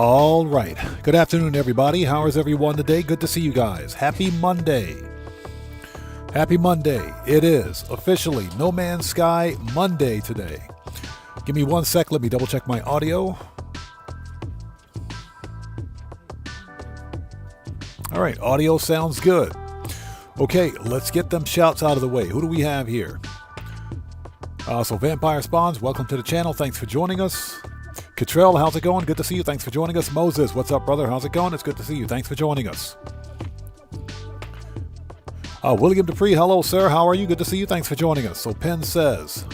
All right. Good afternoon, everybody. How is everyone today? Good to see you guys. Happy Monday. Happy Monday. It is officially No Man's Sky Monday today. Give me 1 sec. Let me double check my audio. All right. Audio sounds good. Okay. Let's get them shouts out of the way. Who do we have here? So Vampire Spawns, welcome to the channel. Thanks for joining us. Catrell, how's it going? Good to see you. Thanks for joining us. Moses, what's up, brother? How's it going? It's good to see you. Thanks for joining us. William Dupree, hello, sir. How are you? Good to see you. Thanks for joining us. So Penn says,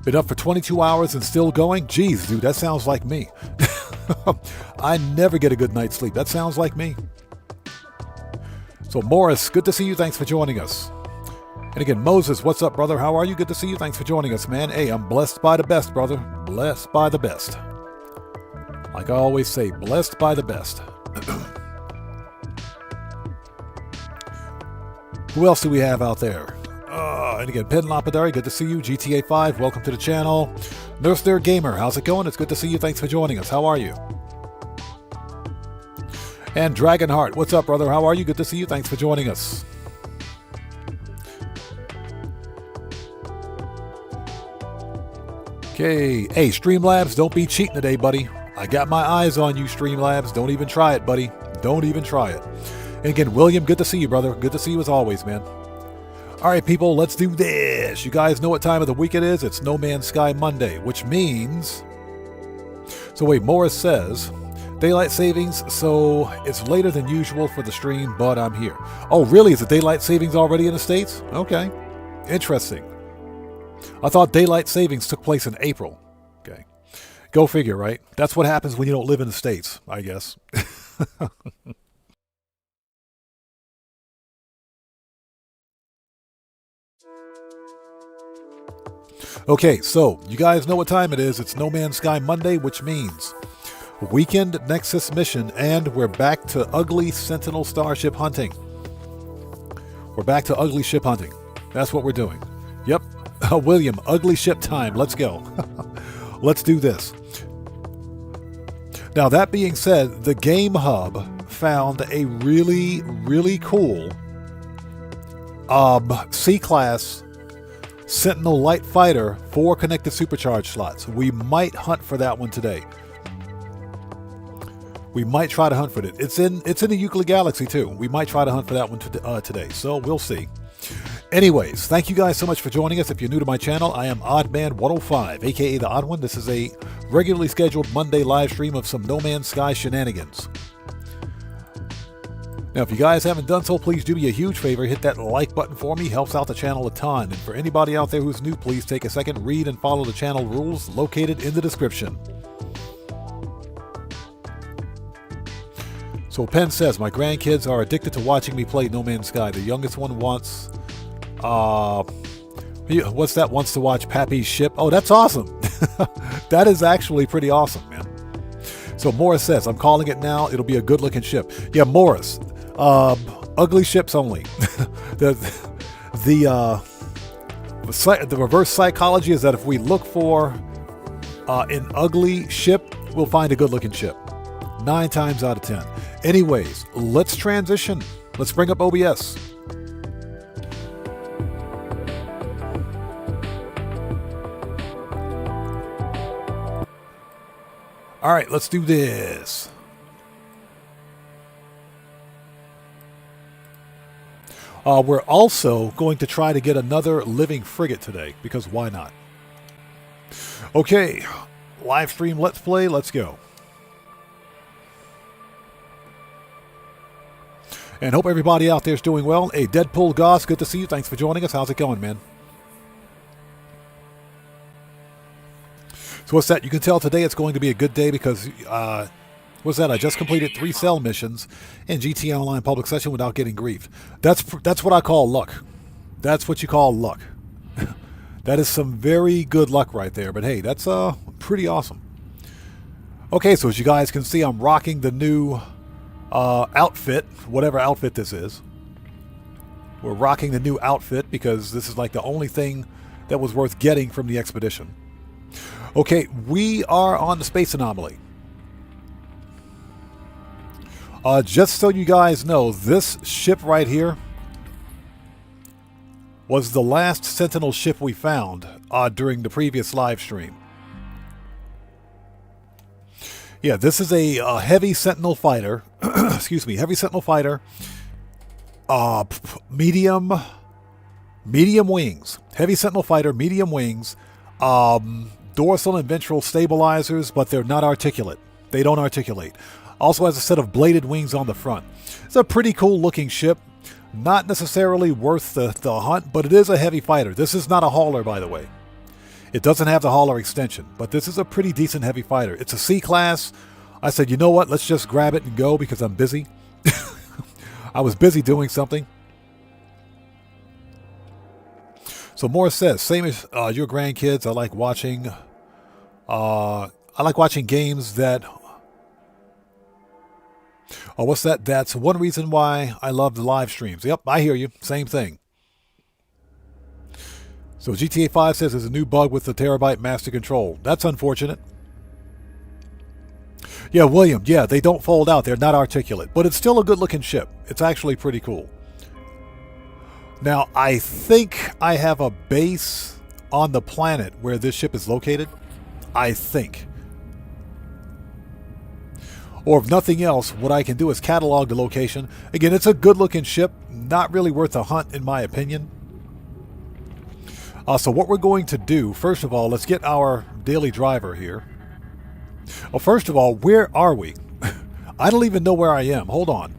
been up for 22 hours and still going? Jeez, dude, that sounds like me. I never get a good night's sleep. That sounds like me. So Morris, good to see you. Thanks for joining us. And again, Moses, what's up, brother? How are you? Good to see you. Thanks for joining us, man. Hey, I'm blessed by the best, brother. Blessed by the best. Like I always say, blessed by the best. Who else do we have out there? And again, Penn Lapidary, good to see you. GTA 5, welcome to the channel. Nurse There Gamer, how's it going? It's good to see you. Thanks for joining us. How are you? And Dragonheart, what's up, brother? How are you? Good to see you. Thanks for joining us. Okay, hey, Streamlabs, don't be cheating today, buddy. I got my eyes on you, Streamlabs. Don't even try it, buddy. Don't even try it. And again, William, good to see you, brother. Good to see you as always, man. All right, people, let's do this. You guys know what time of the week it is. It's No Man's Sky Monday, which means... So wait, Morris says, daylight savings, so it's later than usual for the stream, but I'm here. Oh, really? Is it daylight savings already in the States? Okay, interesting. I thought daylight savings took place in April. Okay. Go figure, right? That's what happens when you don't live in the States, I guess. Okay, so you guys know what time it is. It's No Man's Sky Monday, which means weekend Nexus mission, and we're back to ugly Sentinel starship hunting. We're back to ugly ship hunting. That's what we're doing. Yep. William, ugly ship time. Let's go. Let's do this. Now, that being said, the Game Hub found a really, really cool C-Class Sentinel Light Fighter 4 connected supercharge slots. We might hunt for that one today. We might try to hunt for it. It's in the Euclid Galaxy, too. We might try to hunt for that one today, so we'll see. Anyways, thank you guys so much for joining us. If you're new to my channel, I am Oddman105, aka The Odd One. This is a regularly scheduled Monday live stream of some No Man's Sky shenanigans. Now, if you guys haven't done so, please do me a huge favor. Hit that like button for me. Helps out the channel a ton. And for anybody out there who's new, please take a second, read and follow the channel rules located in the description. So Penn says, my grandkids are addicted to watching me play No Man's Sky. The youngest one wants... what's that? Wants to watch Pappy's ship. Oh, that's awesome. That is actually pretty awesome, man. So Morris says, I'm calling it now. It'll be a good looking ship. Yeah, Morris. Ugly ships only. The reverse psychology is that if we look for an ugly ship, we'll find a good looking ship. 9 times out of 10. Anyways, let's transition. Let's bring up OBS. All right, let's do this. We're also going to try to get another living frigate today, because why not? Okay, live stream, let's play, let's go. And hope everybody out there is doing well. Hey, Deadpool Goss, good to see you. Thanks for joining us. How's it going, man? So what's that? You can tell today it's going to be a good day because, what's that? I just completed 3 cell missions in GTA Online Public Session without getting griefed. That's what I call luck. That's what you call luck. That is some very good luck right there. But hey, that's pretty awesome. Okay, so as you guys can see, I'm rocking the new outfit, whatever outfit this is. We're rocking the new outfit because this is like the only thing that was worth getting from the expedition. Okay, we are on the space anomaly. Just so you guys know, this ship right here was the last Sentinel ship we found during the previous live stream. Yeah, this is a heavy Sentinel fighter. Excuse me, heavy Sentinel fighter. Medium wings. Heavy Sentinel fighter, medium wings. Dorsal and ventral stabilizers, but they're not articulate. They don't articulate. Also has a set of bladed wings on the front. It's a pretty cool looking ship. Not necessarily worth the hunt, but it is a heavy fighter. This is not a hauler, by the way. It doesn't have the hauler extension, but this is a pretty decent heavy fighter. It's a C-class. I said, you know what? Let's just grab it and go because I'm busy. I was busy doing something. So Morris says, same as your grandkids, I like watching games that... Oh, what's that? That's one reason why I love the live streams. Yep, I hear you. Same thing. So GTA 5 says there's a new bug with the terabyte master control. That's unfortunate. Yeah, William, yeah, they don't fold out. They're not articulate. But it's still a good-looking ship. It's actually pretty cool. Now, I think I have a base on the planet where this ship is located. I think. Or if nothing else, what I can do is catalog the location. Again, it's a good-looking ship. Not really worth a hunt, in my opinion. So what we're going to do, first of all, let's get our daily driver here. Well, first of all, where are we? I don't even know where I am. Hold on.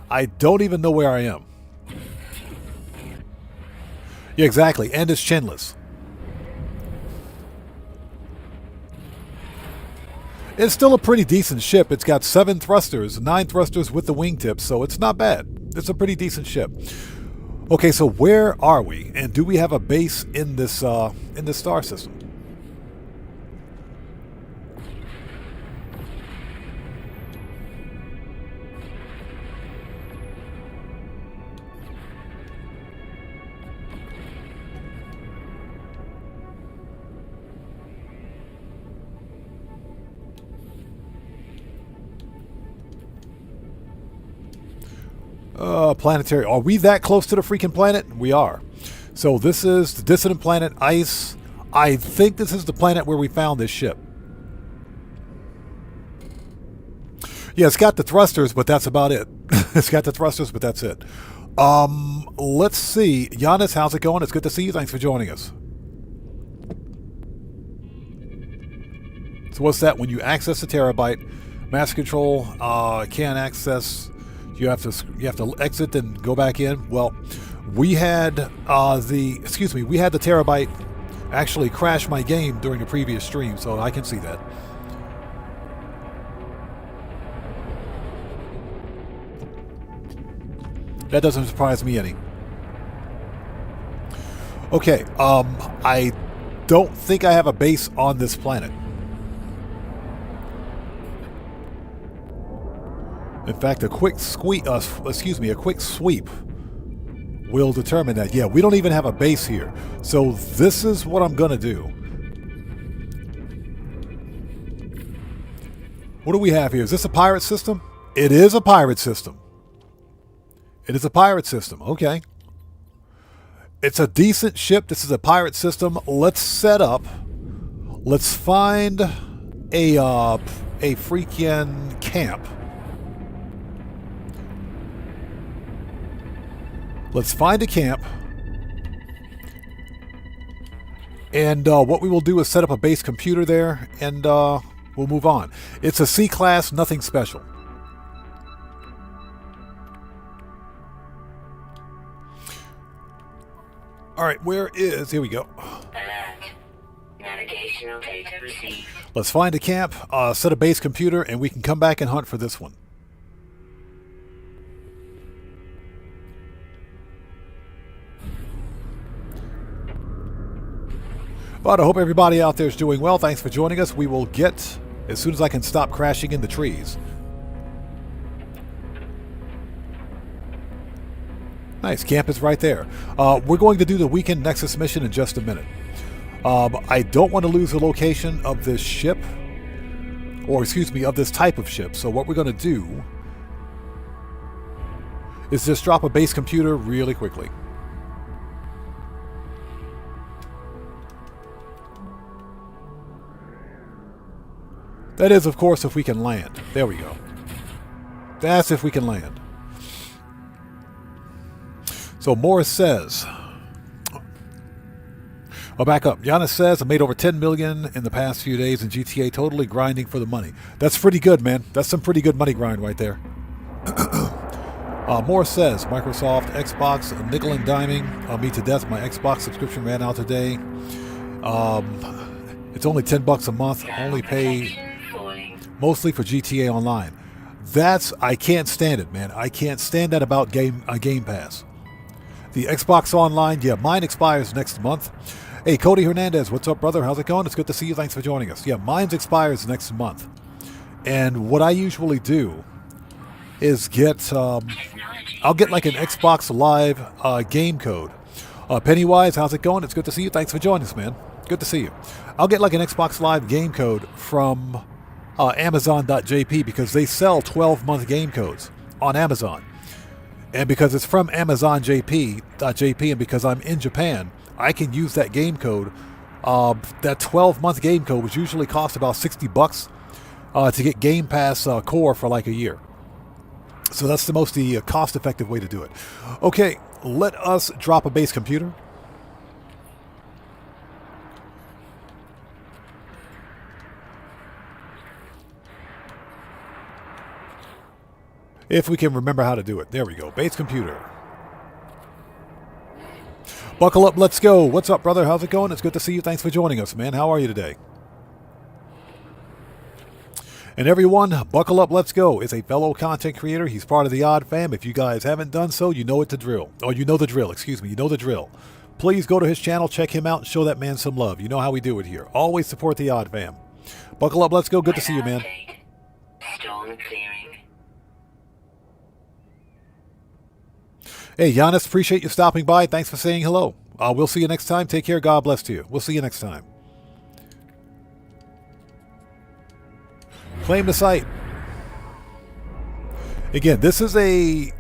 I don't even know where I am. Yeah, exactly. And it's chinless. It's still a pretty decent ship. It's got 7 thrusters, 9 thrusters with the wingtips, so it's not bad. It's a pretty decent ship. Okay, so where are we? And do we have a base in this star system? Planetary. Are we that close to the freaking planet? We are. So this is the dissident planet Ice. I think this is the planet where we found this ship. Yeah, it's got the thrusters, but that's about it. It's got the thrusters, but that's it. Let's see. Giannis, how's it going? It's good to see you. Thanks for joining us. So what's that? When you access the terabyte, master control can't access. You have to exit and go back in. Well, we had the terabyte actually crash my game during the previous stream, so I can see that. That doesn't surprise me any. Okay, I don't think I have a base on this planet. In fact, a quick sweep will determine that. Yeah, we don't even have a base here. So this is what I'm going to do. What do we have here? Is this a pirate system? It is a pirate system. It is a pirate system. Okay. It's a decent ship. This is a pirate system. Let's set up. Let's find a freaking camp. Let's find a camp. And what we will do is set up a base computer there, and we'll move on. It's a C-class, nothing special. All right, here we go. Navigational data received. Let's find a camp, set a base computer, and we can come back and hunt for this one. But I hope everybody out there is doing well. Thanks for joining us. We will get, as soon as I can stop crashing in the trees. Nice, camp is right there. We're going to do the weekend Nexus mission in just a minute. I don't want to lose the location of this ship. or excuse me, of this type of ship. So what we're going to do is just drop a base computer really quickly. That is, of course, if we can land. There we go. That's if we can land. So Morris says, I'll back up. Giannis says, I made over 10 million in the past few days in GTA, totally grinding for the money. That's pretty good, man. That's some pretty good money grind right there. Morris says, Microsoft, Xbox, nickel and diming me to death. My Xbox subscription ran out today. It's only $10 a month. Only pay mostly for GTA Online. I can't stand it, man. I can't stand that about Game Pass. The Xbox Online, yeah, mine expires next month. Hey, Cody Hernandez, what's up, brother? How's it going? It's good to see you. Thanks for joining us. Yeah, mine expires next month. And what I usually do is I'll get like an Xbox Live game code. Pennywise, how's it going? It's good to see you. Thanks for joining us, man. Good to see you. I'll get like an Xbox Live game code from Amazon.jp because they sell 12-month game codes on Amazon. And because it's from Amazon.jp and because I'm in Japan, I can use that game code. That 12-month game code, which usually costs about $60 to get Game Pass Core for like a year. So that's the most cost-effective way to do it. Okay, let us drop a base computer. If we can remember how to do it. There we go. Base computer. Buckle up. Let's go. What's up, brother? How's it going? It's good to see you. Thanks for joining us, man. How are you today? And everyone, buckle up. Let's go. Is a fellow content creator. He's part of the Odd Fam. If you guys haven't done so, you know what to drill. Or you know the drill. Excuse me. You know the drill. Please go to his channel. Check him out and show that man some love. You know how we do it here. Always support the Odd Fam. Buckle up. Let's go. Good to see you, man. Storm clearing. Hey, Giannis, appreciate you stopping by. Thanks for saying hello. We'll see you next time. Take care. God bless to you. We'll see you next time. Claim the site. Again, this is a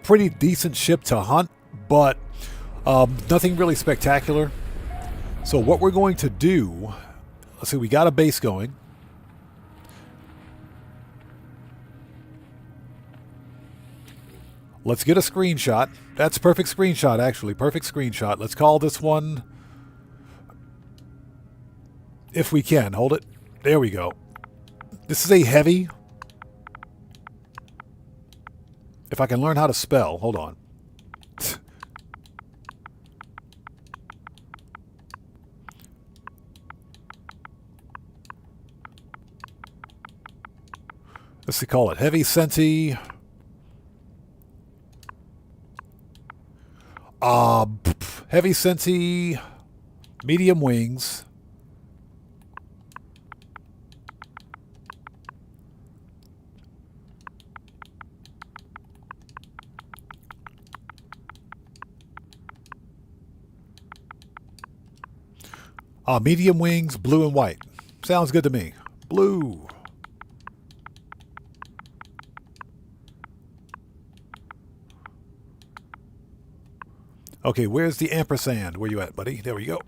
pretty decent ship to hunt, but nothing really spectacular. So what we're going to do, let's see, we got a base going. Let's get a screenshot. That's a perfect screenshot, actually. Perfect screenshot. Let's call this one, if we can. Hold it. There we go. This is a heavy. If I can learn how to spell. Hold on. Let's see, call it Heavy Senti. Heavy Senti, medium wings. Medium wings, blue and white. Sounds good to me. Blue. Okay, where's the ampersand? Where you at, buddy? There we go.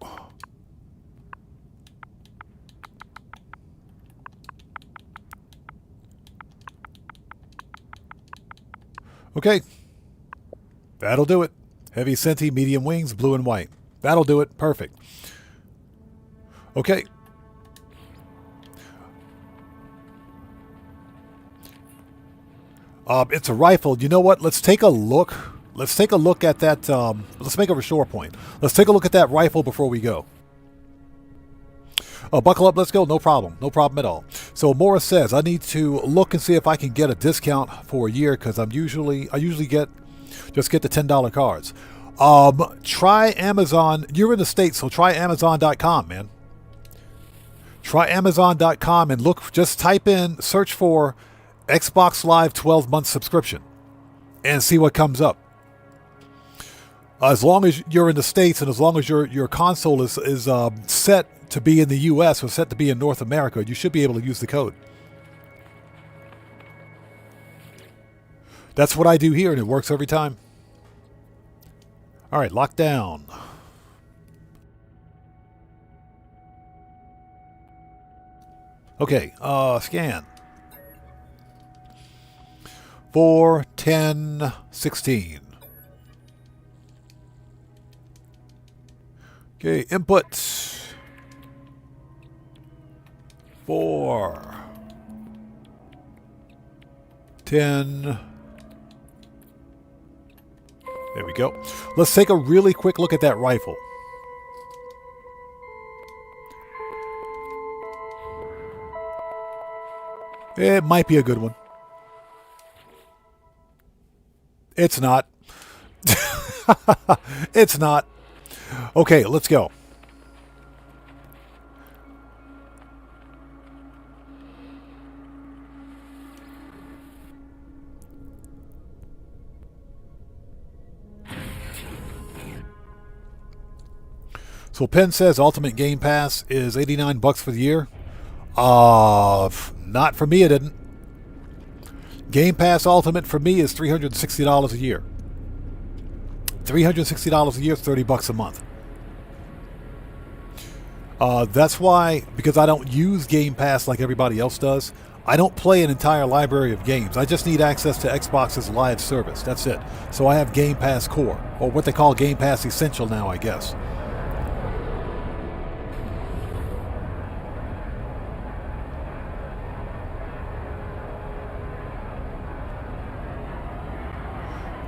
Okay. That'll do it. Heavy Senti, medium wings, blue and white. That'll do it. Perfect. Okay. It's a rifle. You know what? Let's take a look. Let's take a look at that. Let's make a restore point. Let's take a look at that rifle before we go. Buckle up. Let's go. No problem. No problem at all. So Morris says I need to look and see if I can get a discount for a year because I usually just get the $10 cards. Try Amazon. You're in the States, so try Amazon.com, man. Try Amazon.com and look. Just type in, search for Xbox Live 12-month subscription, and see what comes up. As long as you're in the States and as long as your console is set to be in the US was set to be in North America, you should be able to use the code. That's what I do here, and it works every time. All right, lockdown. Okay, scan. 4, 10, 16. Okay, input. 4, 10. There we go. Let's take a really quick look at that rifle. It might be a good one. It's not. It's not. Okay, let's go. So Penn says Ultimate Game Pass is $89 for the year. Not for me, it didn't. Game Pass Ultimate for me is $360 a year. $360 a year is $30 a month. That's why, because I don't use Game Pass like everybody else does, I don't play an entire library of games. I just need access to Xbox's live service. That's it. So I have Game Pass Core, or what they call Game Pass Essential now, I guess.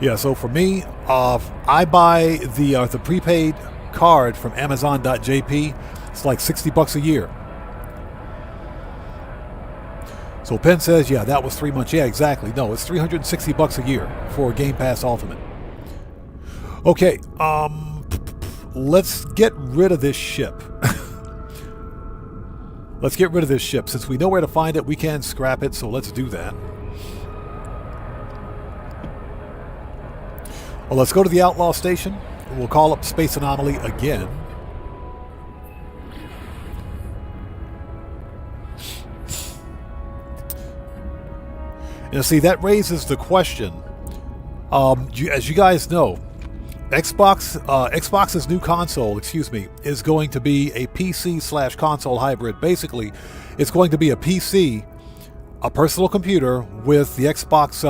Yeah, so for me, I buy the prepaid card from Amazon.jp. It's like $60 a year. So Penn says, yeah, that was 3 months. Yeah, exactly. No, it's $360 a year for Game Pass Ultimate. Okay, let's get rid of this ship. Let's get rid of this ship. Since we know where to find it, we can scrap it, so let's do that. Well, let's go to the Outlaw Station. We'll call up Space Anomaly again. And see, that raises the question. As you guys know, Xbox's new console, is going to be a PC/console hybrid. Basically, it's going to be a PC, a personal computer with the Xbox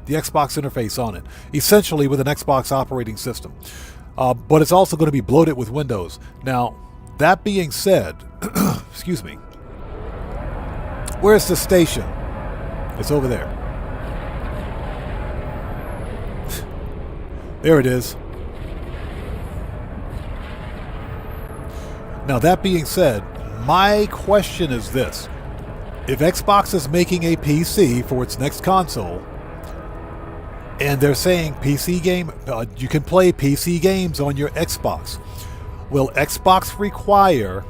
interface on it, essentially with an Xbox operating system. But it's also going to be bloated with Windows. Now, that being said, excuse me, where's the station? It's over there. There it is. Now, that being said, my question is this. If Xbox is making a PC for its next console, and they're saying PC game, you can play PC games on your Xbox. Will Xbox require,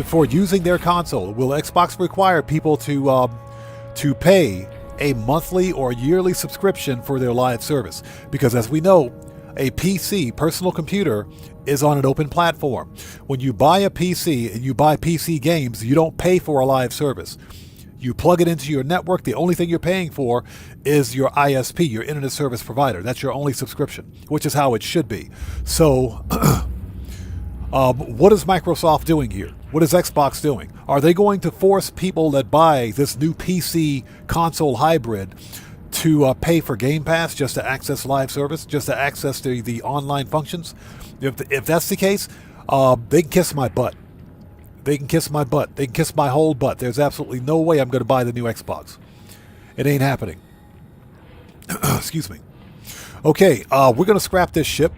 for using their console, will Xbox require people to pay a monthly or yearly subscription for their live service? Because as we know, a PC, personal computer, is on an open platform. When you buy a PC and you buy PC games, you don't pay for a live service. You plug it into your network. The only thing you're paying for is your ISP, your internet service provider. That's your only subscription, which is how it should be. So what is Microsoft doing here? What is Xbox doing? Are they going to force people that buy this new PC console hybrid to pay for Game Pass just to access live service, just to access the online functions? If that's the case, they can kiss my butt. They can kiss my butt. They can kiss my whole butt. There's absolutely no way I'm going to buy the new Xbox. It ain't happening. Excuse me. Okay, we're going to scrap this ship.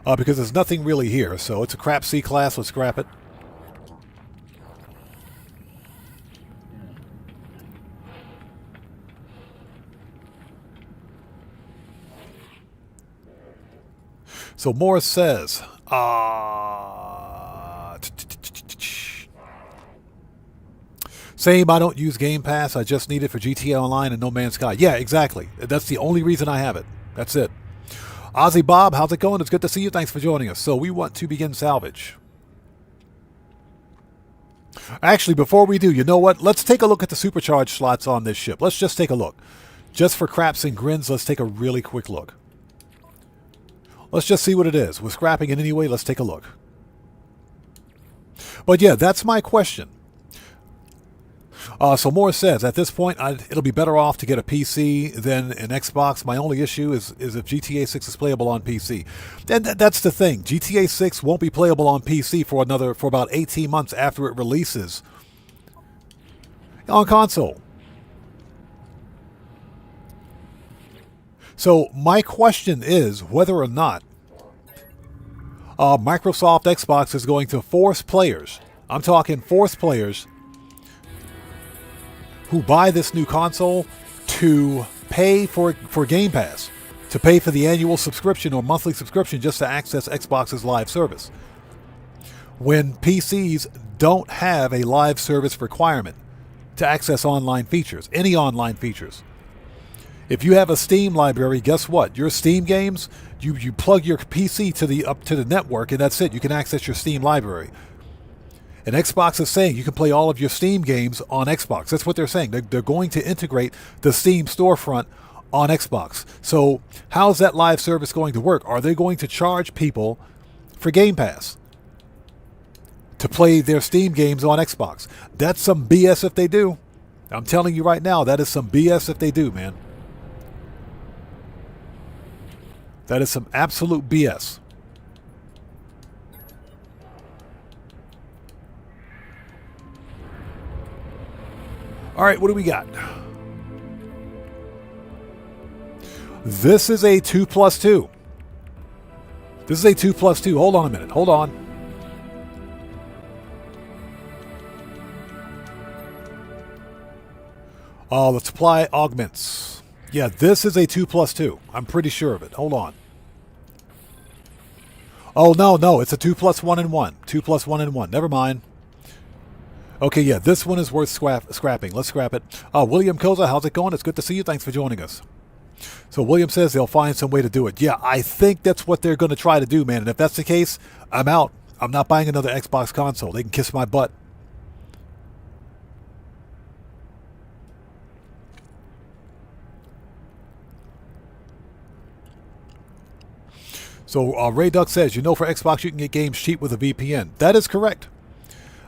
Because there's nothing really here. So it's a crap C-class. Let's scrap it. So Morris says, same, I don't use Game Pass. I just need it for GTA Online and No Man's Sky. Yeah, exactly. That's the only reason I have it. That's it. Ozzy Bob, how's it going? It's good to see you. Thanks for joining us. So we want to begin salvage. Actually, before we do, you know what? Let's take a look at the supercharged slots on this ship. Let's just take a look. Just for craps and grins, let's take a really quick look. Let's just see what it is. We're scrapping it anyway. Let's take a look. But yeah, that's my question. So Moore says, at this point, it'll be better off to get a PC than an Xbox. My only issue is if GTA 6 is playable on PC. And that's the thing. GTA 6 won't be playable on PC for about 18 months after it releases on console. So my question is whether or not Microsoft Xbox is going to force players, I'm talking force players, who buy this new console to pay for Game Pass, to pay for the annual subscription or monthly subscription just to access Xbox's live service, when PCs don't have a live service requirement to access online features, any online features. If you have a Steam library, guess what? Your Steam games, you plug your PC up to the network, and that's it. You can access your Steam library. And Xbox is saying you can play all of your Steam games on Xbox. That's what they're saying. They're going to integrate the Steam storefront on Xbox. So how's that live service going to work? Are they going to charge people for Game Pass to play their Steam games on Xbox? That's some BS if they do. I'm telling you right now, that is some BS if they do, man. That is some absolute BS. All right, what do we got? This is a 2+2. This is a 2+2. Hold on a minute. Hold on. The supply augments. Yeah, this is a 2+2. I'm pretty sure of it. Hold on. Oh, no. It's a 2+1 and 1. 2+1 and 1. Never mind. Okay, yeah, this one is worth scrapping. Let's scrap it. William Koza, how's it going? It's good to see you. Thanks for joining us. So William says they'll find some way to do it. Yeah, I think that's what they're going to try to do, man. And if that's the case, I'm out. I'm not buying another Xbox console. They can kiss my butt. So Ray Duck says, for Xbox you can get games cheap with a VPN. That is correct.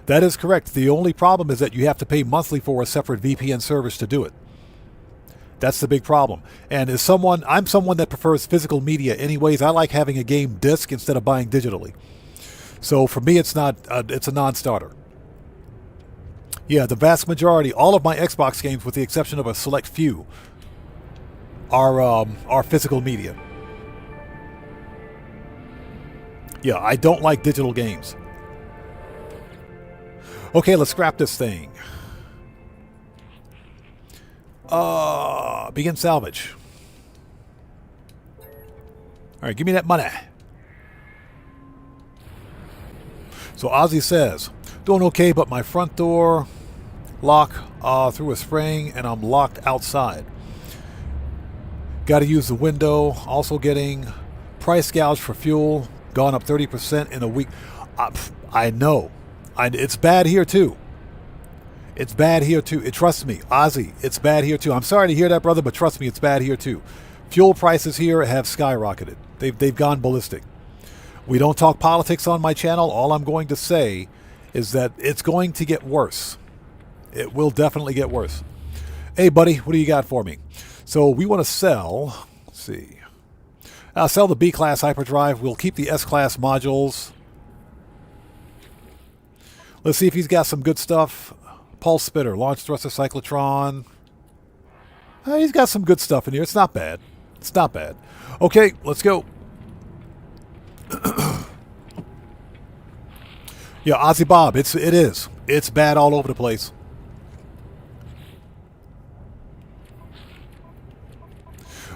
That is correct. The only problem is that you have to pay monthly for a separate VPN service to do it. That's the big problem. And I'm someone that prefers physical media anyways. I like having a game disc instead of buying digitally. So for me, it's a non-starter. Yeah, the vast majority, all of my Xbox games, with the exception of a select few, are physical media. Yeah, I don't like digital games. Okay, let's scrap this thing. Begin salvage. All right, give me that money. So Ozzy says, doing okay, but my front door lock through a spring and I'm locked outside. Got to use the window. Also getting price gouge for fuel. Gone up 30% in a week. I know. It's bad here too. It's bad here too. Trust me, Ozzy, it's bad here too. I'm sorry to hear that, brother, but trust me, it's bad here too. Fuel prices here have skyrocketed. They've gone ballistic. We don't talk politics on my channel. All I'm going to say is that it's going to get worse. It will definitely get worse. Hey, buddy, what do you got for me? So we want to sell, let's see. I'll sell the B-Class hyperdrive. We'll keep the S-Class modules. Let's see if he's got some good stuff. Pulse Spitter, Launch Thruster Cyclotron. He's got some good stuff in here. It's not bad. It's not bad. Okay, let's go. Yeah, Ozzy Bob, it is. It's bad all over the place.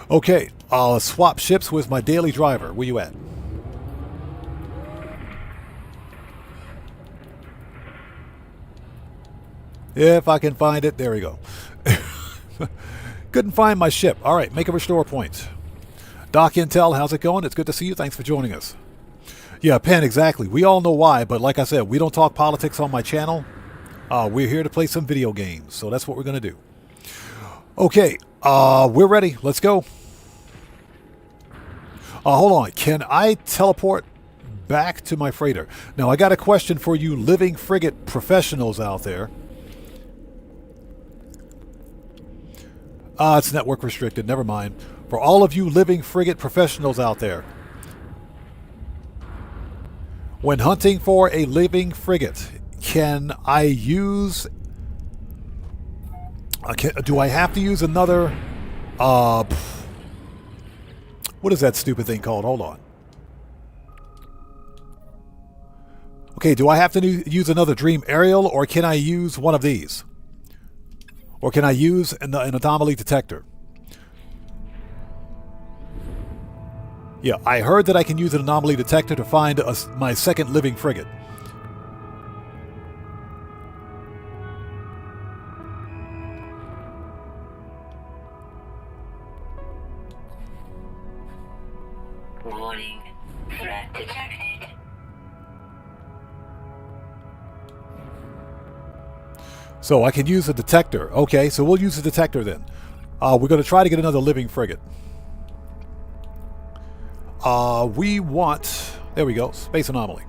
Okay, I'll swap ships with my daily driver. Where you at? If I can find it. There we go. Couldn't find my ship. All right, make a restore point. Doc Intel, how's it going? It's good to see you. Thanks for joining us. Yeah, Penn, exactly. We all know why, but like I said, we don't talk politics on my channel. We're here to play some video games, so that's what we're going to do. Okay, we're ready. Let's go. Hold on. Can I teleport back to my freighter? Now, I got a question for you living frigate professionals out there. It's network restricted. Never mind. For all of you living frigate professionals out there, when hunting for a living frigate, can I use... do I have to use another... what is that stupid thing called? Hold on. Okay, do I have to use another Dream Aerial, or can I use one of these? Or can I use an anomaly detector? Yeah, I heard that I can use an anomaly detector to find my second living frigate. Warning. Threat detected. So I can use a detector. Okay, so we'll use a detector then. We're going to try to get another living frigate. We want... There we go. Space anomaly.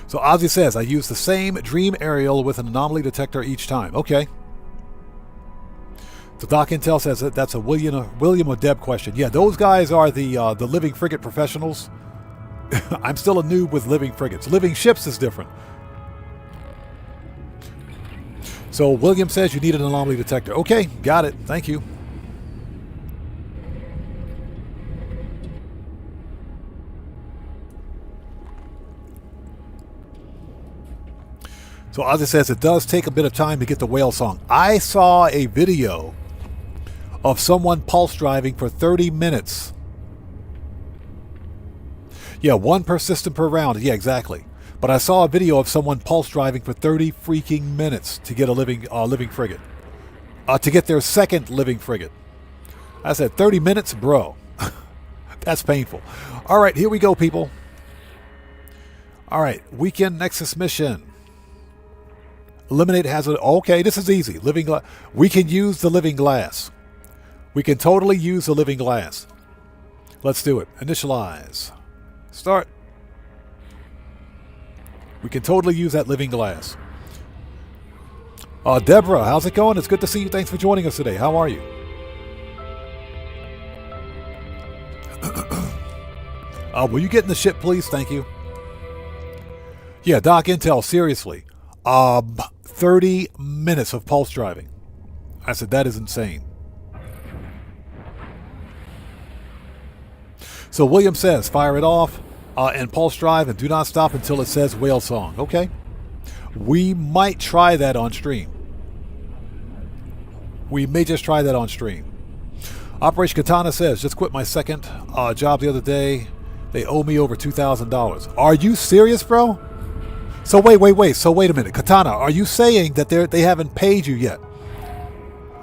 So Ozzy says, I use the same Dream Aerial with an anomaly detector each time. Okay. So Doc Intel says that that's a William or Deb question. Yeah, those guys are the living frigate professionals. I'm still a noob with living frigates. Living ships is different. So William says you need an anomaly detector. Okay, got it. Thank you. So Ozzy says it does take a bit of time to get the whale song. I saw a video of someone pulse driving for 30 minutes. Yeah, one per system per round. Yeah, exactly. But I saw a video of someone pulse driving for 30 freaking minutes to get a living frigate. To get their second living frigate. I said 30 minutes? Bro. That's painful. All right, here we go, people. All right, weekend Nexus mission. Eliminate hazard. Okay, this is easy. We can use the living glass. We can totally use the living glass. Let's do it. Initialize. Start. We can totally use that living glass. Deborah, how's it going? It's good to see you. Thanks for joining us today. How are you? Will you get in the ship, please? Thank you. Yeah, Doc Intel, seriously. 30 minutes of pulse driving. I said, that is insane. So William says, fire it off and pulse drive and do not stop until it says whale song. Okay. We might try that on stream. We may just try that on stream. Operation Katana says, just quit my second job the other day. They owe me over $2,000. Are you serious, bro? So wait. So wait a minute. Katana, are you saying that they haven't paid you yet?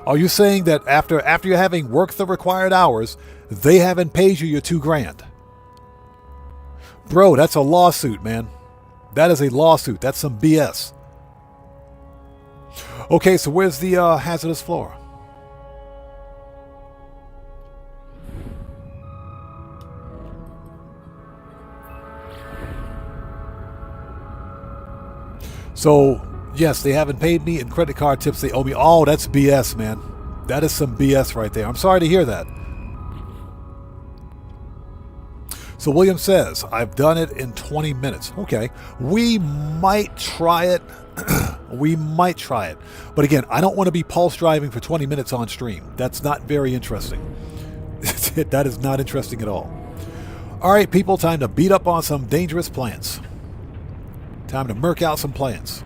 Are you saying that after you're having worked the required hours, they haven't paid you your $2,000? Bro, that's a lawsuit, man. That is a lawsuit. That's some BS. Okay, so where's the hazardous floor? So, yes, they haven't paid me, and credit card tips they owe me. Oh, that's BS, man. That is some BS right there. I'm sorry to hear that. So William says, I've done it in 20 minutes. Okay. We might try it. We might try it. But again, I don't want to be pulse driving for 20 minutes on stream. That's not very interesting. That is not interesting at all. All right, people, time to beat up on some dangerous plants. Time to murk out some plants.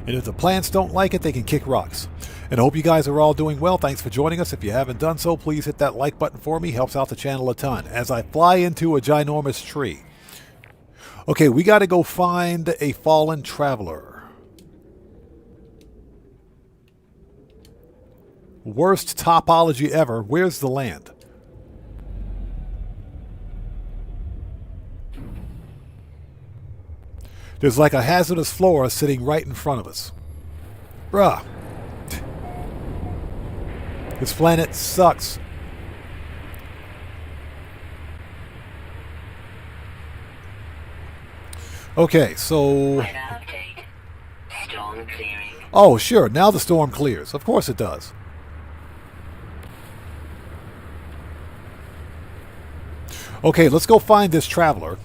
And if the plants don't like it, they can kick rocks. And I hope you guys are all doing well. Thanks for joining us. If you haven't done so, please hit that like button for me. Helps out the channel a ton. As I fly into a ginormous tree. Okay, we got to go find a fallen traveler. Worst topology ever. Where's the land? There's like a hazardous flora sitting right in front of us. Bruh. This planet sucks. Okay, so... Weather update. Storm clearing. Oh, sure. Now the storm clears. Of course it does. Okay, let's go find this traveler.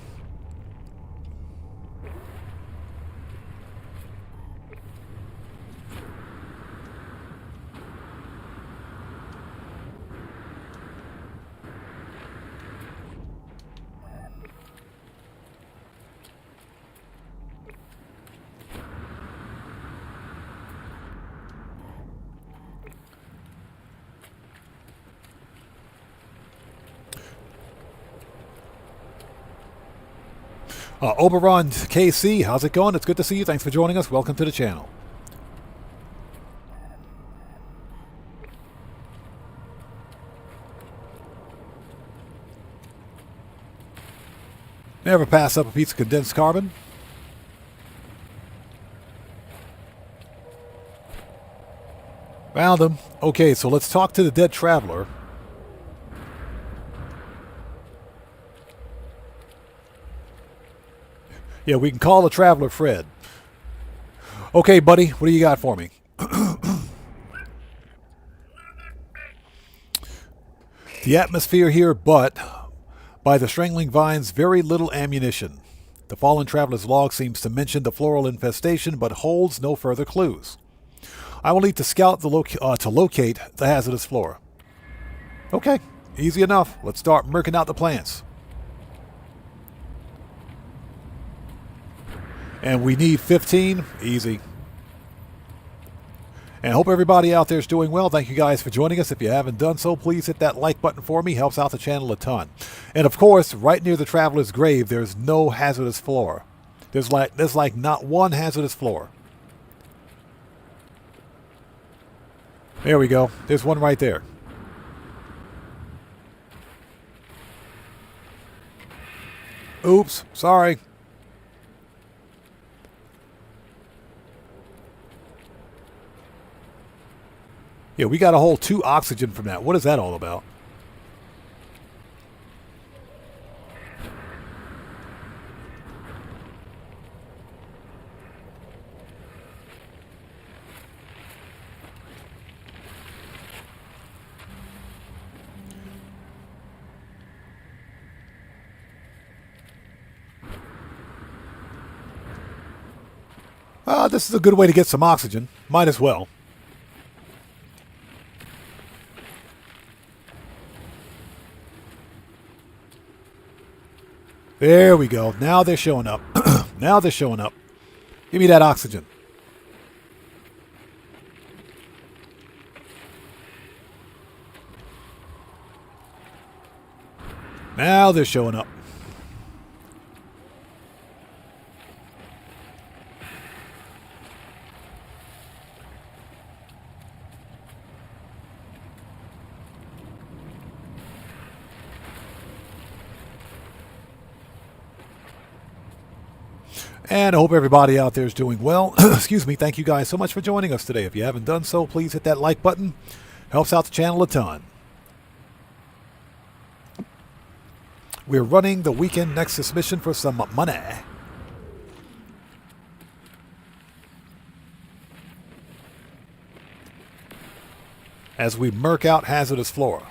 Oberon KC, how's it going? It's good to see you. Thanks for joining us. Welcome to the channel. Never pass up a piece of condensed carbon. Found him. Okay, so let's talk to the dead traveler. Yeah, we can call the traveler Fred. Okay, buddy, what do you got for me? The atmosphere here, but by the strangling vines, very little ammunition. The fallen traveler's log seems to mention the floral infestation, but holds no further clues. I will need to scout to locate the hazardous flora. Okay, easy enough. Let's start murking out the plants. And we need 15. Easy. And I hope everybody out there is doing well. Thank you guys for joining us. If you haven't done so, please hit that like button for me. Helps out the channel a ton. And of course, right near the traveler's grave, there's no hazardous flora. There's like not one hazardous flora. There we go. There's one right there. Oops. Sorry. Yeah, we got a whole 2 oxygen from that. What is that all about? This is a good way to get some oxygen. Might as well. There we go. Now they're showing up. Now they're showing up. Give me that oxygen. Now they're showing up. And I hope everybody out there is doing well. Excuse me. Thank you guys so much for joining us today. If you haven't done so, please hit that like button. Helps out the channel a ton. We're running the weekend Nexus mission for some money. As we murk out hazardous flora.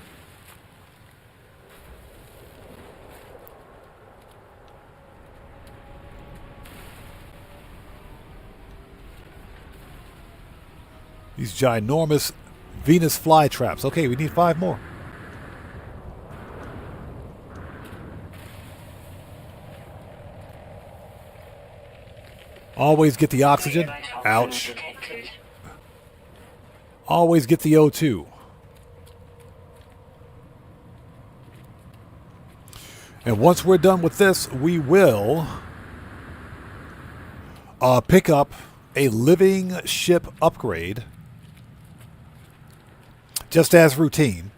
These ginormous Venus flytraps. Okay, we need 5 more. Always get the oxygen. Ouch. Always get the O2. And once we're done with this, we will pick up a living ship upgrade. just as routine.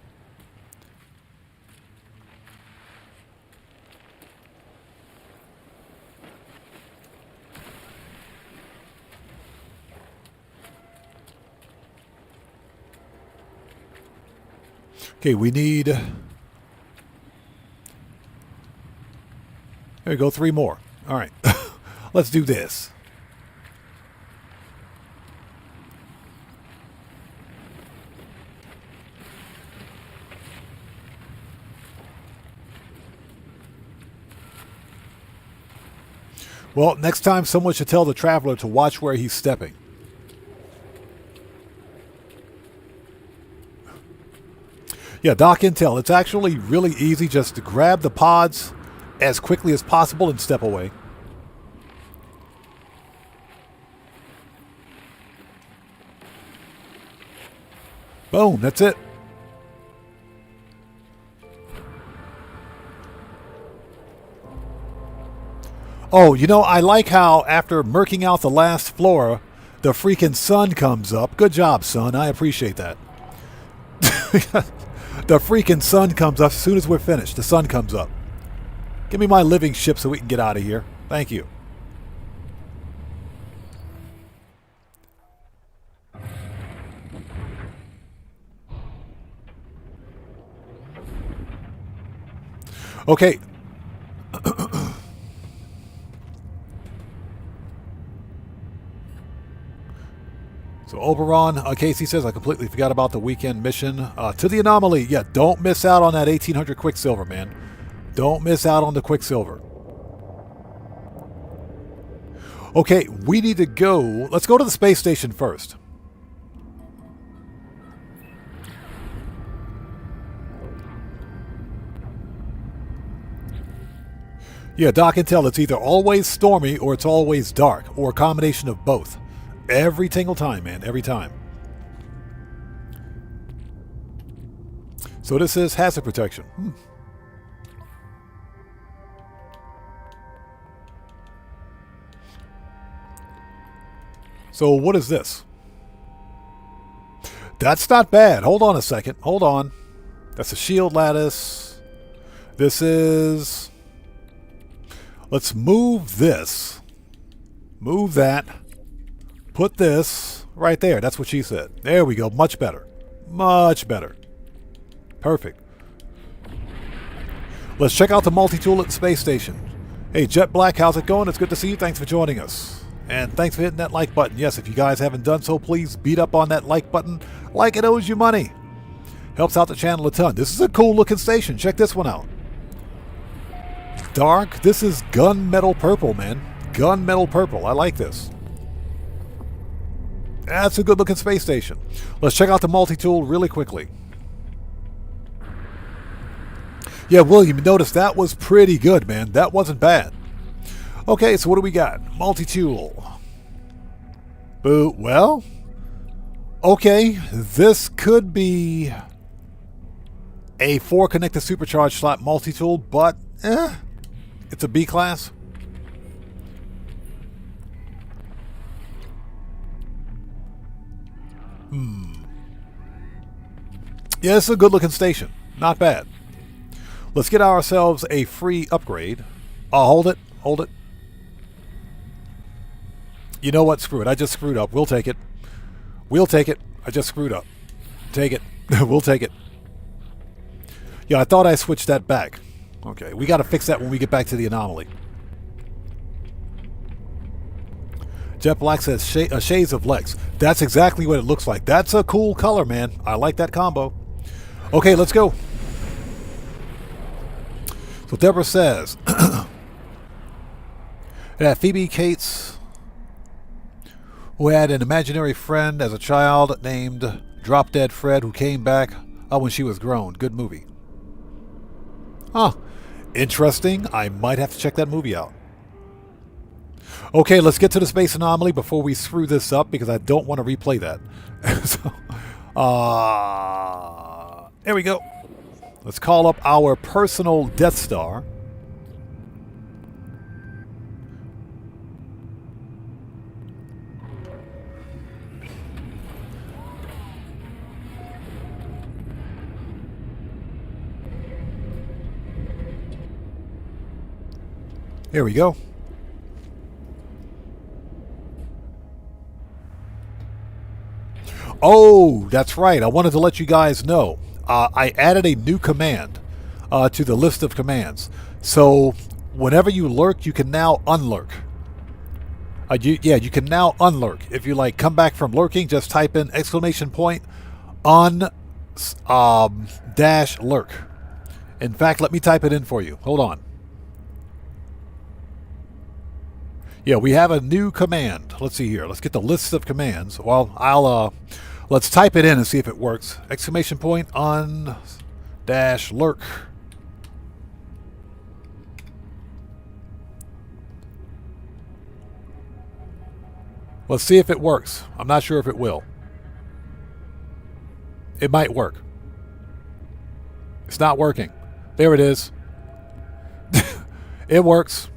Okay, we need... There we go, 3 more. All right, let's do this. Well, next time someone should tell the traveler to watch where he's stepping. Yeah, Doc Intel. It's actually really easy just to grab the pods as quickly as possible and step away. Boom, that's it. Oh, you know, I like how after murking out the last flora, the freaking sun comes up. Good job, son. I appreciate that. The freaking sun comes up as soon as we're finished. The sun comes up. Give me my living ship so we can get out of here. Thank you. Okay. So Oberon, Casey says, I completely forgot about the weekend mission. To the anomaly. Yeah, don't miss out on that 1800 Quicksilver, man. Don't miss out on the Quicksilver. Okay, we need to go. Let's go to the space station first. Yeah, Doc can tell it's either always stormy or it's always dark, or a combination of both. Every single time, man. Every time. So this is hazard protection. So what is this? That's not bad. Hold on a second. Hold on. That's a shield lattice. This is... Let's move this. Move that. Put this right there. That's what she said. There we go. Much better. Much better. Perfect. Let's check out the multi-tool at the space station. Hey, Jet Black, how's it going? It's good to see you. Thanks for joining us. And thanks for hitting that like button. Yes, if you guys haven't done so, please beat up on that like button like it owes you money. Helps out the channel a ton. This is a cool looking station. Check this one out. Dark. This is gunmetal purple, man. Gunmetal purple. I like this. That's a good looking space station. Let's check out the multi-tool really quickly. Yeah, William, you noticed that was pretty good, man. That wasn't bad. Okay, so what do we got? Multi-tool. Boo. Well, okay, this could be a 4-connected supercharged slot multi-tool, but it's a B class. Yeah, it's a good looking station. Not bad. Let's get ourselves a free upgrade. Oh, hold it. Hold it. You know what? Screw it. I just screwed up. We'll take it. We'll take it. I just screwed up. Take it. We'll take it. Yeah, I thought I switched that back. Okay, we got to fix that when we get back to the anomaly. Jet Black says Shades of Lex. That's exactly what it looks like. That's a cool color, man. I like that combo. Okay, let's go. So Deborah says that Phoebe Cates, who had an imaginary friend as a child named Drop Dead Fred, who came back when she was grown. Good movie. Huh. Interesting. I might have to check that movie out. Okay, let's get to the space anomaly before we screw this up, because I don't want to replay that. So, there we go. Let's call up our personal Death Star. Here we go. Oh, that's right. I wanted to let you guys know. I added a new command to the list of commands. So whenever you lurk, you can now unlurk. You can now unlurk. If you like come back from lurking, just type in dash lurk. In fact, let me type it in for you. Hold on. Yeah, we have a new command. Let's see here. Let's get the list of commands. Well, let's type it in and see if it works. On dash lurk. Let's see if it works. I'm not sure if it will. It might work. It's not working. There it is. It works.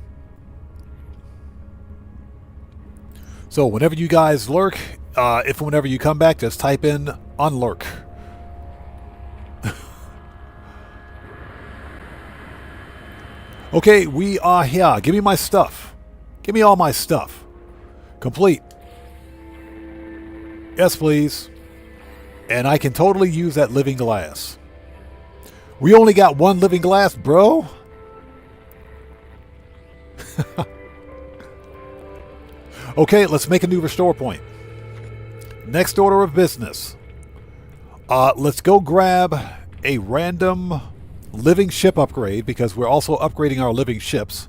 So whenever you guys lurk, whenever you come back, just type in unlurk. Okay, we are here. Give me my stuff. Give me all my stuff. Complete. Yes, please. And I can totally use that living glass. We only got one living glass, bro. Okay, let's make a new restore point. Next order of business. Let's go grab a random living ship upgrade because we're also upgrading our living ships.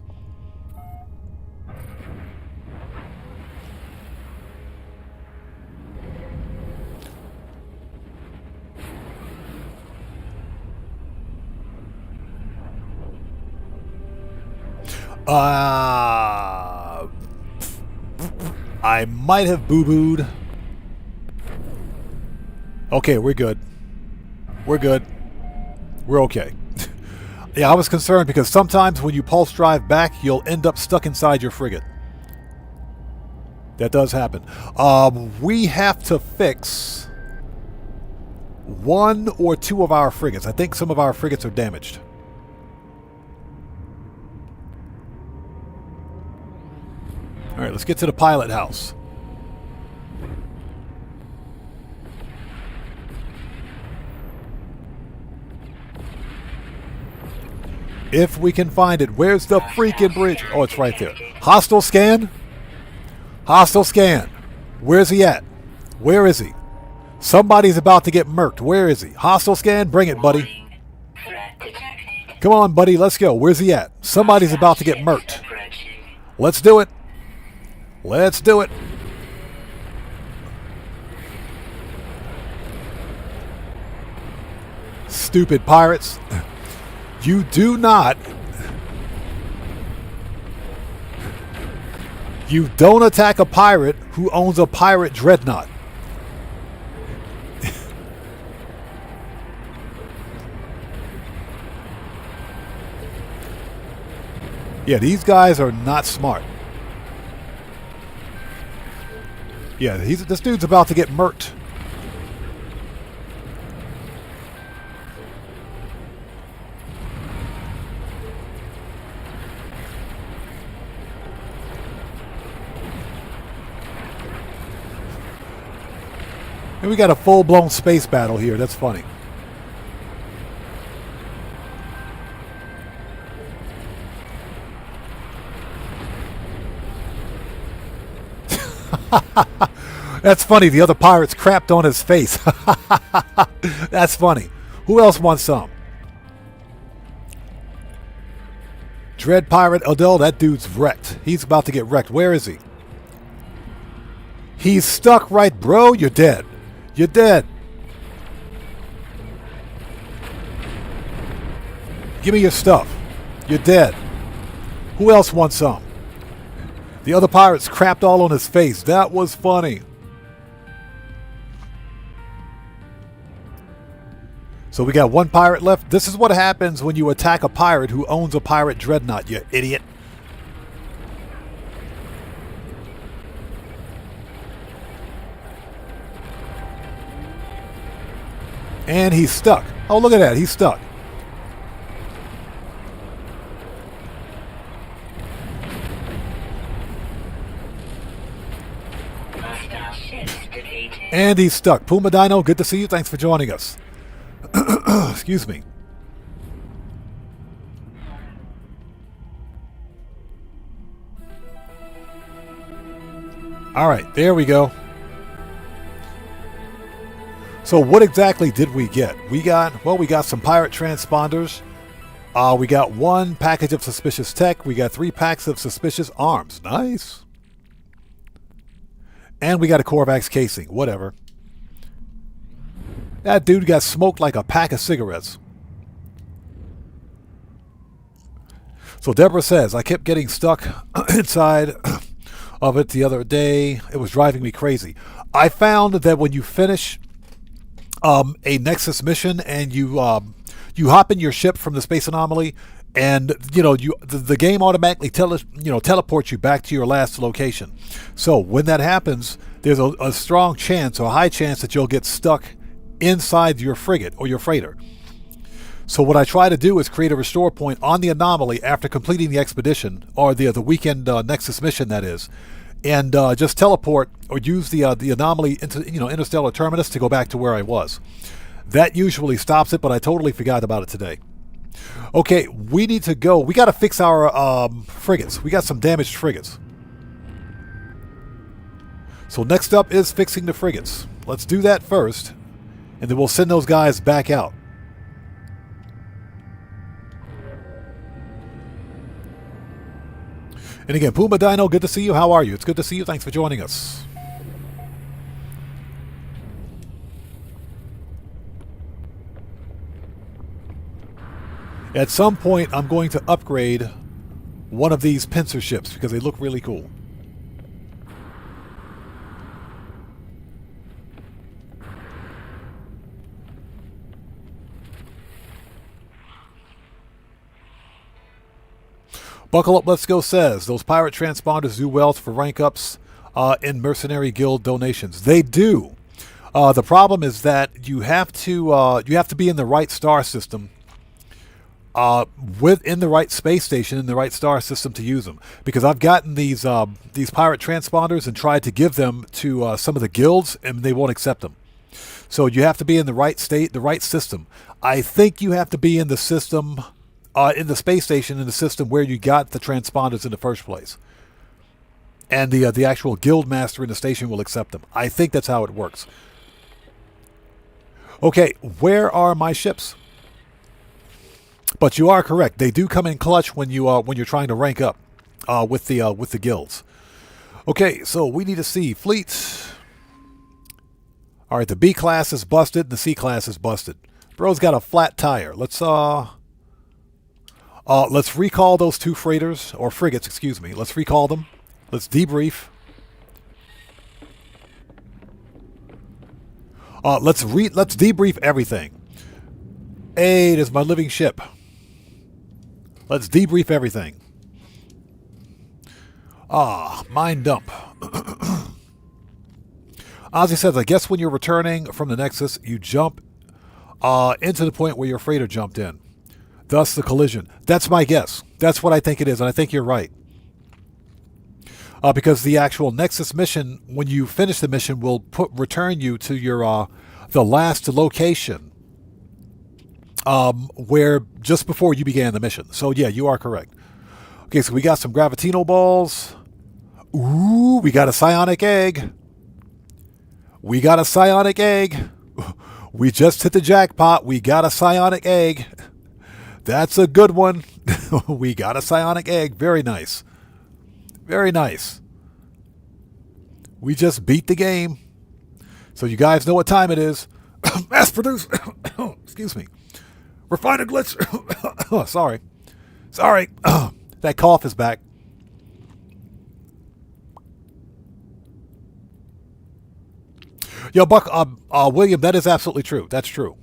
I might have boo-booed. Okay, we're good. We're good. We're okay. Yeah, I was concerned because sometimes when you pulse drive back, you'll end up stuck inside your frigate. That does happen. We have to fix one or two of our frigates. I think some of our frigates are damaged. All right, let's get to the pilot house. If we can find it. Where's the freaking bridge? Oh, it's right there. Hostile scan? Hostile scan. Where's he at? Where is he? Somebody's about to get murked. Where is he? Hostile scan? Bring it, buddy. Come on, buddy. Let's go. Where's he at? Somebody's about to get murked. Let's do it. Let's do it. Stupid pirates. You do not. You don't attack a pirate who owns a pirate dreadnought. Yeah, these guys are not smart. Yeah, this dude's about to get murked. And we got a full-blown space battle here. That's funny. That's funny. The other pirates crapped on his face. That's funny. Who else wants some? Dread Pirate Odell, that dude's wrecked. He's about to get wrecked. Where is he? He's stuck right, bro. You're dead. You're dead. Give me your stuff. You're dead. Who else wants some? The other pirates crapped all on his face. That was funny. So we got one pirate left. This is what happens when you attack a pirate who owns a pirate dreadnought, you idiot. And he's stuck. Oh, look at that. He's stuck. Ships depleted. And he's stuck. Puma Dino, good to see you. Thanks for joining us. Excuse me. All right, there we go. So what exactly did we get? We got some pirate transponders. We got 1 package of suspicious tech. We got 3 packs of suspicious arms. Nice. And we got a Korvax casing. Whatever. That dude got smoked like a pack of cigarettes. So Deborah says, I kept getting stuck inside of it the other day. It was driving me crazy. I found that when you finish a Nexus mission and you hop in your ship from the space anomaly, and the game automatically teleports you back to your last location. So when that happens, there's a strong chance, or a high chance, that you'll get stuck inside your frigate or your freighter. So what I try to do is create a restore point on the anomaly after completing the expedition, or the weekend Nexus mission, that is, and just teleport or use the anomaly into interstellar terminus to go back to where I was. That usually stops it, but I totally forgot about it today. Okay, we need to go. We got to fix our frigates. We got some damaged frigates. So next up is fixing the frigates. Let's do that first, and then we'll send those guys back out. And again, Puma Dino, good to see you. How are you? It's good to see you. Thanks for joining us. At some point, I'm going to upgrade one of these pincer ships because they look really cool. Buckle Up, Let's Go says, those pirate transponders do well for rank ups in Mercenary Guild donations. They do. The problem is that you have to be in the right star system, within the right space station, in the right star system to use them. Because I've gotten these pirate transponders and tried to give them to some of the guilds, and they won't accept them. So you have to be in the right state, the right system. I think you have to be in the system. In the space station, in the system where you got the transponders in the first place. And the actual guild master in the station will accept them. I think that's how it works. Okay, where are my ships? But you are correct. They do come in clutch when you're trying to rank up with the guilds. Okay, so we need to see fleet. All right, the B class is busted and the C class is busted. Bro's got a flat tire. Let's recall those 2 freighters, or frigates, excuse me. Let's recall them. Let's debrief. Let's debrief everything. Hey, there's my living ship. Let's debrief everything. Mine dump. Ozzy says, I guess when you're returning from the Nexus, you jump into the point where your freighter jumped in. Thus the collision. That's my guess. That's what I think it is, and I think you're right. Because the actual Nexus mission, when you finish the mission, will return you to your the last location where just before you began the mission. So yeah, you are correct. Okay, so we got some Gravitino balls. Ooh, we got a psionic egg. We got a psionic egg. We just hit the jackpot. We got a psionic egg. That's a good one. We got a psionic egg. Very nice. Very nice. We just beat the game. So you guys know what time it is. Mass produce. Excuse me. Refine a glitch. Sorry. Sorry. That cough is back. Yo, Buck, William, that is absolutely true. That's true.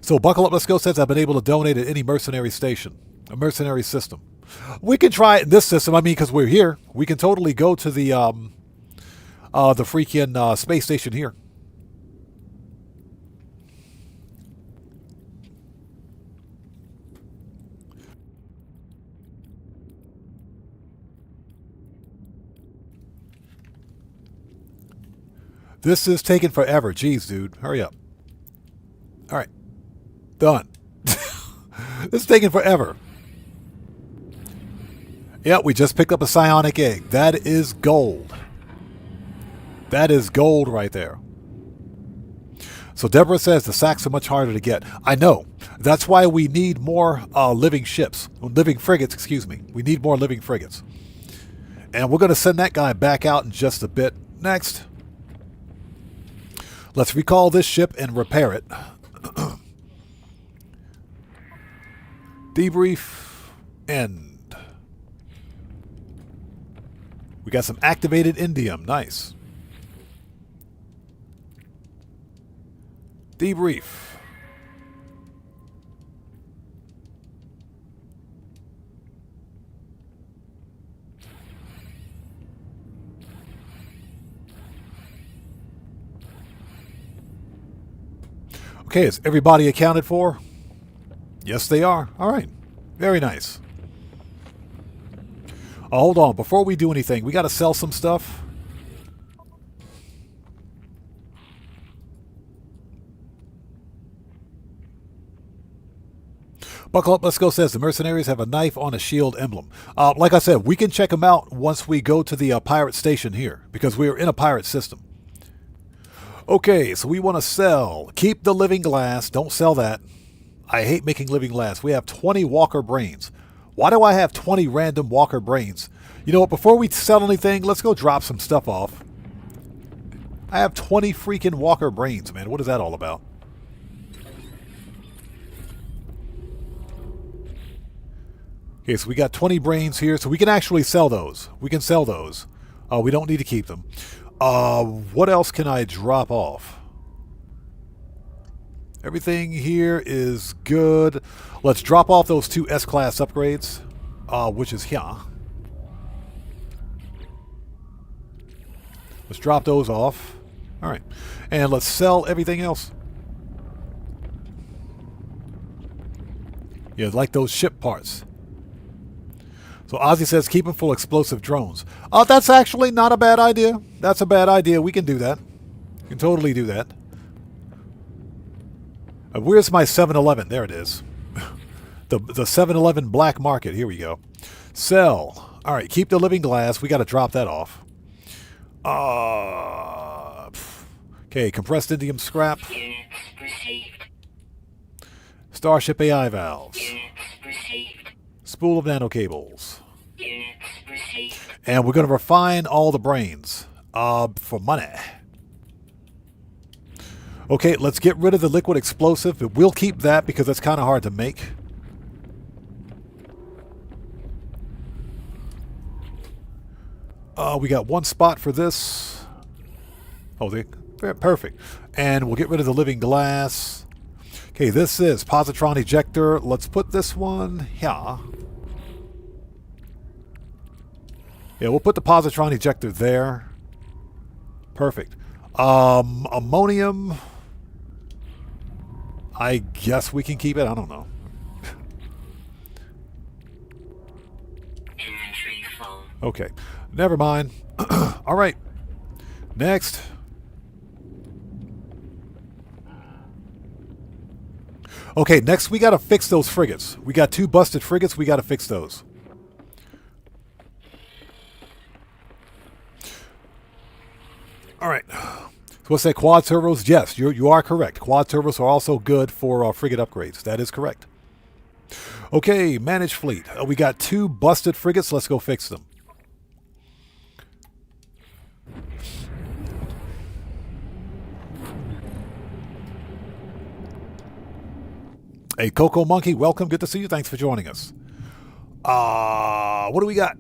So Buckle Up, Let's Go says I've been able to donate at any mercenary station, a mercenary system. We can try it in this system. I mean, because we're here, we can totally go to the freaking space station here. This is taking forever. Jeez, dude. Hurry up. All right. Done. This is taking forever. Yeah, we just picked up a psionic egg. That is gold. That is gold right there. So Deborah says the sacks are much harder to get. I know. That's why we need more living ships. Living frigates, excuse me. We need more living frigates. And we're going to send that guy back out in just a bit. Next. Let's recall this ship and repair it. Debrief. End. We got some activated indium. Nice. Debrief. Okay, is everybody accounted for? Yes, they are. All right. Very nice. Hold on. Before we do anything, we got to sell some stuff. Buckle Up, Let's Go says the mercenaries have a knife on a shield emblem. Like I said, we can check them out once we go to the pirate station here, because we are in a pirate system. Okay, so we want to sell. Keep the living glass. Don't sell that. I hate making living glass. We have 20 walker brains. Why do I have 20 random walker brains? You know what? Before we sell anything, let's go drop some stuff off. I have 20 freaking walker brains, man. What is that all about? Okay, so we got 20 brains here, so we can actually sell those. We can sell those. We don't need to keep them. What else can I drop off? Everything here is good. Let's drop off those 2 S-Class upgrades, which is here. Let's drop those off. All right. And let's sell everything else. Yeah, like those ship parts. So Ozzy says, keep them full explosive drones. That's actually not a bad idea. That's a bad idea. We can do that. We can totally do that. Where's my 7-Eleven? There it is. The 7-Eleven black market. Here we go. Sell. All right, keep the living glass. We got to drop that off. Okay, compressed indium scrap. Units received. Starship AI valves. Units received. Spool of nanocables. Units received. And we're going to refine all the brains for money. Okay, let's get rid of the liquid explosive. But we'll keep that because it's kind of hard to make. We got 1 spot for this. Oh, perfect. And we'll get rid of the living glass. Okay, this is positron ejector. Let's put this one here. Yeah, we'll put the positron ejector there. Perfect. Ammonium. I guess we can keep it. I don't know. Inventory full. Okay. Never mind. All right. Next. Okay, next we got to fix those frigates. We got 2 busted frigates. We got to fix those. All right. So what's that? Quad servos? Yes, you are correct. Quad servos are also good for frigate upgrades. That is correct. Okay, manage fleet. We got 2 busted frigates. Let's go fix them. Hey, Coco Monkey, welcome. Good to see you. Thanks for joining us. What do we got?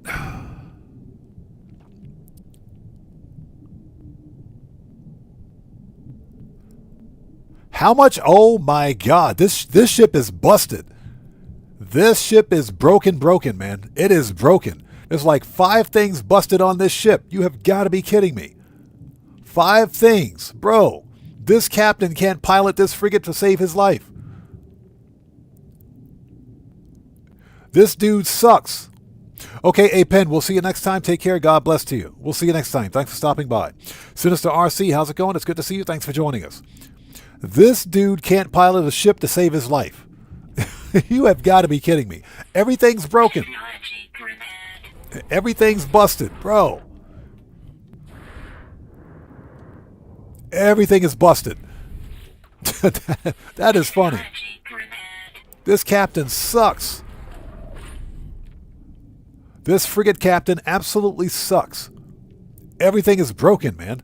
How much? Oh my God! This ship is busted. This ship is broken, man. It is broken. There's like 5 things busted on this ship. You have got to be kidding me. 5 things, bro. This captain can't pilot this frigate to save his life. This dude sucks. Okay, A-Pen, we'll see you next time. Take care. God bless to you. We'll see you next time. Thanks for stopping by. Sinister RC, how's it going? It's good to see you. Thanks for joining us. This dude can't pilot a ship to save his life. You have got to be kidding me. Everything's broken. Technology grenade. Everything's busted, bro. Everything is busted. That is funny. Technology grenade. This captain sucks. This frigate captain absolutely sucks. Everything is broken, man.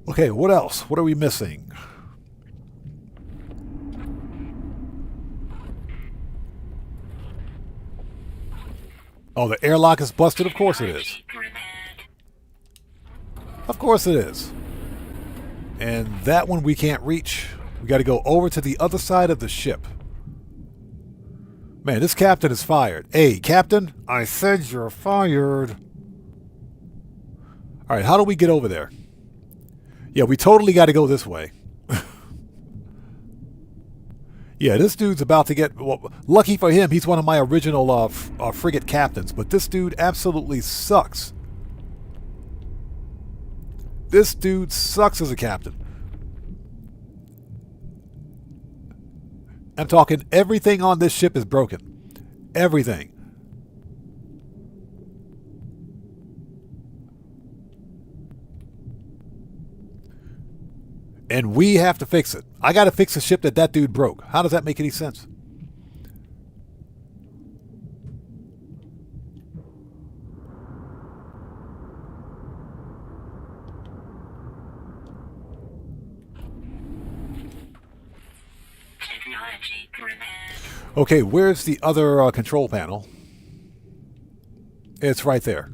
Okay, what else? What are we missing? Oh, the airlock is busted? Of course it is. Technology grenade. Of course it is. And that one we can't reach. We got to go over to the other side of the ship. Man, this captain is fired. Hey, captain, I said you're fired. All right, how do we get over there? Yeah, we totally got to go this way. Yeah, this dude's about to get... Well, lucky for him, he's one of my original frigate captains. But this dude absolutely sucks. This dude sucks as a captain. I'm talking everything on this ship is broken. Everything. And we have to fix it. I got to fix the ship that dude broke. How does that make any sense? Technology grenade. Okay, where's the other control panel? It's right there.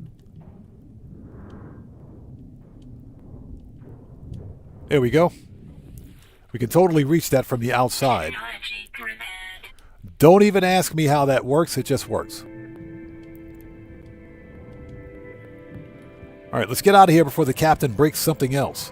There we go. We can totally reach that from the outside. Technology grenade. Don't even ask me how that works. It just works. All right, let's get out of here before the captain breaks something else.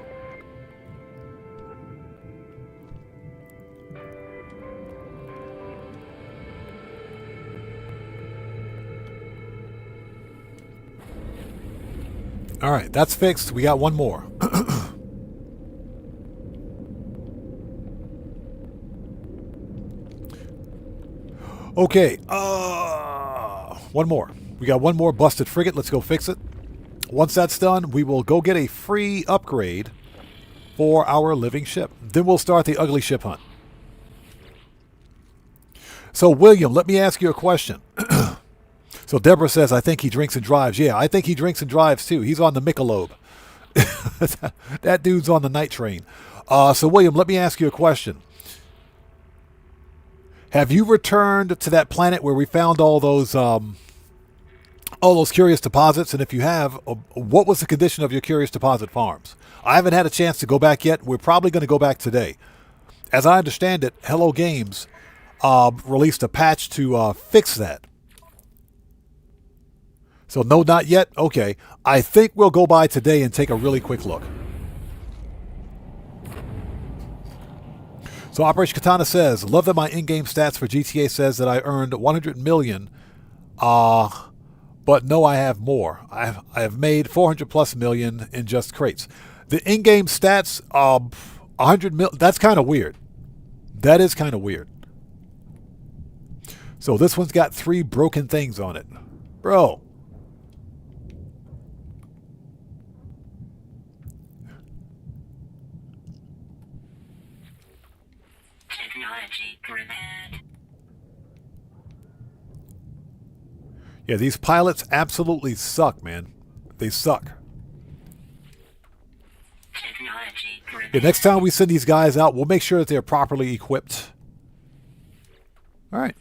All right, that's fixed. We got one more. Okay, one more. We got one more busted frigate. Let's go fix it. Once that's done, we will go get a free upgrade for our living ship. Then we'll start the ugly ship hunt. So, William, let me ask you a question. So, Deborah says, I think he drinks and drives. Yeah, I think he drinks and drives, too. He's on the Michelob. That dude's on the night train. So, William, let me ask you a question. Have you returned to that planet where we found all those curious deposits? And if you have, what was the condition of your curious deposit farms? I haven't had a chance to go back yet. We're probably going to go back today. As I understand it, Hello Games released a patch to fix that. So no, not yet? Okay. I think we'll go by today and take a really quick look. So Operation Katana says, love that my in-game stats for GTA says that I earned 100 million, but no, I have more. I have made 400 plus million in just crates. The in-game stats, 100 mil, that's kind of weird. That is kind of weird. So this one's got 3 broken things on it. Bro. Technology grenade. Yeah, these pilots absolutely suck, man. They suck. Technology grenade. Yeah, next time we send these guys out, we'll make sure that they're properly equipped. All right.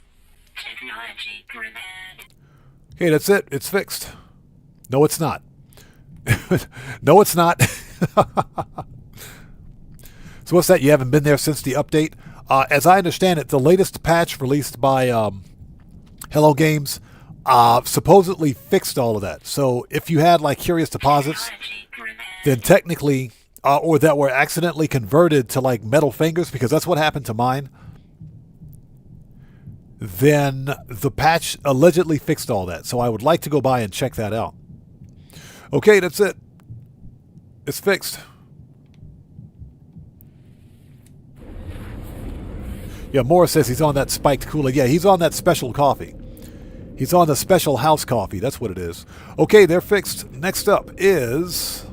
Technology grenade. Okay, that's it. It's fixed. No, it's not. No, it's not. So what's that? You haven't been there since the update? As I understand it, the latest patch released by Hello Games supposedly fixed all of that. So if you had like curious deposits, then technically, or that were accidentally converted to like metal fingers, because that's what happened to mine, then the patch allegedly fixed all that. So I would like to go by and check that out. Okay, that's it. It's fixed. Yeah, Morris says he's on that spiked Kool-Aid. Yeah, he's on that special coffee. He's on the special house coffee. That's what it is. Okay, they're fixed. Next up is...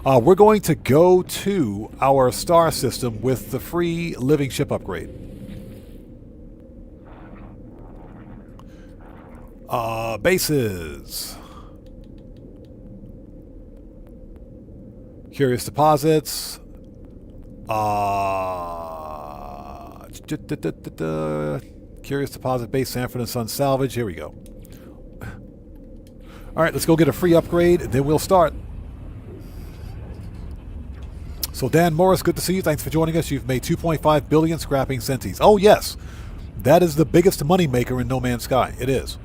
we're going to go to our star system with the free living ship upgrade. Bases. Curious deposits. Curious deposit base, Sanford and Son salvage. Here we go. All right, let's go get a free upgrade, and then we'll start. So Dan Morris, good to see you. Thanks for joining us. You've made 2.5 billion scrapping Sentis. Oh yes, that is the biggest money maker in No Man's Sky. It is.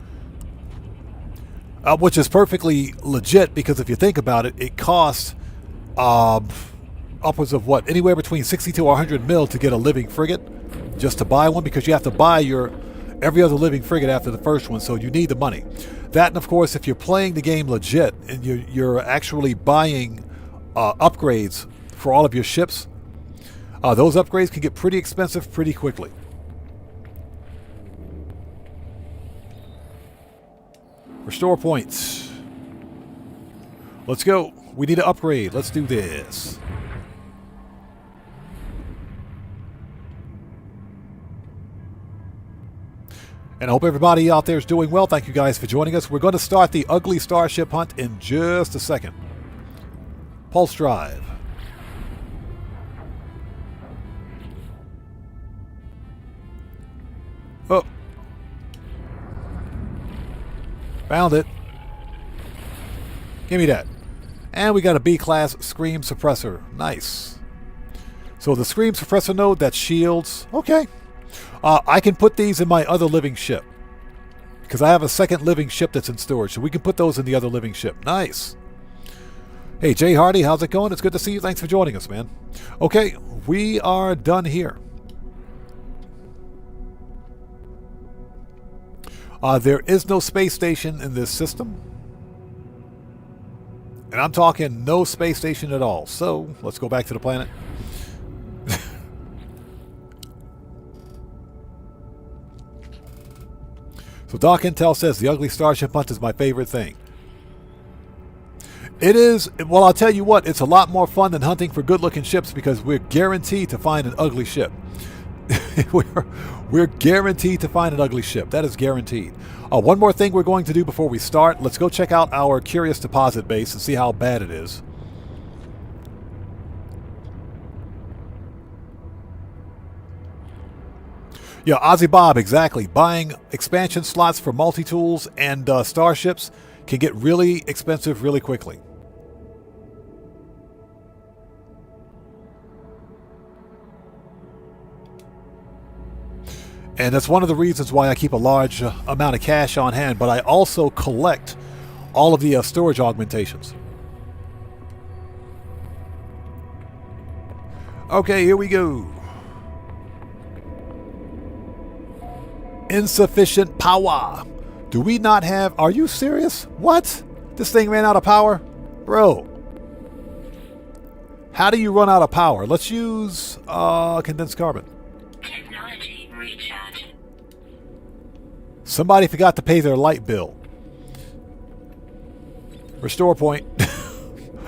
Which is perfectly legit, because if you think about it, it costs upwards of what? Anywhere between 60 to 100 mil to get a living frigate, just to buy one, because you have to buy your every other living frigate after the first one, so you need the money. That, and of course, if you're playing the game legit and you're actually buying upgrades for all of your ships, those upgrades can get pretty expensive pretty quickly. Restore points. Let's go. We need to upgrade. Let's do this. And I hope everybody out there is doing well. Thank you guys for joining us. We're going to start the ugly starship hunt in just a second. Pulse drive. Oh. Found it. Give me that. And we got a B-class Scream Suppressor. Nice. So the Scream Suppressor node, that shields. Okay. I can put these in my other living ship, because I have a second living ship that's in storage, so we can put those in the other living ship. Nice. Hey, Jay Hardy, how's it going? It's good to see you. Thanks for joining us, man. Okay, we are done here. There is no space station in this system. And I'm talking no space station at all. So, let's go back to the planet. So Doc Intel says the ugly starship hunt is my favorite thing. It is. Well, I'll tell you what, it's a lot more fun than hunting for good-looking ships, because we're guaranteed to find an ugly ship. we're guaranteed to find an ugly ship. That is guaranteed. One more thing we're going to do before we start. Let's go check out our Curious Deposit base and see how bad it is. Yeah, Ozzy Bob, exactly. Buying expansion slots for multi-tools and starships can get really expensive really quickly. And that's one of the reasons why I keep a large amount of cash on hand, but I also collect all of the storage augmentations. Okay, here we go. Insufficient power. Do we not have... Are you serious? What? This thing ran out of power? Bro. How do you run out of power? Let's use condensed carbon. Technology recharge. Somebody forgot to pay their light bill. Restore point.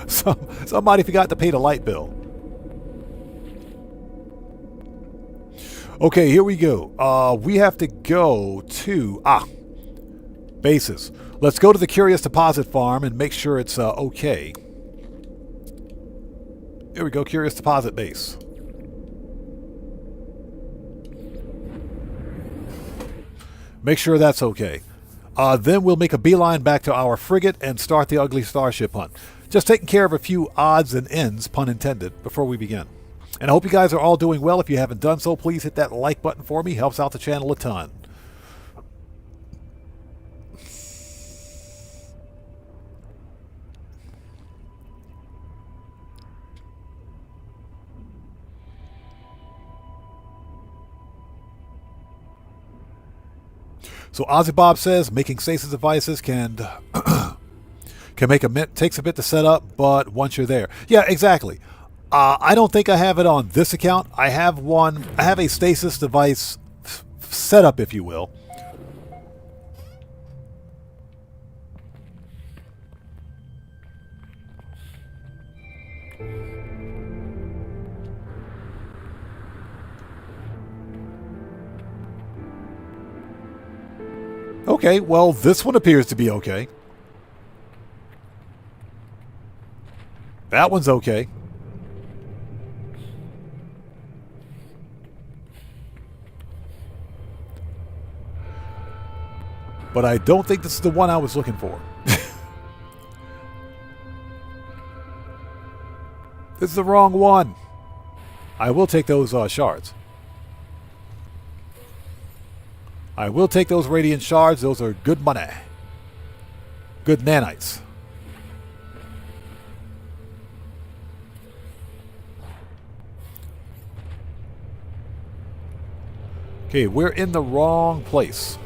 Somebody forgot to pay the light bill. Okay, here we go. We have to go to... bases. Let's go to the Curious Deposit Farm and make sure it's okay. Here we go, Curious Deposit Base. Make sure that's okay. Then we'll make a beeline back to our frigate and start the ugly starship hunt. Just taking care of a few odds and ends, pun intended, before we begin. And I hope you guys are all doing well. If you haven't done so, please hit that like button for me. Helps out the channel a ton. So Ozzy Bob says making stasis devices can takes a bit to set up, but once you're there, yeah, exactly. I don't think I have it on this account. I have a stasis device setup, if you will. Okay, well, this one appears to be okay. That one's okay. But I don't think this is the one I was looking for. This is the wrong one. I will take those shards. I will take those radiant shards. Those are good money. Good nanites. Okay, we're in the wrong place.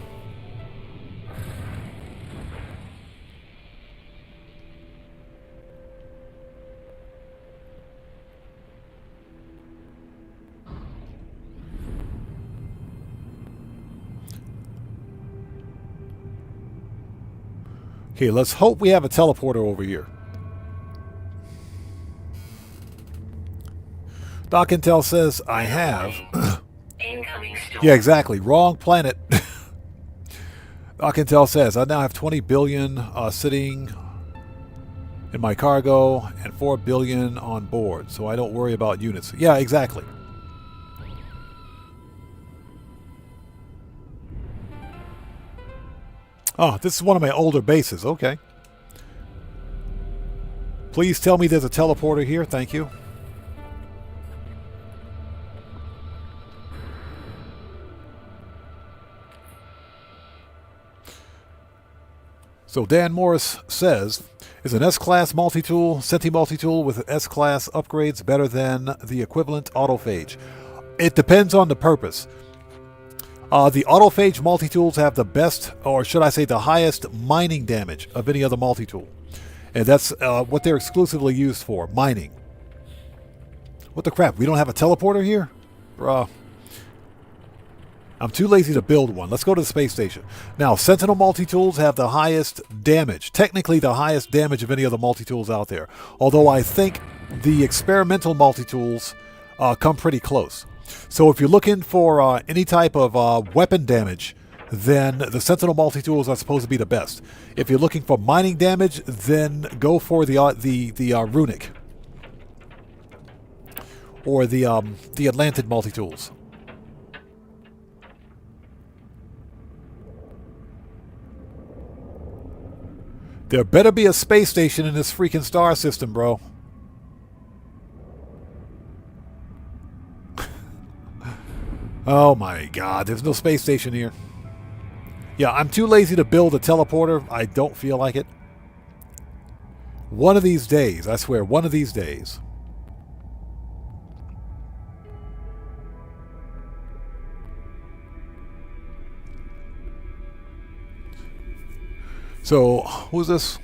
Okay, let's hope we have a teleporter over here. Doc Intel says I have. Incoming storm. Yeah, exactly. Wrong planet. Doc Intel says I now have 20 billion sitting in my cargo and 4 billion on board, so I don't worry about units. Yeah, exactly. Oh, this is one of my older bases. Okay. Please tell me there's a teleporter here. Thank you. So Dan Morris says, is an S-Class multi-tool, Senti multi-tool with S-Class upgrades better than the equivalent autophage? It depends on the purpose. The autophage multi-tools have the best, or should I say the highest, mining damage of any other multi-tool. And that's what they're exclusively used for, mining. What the crap? We don't have a teleporter here? Bruh. I'm too lazy to build one. Let's go to the space station. Now, Sentinel multi-tools have the highest damage. Technically, the highest damage of any other multi-tools out there. Although I think the experimental multi-tools come pretty close. So if you're looking for any type of weapon damage, then the Sentinel multi-tools are supposed to be the best. If you're looking for mining damage, then go for the Runic. Or the Atlantid multi-tools. There better be a space station in this freaking star system, bro. Oh my god, there's no space station here. Yeah, I'm too lazy to build a teleporter. I don't feel like it. One of these days, I swear, one of these days. So, who's this?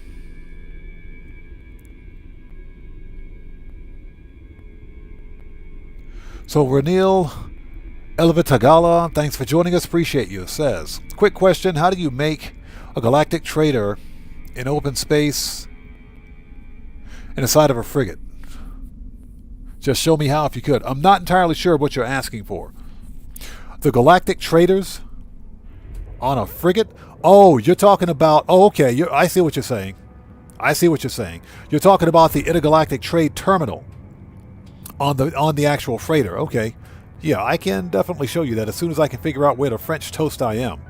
So, Renil Elvitagala, thanks for joining us. Appreciate you. Says, quick question. How do you make a galactic trader in open space in the side of a frigate? Just show me how if you could. I'm not entirely sure what you're asking for. The galactic traders on a frigate? Oh, you're talking about... Oh, okay. I see what you're saying. I see what you're saying. You're talking about the intergalactic trade terminal on the actual freighter. Okay. Yeah, I can definitely show you that as soon as I can figure out where the French toast I am.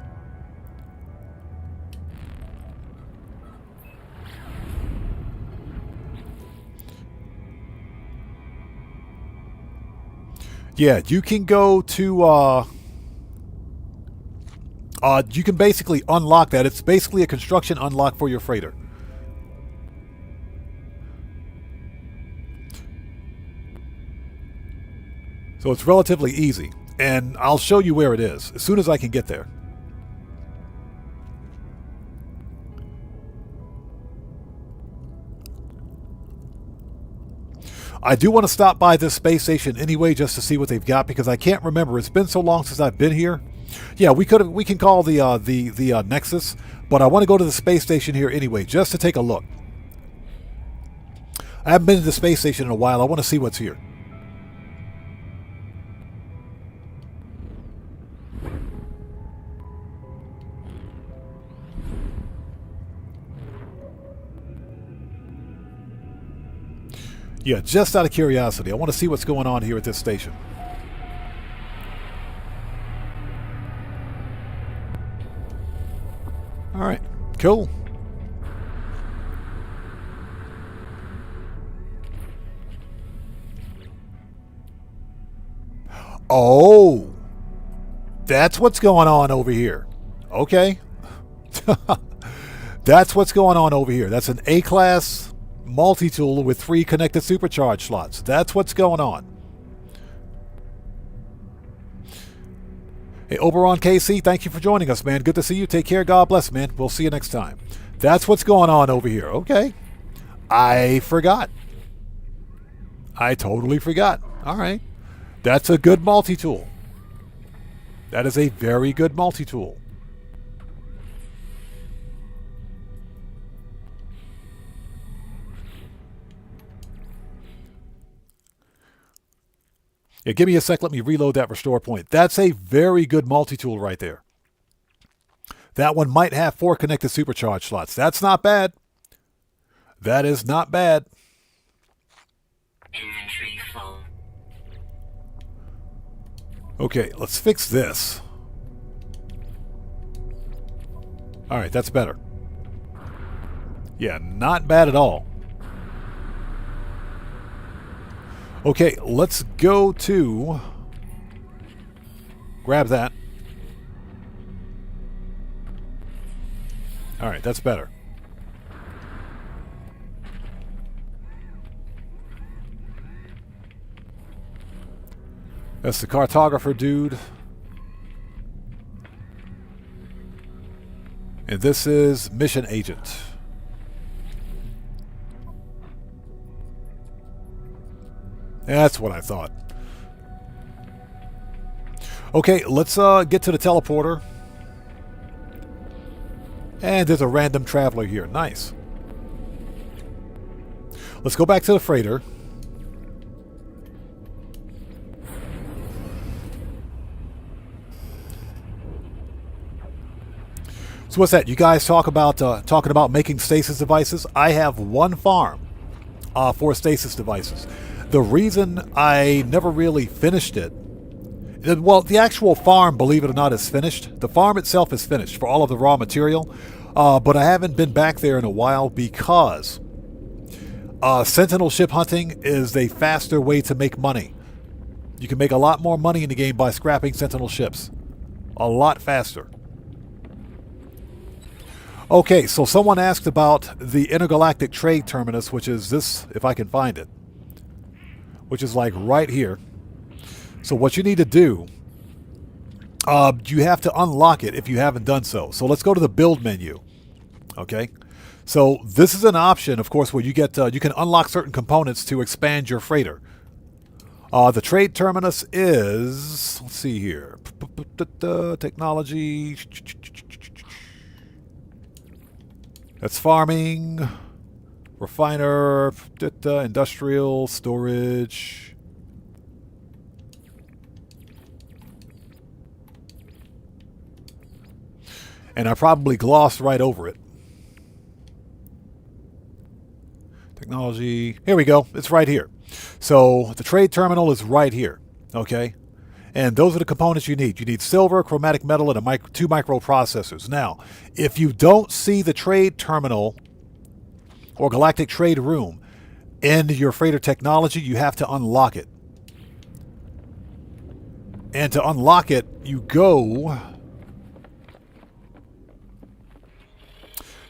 Yeah, you can go to... you can basically unlock that. It's basically a construction unlock for your freighter. So it's relatively easy. And I'll show you where it is as soon as I can get there. I do want to stop by this space station anyway just to see what they've got, because I can't remember. It's been so long since I've been here. Yeah, we can call the Nexus, but I want to go to the space station here anyway just to take a look. I haven't been to the space station in a while. I want to see what's here. Yeah, just out of curiosity, I want to see what's going on here at this station. All right, cool. Oh, that's what's going on over here. Okay. That's what's going on over here. That's an A-class multi-tool with 3 connected supercharge slots. That's what's going on. Hey, Oberon KC, thank you for joining us, man. Good to see you. Take care. God bless, man. We'll see you next time. That's what's going on over here. Okay. I forgot. I totally forgot. All right. That's a good multi-tool. That is a very good multi-tool. Yeah, give me a sec. Let me reload that restore point. That's a very good multi-tool right there. That one might have 4 connected supercharge slots. That's not bad. That is not bad. Inventory full. Okay, let's fix this. All right, that's better. Yeah, not bad at all. Okay, let's go to... Grab that. All right, that's better. That's the cartographer dude. And this is mission agent. That's what I thought. Okay, let's get to the teleporter. And there's a random traveler here. Nice. Let's go back to the freighter. So what's that? You guys talking about making stasis devices? I have one farm for stasis devices. The reason I never really finished it, well, the actual farm, believe it or not, is finished. The farm itself is finished for all of the raw material, but I haven't been back there in a while because Sentinel ship hunting is a faster way to make money. You can make a lot more money in the game by scrapping Sentinel ships. A lot faster. Okay, so someone asked about the intergalactic trade terminus, which is this, if I can find it, which is like right here. So what you need to do, you have to unlock it if you haven't done so. So let's go to the build menu. Okay, so this is an option, of course, where you get you can unlock certain components to expand your freighter. The trade terminus is, let's see here, technology. That's farming, refiner, industrial, storage. And I probably glossed right over it. Technology. Here we go. It's right here. So the trade terminal is right here. Okay. And those are the components you need. You need silver, chromatic metal, and 2 microprocessors. Now, if you don't see the trade terminal or galactic trade room in your freighter technology, you have to unlock it. And to unlock it, you go...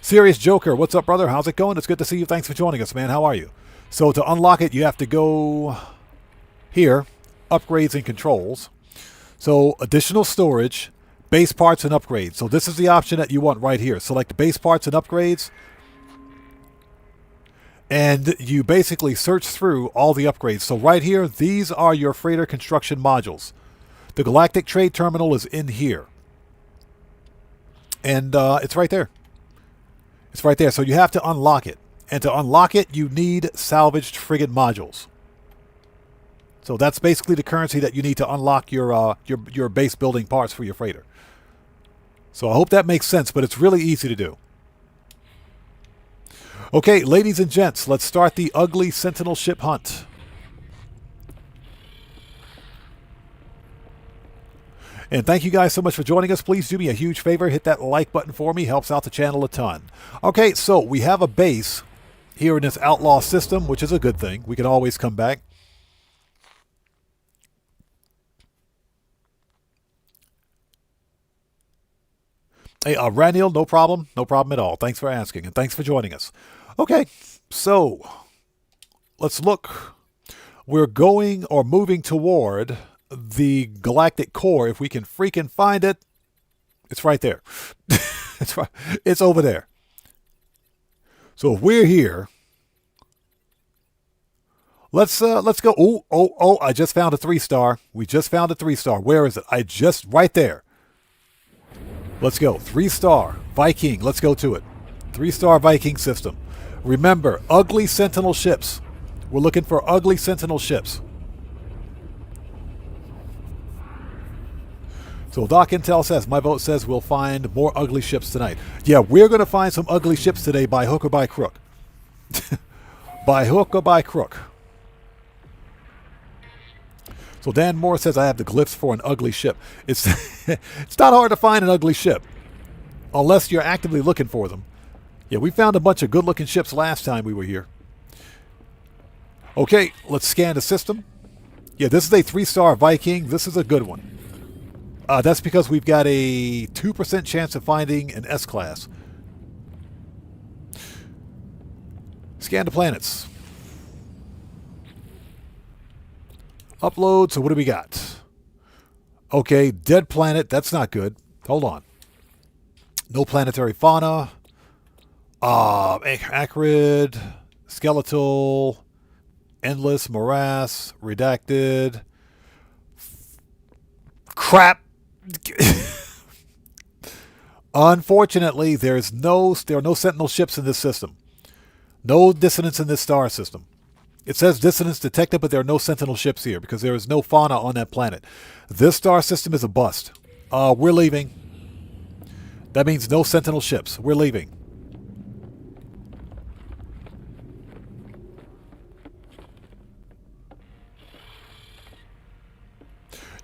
Serious Joker, what's up, brother? How's it going? It's good to see you. Thanks for joining us, man. How are you? So to unlock it, you have to go here, upgrades and controls. So additional storage, base parts and upgrades. So this is the option that you want right here. Select base parts and upgrades. And you basically search through all the upgrades. So right here, these are your freighter construction modules. The Galactic Trade Terminal is in here. And it's right there. It's right there. So you have to unlock it. And to unlock it, you need salvaged frigate modules. So that's basically the currency that you need to unlock your base building parts for your freighter. So I hope that makes sense, but it's really easy to do. Okay, ladies and gents, let's start the ugly Sentinel ship hunt. And thank you guys so much for joining us. Please do me a huge favor. Hit that like button for me. Helps out the channel a ton. Okay, so we have a base here in this outlaw system, which is a good thing. We can always come back. Hey, Ranil, no problem. No problem at all. Thanks for asking, and thanks for joining us. Okay, so let's look. We're going or moving toward the galactic core. If we can freaking find it, it's right there. It's over there. So if we're here, let's go. Oh! I just found a 3-star. We just found a 3-star. Where is it? Right there. Let's go. 3-star Viking. Let's go to it. 3-star Viking system. Remember, ugly Sentinel ships. We're looking for ugly Sentinel ships. So Doc Intel says, my vote says we'll find more ugly ships tonight. Yeah, we're going to find some ugly ships today by hook or by crook. By hook or by crook. So Dan Moore says, I have the glyphs for an ugly ship. It's it's not hard to find an ugly ship. Unless you're actively looking for them. Yeah, we found a bunch of good-looking ships last time we were here. Okay, let's scan the system. Yeah, this is a 3-star Viking. This is a good one. That's because we've got a 2% chance of finding an S-class. Scan the planets. Upload. So what do we got? Okay, dead planet. That's not good. Hold on. No planetary fauna. Acrid. Skeletal. Endless. Morass. Redacted. Crap. Unfortunately, there are no Sentinel ships in this system. No dissonance in this star system. It says dissonance detected, but there are no Sentinel ships here because there is no fauna on that planet. This star system is a bust. We're leaving. That means no Sentinel ships. We're leaving.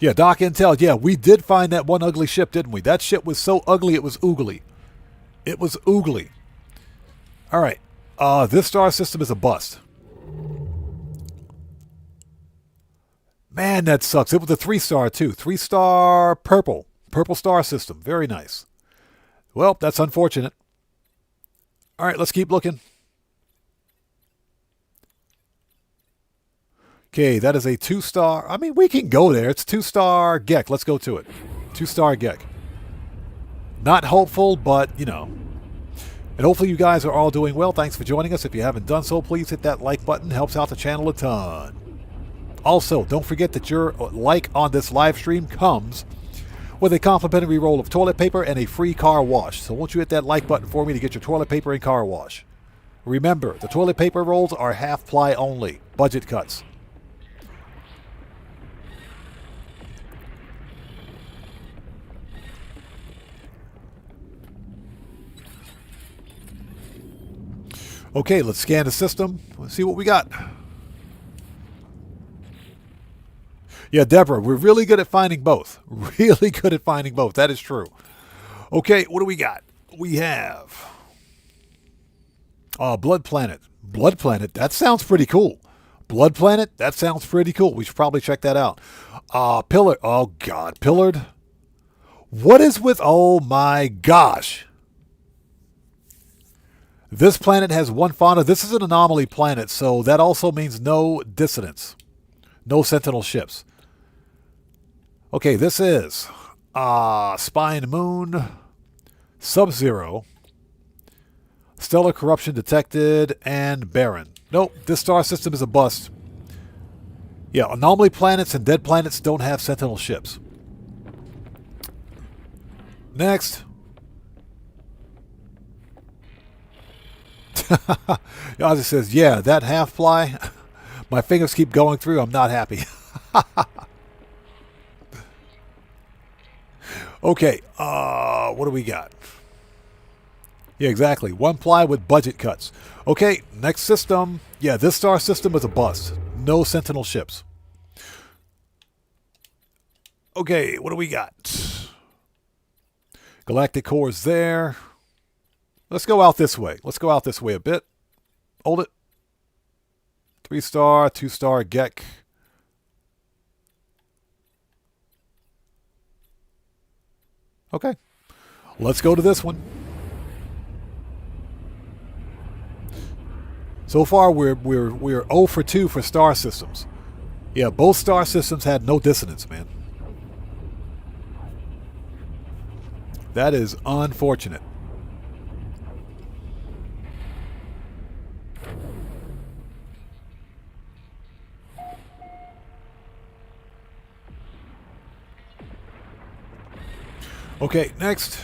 Yeah, Doc Intel. Yeah, we did find that one ugly ship, didn't we? That ship was so ugly it was oogly. It was oogly. All right. This star system is a bust. Man, that sucks. It was a 3-star, too. 3-star purple. Purple star system. Very nice. Well, that's unfortunate. All right, let's keep looking. Okay, that is a 2-star. I mean, we can go there. It's 2-star Gek. Let's go to it. 2-star Gek. Not hopeful, but, you know. And hopefully you guys are all doing well. Thanks for joining us. If you haven't done so, please hit that like button. Helps out the channel a ton. Also, don't forget that your like on this live stream comes with a complimentary roll of toilet paper and a free car wash. So won't you hit that like button for me to get your toilet paper and car wash. Remember, the toilet paper rolls are half-ply only. Budget cuts. Okay, let's scan the system. Let's see what we got. Yeah, Deborah, we're really good at finding both. Really good at finding both. That is true. Okay, what do we got? We have Blood Planet. Blood Planet, that sounds pretty cool. Blood Planet, that sounds pretty cool. We should probably check that out. Pillar. Oh, God. Pillared. What is with... Oh, my gosh. This planet has one fauna. This is an anomaly planet, so that also means no dissonance. No Sentinel ships. Okay, this is Spine Moon, Sub-Zero, Stellar Corruption Detected, and Baron. Nope, this star system is a bust. Yeah, anomaly planets and dead planets don't have Sentinel ships. Next. Ozzy says, yeah, that half-fly, my fingers keep going through, I'm not happy. Okay, what do we got? Yeah, exactly. One ply with budget cuts. Okay, next system. Yeah, this star system is a bust. No Sentinel ships. Okay, what do we got? Galactic core is there. Let's go out this way. Let's go out this way a bit. Hold it. 3-star, 2-star Gek. Okay. Let's go to this one. So far we're 0 for 2 for star systems. Yeah, both star systems had no dissonance, man. That is unfortunate. Okay, next.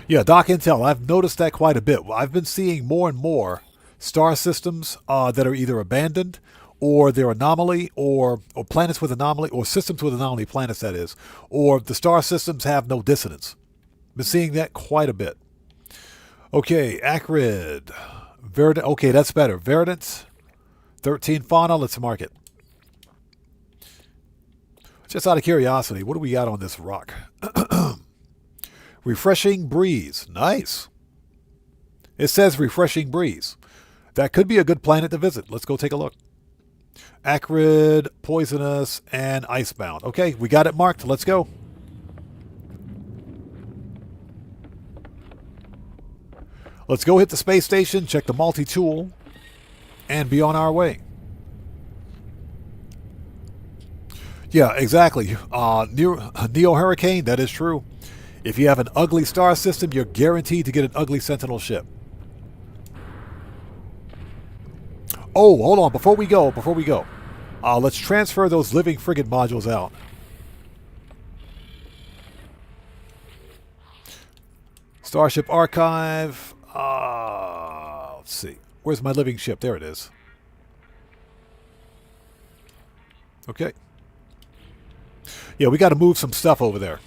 Yeah, Doc Intel, I've noticed that quite a bit. I've been seeing more and more star systems that are either abandoned or they're anomaly or planets with anomaly or systems with anomaly planets, that is. Or the star systems have no dissonance. Been seeing that quite a bit. Okay, Acrid. Verdant. Okay, that's better. Verdant. 13 fauna. Let's mark it. Just out of curiosity, what do we got on this rock? Refreshing breeze. Nice. It says refreshing breeze. That could be a good planet to visit. Let's go take a look. Acrid, poisonous, and icebound. Okay, we got it marked. Let's go. Let's go hit the space station, check the multi-tool, and be on our way. Yeah, exactly. Neo Hurricane, that is true. If you have an ugly star system, you're guaranteed to get an ugly Sentinel ship. Oh, hold on. Before we go, let's transfer those living frigate modules out. Starship Archive. Let's see. Where's my living ship? There it is. Okay. Yeah, we got to move some stuff over there.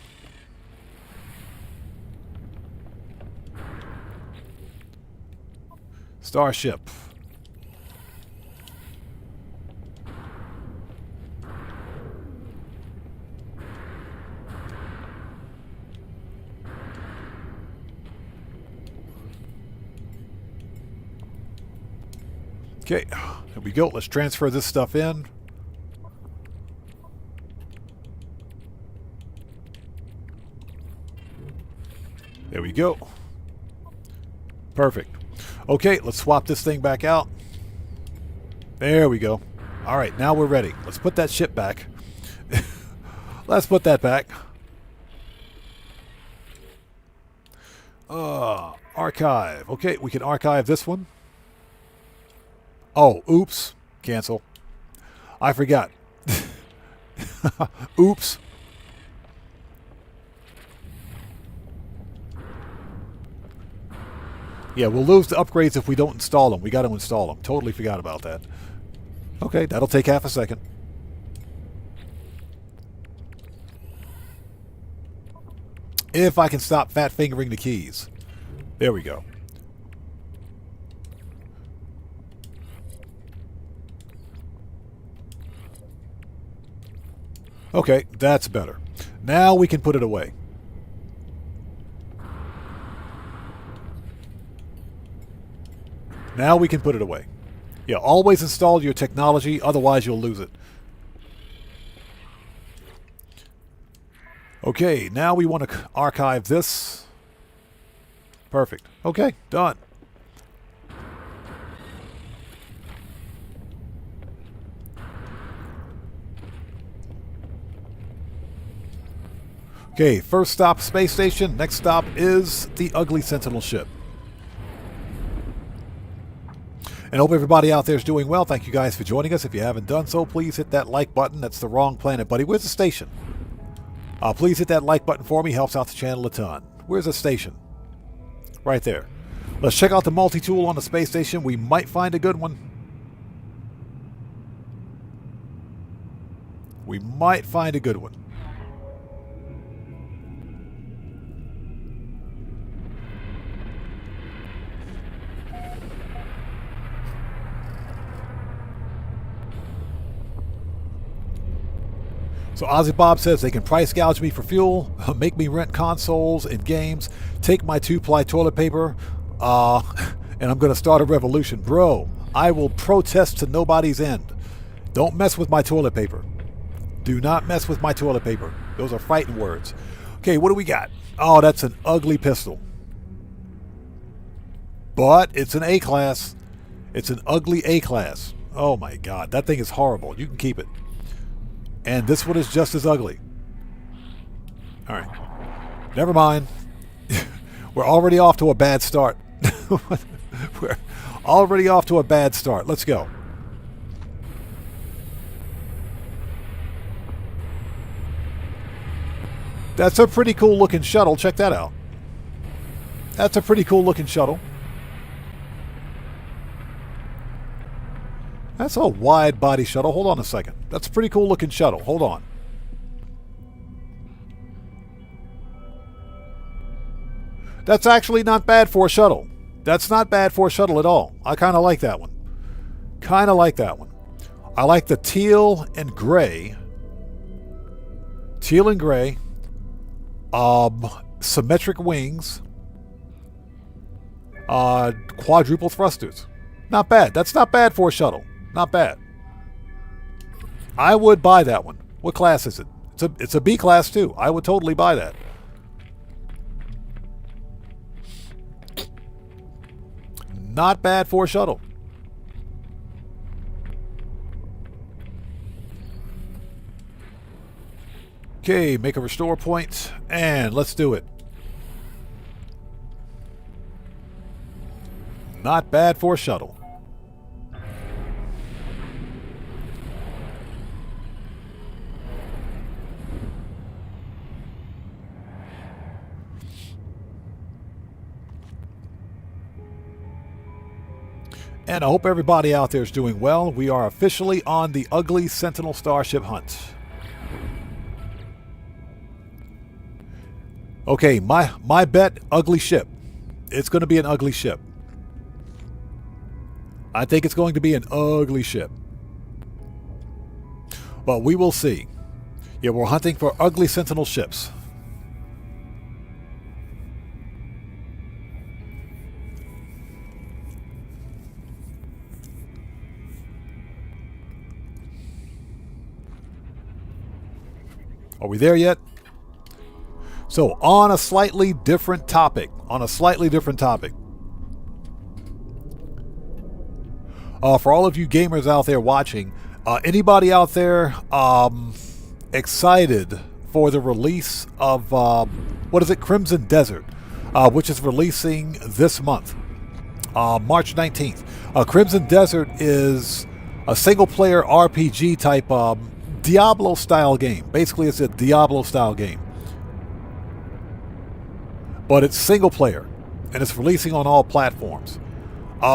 Starship. Okay, there we go. Let's transfer this stuff in. There we go. Perfect. Okay, let's swap this thing back out. There we go. All right, now we're ready. Let's put that ship back. Let's put that back. Archive. Okay, we can archive this one. Oh, oops. Cancel. I forgot. Oops. Yeah, we'll lose the upgrades if we don't install them. We got to install them. Totally forgot about that. Okay, that'll take half a second. If I can stop fat fingering the keys. There we go. Okay, that's better. Now we can put it away. Now we can put it away. Yeah, always install your technology, otherwise you'll lose it. Okay, now we want to archive this. Perfect. Okay, done. Okay, first stop space station. Next stop is the ugly Sentinel ship. And hope everybody out there is doing well. Thank you guys for joining us. If you haven't done so, please hit that like button. That's the wrong planet, buddy. Where's the station? Please hit that like button for me. Helps out the channel a ton. Where's the station? Right there. Let's check out the multi-tool on the space station. We might find a good one. We might find a good one. So Ozzy Bob says they can price gouge me for fuel, make me rent consoles and games, take my 2-ply toilet paper, and I'm going to start a revolution. Bro, I will protest to nobody's end. Don't mess with my toilet paper. Do not mess with my toilet paper. Those are fighting words. Okay, what do we got? Oh, that's an ugly pistol. But it's an A-class. It's an ugly A-class. Oh my God, that thing is horrible. You can keep it. And this one is just as ugly. All right. Never mind. We're already off to a bad start. We're already off to a bad start. Let's go. That's a pretty cool looking shuttle. Check that out. That's a pretty cool looking shuttle. That's a wide body shuttle. Hold on a second. That's a pretty cool looking shuttle. Hold on. That's actually not bad for a shuttle. That's not bad for a shuttle at all. I kind of like that one. Kind of like that one. I like the teal and gray. Teal and gray. Symmetric wings. Quadruple thrusters. Not bad. That's not bad for a shuttle. Not bad. I would buy that one. What class is it? It's a B class too. I would totally buy that. Not bad for a shuttle. Okay, make a restore point, and let's do it. Not bad for a shuttle. And I hope everybody out there is doing well. We are officially on the ugly Sentinel starship hunt. Okay, my bet, ugly ship. It's going to be an ugly ship. I think it's going to be an ugly ship. But we will see. Yeah, we're hunting for ugly Sentinel ships. Are we there yet? So, on a slightly different topic. For all of you gamers out there watching, anybody out there excited for the release of, Crimson Desert, which is releasing this month, March 19th. Crimson Desert is a single-player RPG type Diablo-style game. Basically, it's a Diablo-style game. But it's single-player, and it's releasing on all platforms.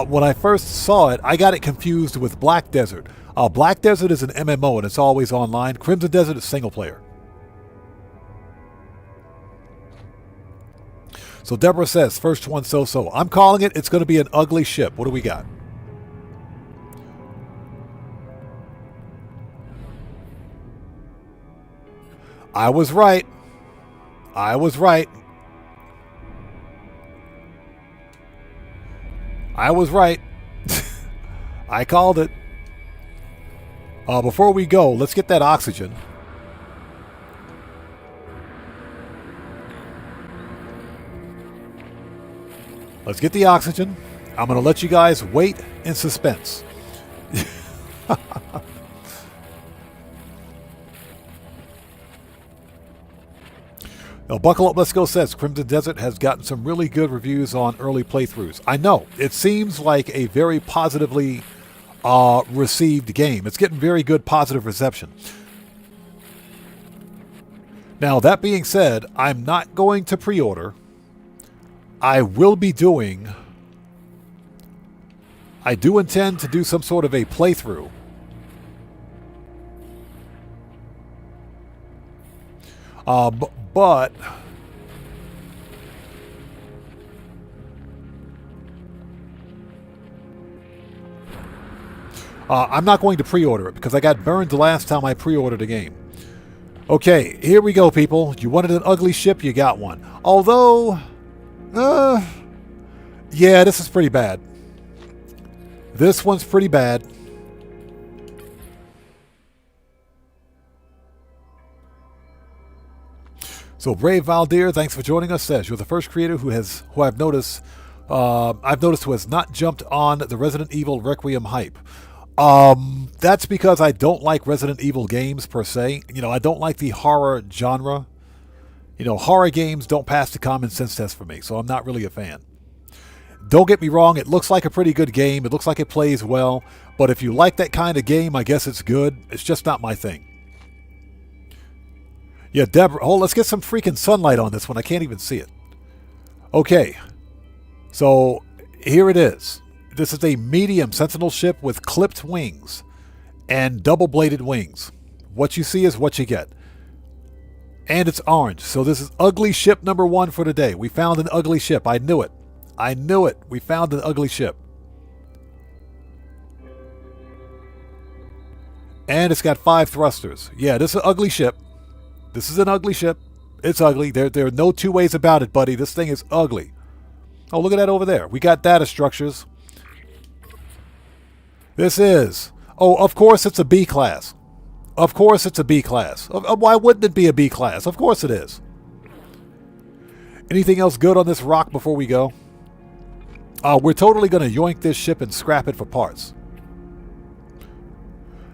When I first saw it, I got it confused with Black Desert. Black Desert is an MMO, and it's always online. Crimson Desert is single-player. So Deborah says, first one so-so. I'm calling it. It's going to be an ugly ship. What do we got? I was right. I was right. I was right. I called it. Before we go, let's get that oxygen. Let's get the oxygen. I'm going to let you guys wait in suspense. Buckle Up Let's Go says Crimson Desert has gotten some really good reviews on early playthroughs. I know. It seems like a very positively received game. It's getting very good positive reception. Now, that being said, I'm not going to pre-order. I will be doing... I do intend to do some sort of a playthrough. But... I'm not going to pre-order it because I got burned the last time I pre-ordered a game. Okay, here we go, people. You wanted an ugly ship, you got one. Although, yeah, this is pretty bad. This one's pretty bad. So Brave Valdir, thanks for joining us. Says you're the first creator who I've noticed who has not jumped on the Resident Evil Requiem hype. That's because I don't like Resident Evil games per se. You know, I don't like the horror genre. You know, horror games don't pass the common sense test for me, so I'm not really a fan. Don't get me wrong, it looks like a pretty good game. It looks like it plays well. But if you like that kind of game, I guess it's good. It's just not my thing. Yeah, Deborah, let's get some freaking sunlight on this one. I can't even see it. Okay. So, here it is. This is a medium Sentinel ship with clipped wings and double-bladed wings. What you see is what you get. And it's orange. So this is ugly ship number 1 for today. We found an ugly ship. I knew it. I knew it. We found an ugly ship. And it's got 5 thrusters. Yeah, this is an ugly ship. This is an ugly ship. It's ugly. There are no two ways about it, buddy. This thing is ugly. Oh, look at that over there. We got data structures. This is... Oh, of course it's a B class. Of course it's a B class. Why wouldn't it be a B class? Of course it is. Anything else good on this rock before we go? We're totally going to yoink this ship and scrap it for parts.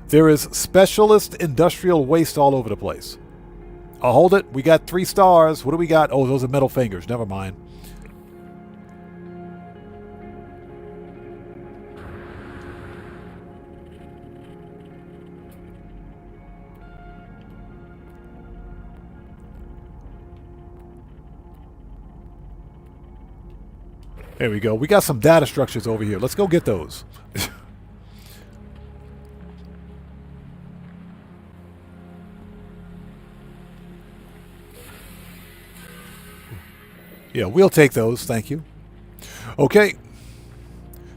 There is specialist industrial waste all over the place. Hold it. We got 3 stars. What do we got? Oh, those are middle fingers. Never mind. There we go. We got some data structures over here. Let's go get those. Yeah, we'll take those. Thank you. Okay.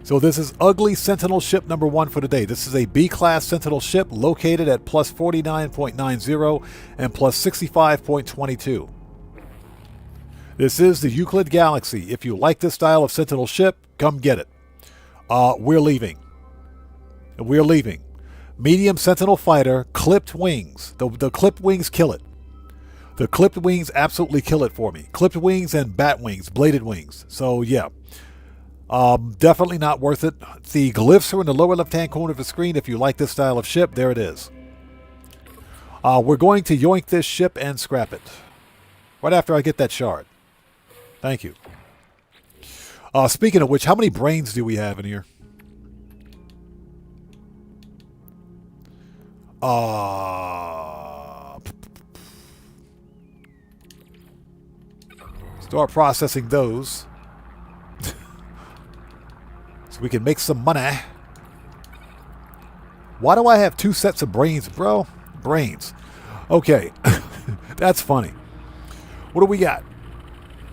So this is ugly Sentinel ship number 1 for today. This is a B-class Sentinel ship located at plus 49.90 and plus 65.22. This is the Euclid Galaxy. If you like this style of Sentinel ship, come get it. We're leaving. We're leaving. Medium Sentinel fighter, clipped wings. The clipped wings kill it. The clipped wings absolutely kill it for me. Clipped wings and bat wings, bladed wings. So, yeah. Definitely not worth it. The glyphs are in the lower left-hand corner of the screen. If you like this style of ship, there it is. We're going to yoink this ship and scrap it. Right after I get that shard. Thank you. Speaking of which, how many brains do we have in here? Start processing those. So we can make some money. Why do I have 2 sets of brains, bro? Brains. Okay. That's funny. What do we got?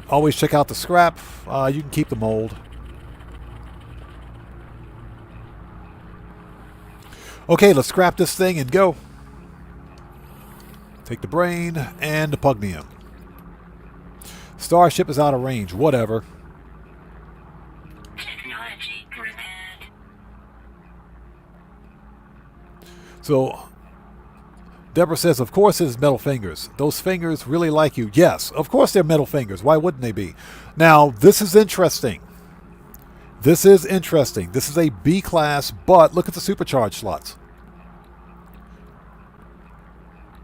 Always check out the scrap. You can keep the mold. Okay, let's scrap this thing and go. Take the brain and the pugnium. Starship is out of range. Whatever. Technology repaired. So, Deborah says, of course it's metal fingers. Those fingers really like you. Yes, of course they're metal fingers. Why wouldn't they be? Now, this is interesting. This is interesting. This is a B class, but look at the supercharged slots.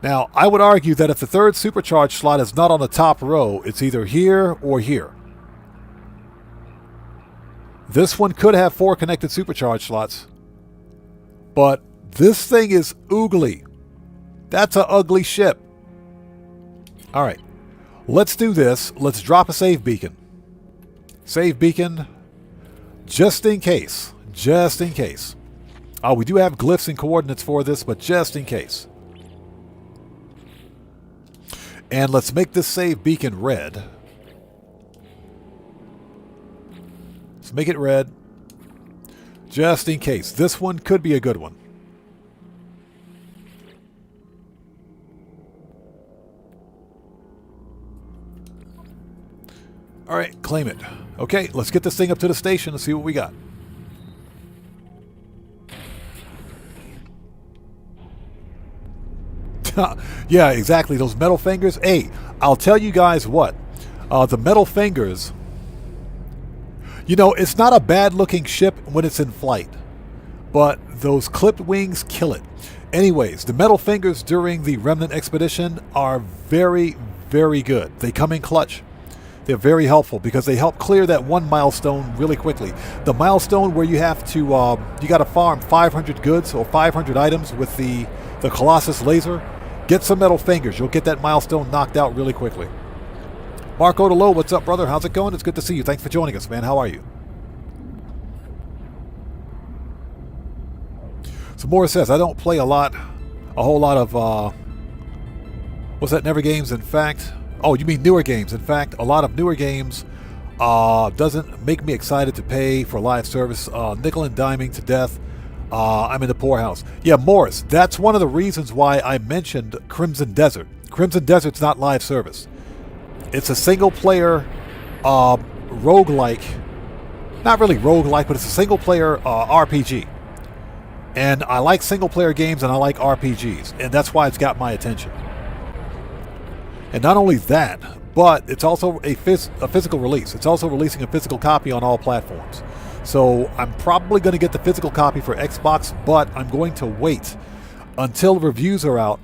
Now, I would argue that if the third supercharged slot is not on the top row, it's either here or here. This one could have 4 connected supercharged slots. But this thing is oogly. That's an ugly ship. Alright. Let's do this. Let's drop a save beacon. Save beacon. Just in case. Just in case. We do have glyphs and coordinates for this, but just in case. And let's make this save beacon red. Let's make it red. Just in case. This one could be a good one. Alright, claim it. Okay, let's get this thing up to the station and see what we got. Yeah, exactly. Those metal fingers. Hey, I'll tell you guys what. The metal fingers... You know, it's not a bad-looking ship when it's in flight. But those clipped wings kill it. Anyways, the metal fingers during the Remnant Expedition are very, very good. They come in clutch. They're very helpful because they help clear that one milestone really quickly. The milestone where you have to, you got to farm 500 goods or 500 items with the Colossus laser. Get some metal fingers. You'll get that milestone knocked out really quickly. Marco DeLow, what's up, brother? How's it going? It's good to see you. Thanks for joining us, man. How are you? So Morris says, I don't play a whole lot of, what's that, never games? In fact, oh, you mean newer games. In fact, a lot of newer games doesn't make me excited to pay for live service. Nickel and diming to death. I'm in the poorhouse. Yeah, Morris, that's one of the reasons why I mentioned Crimson Desert. Crimson Desert's not live service. It's a single-player roguelike. Not really roguelike, but it's a single-player RPG. And I like single-player games and I like RPGs. And that's why it's got my attention. And not only that, but it's also a physical release. It's also releasing a physical copy on all platforms. So I'm probably going to get the physical copy for Xbox, but I'm going to wait until reviews are out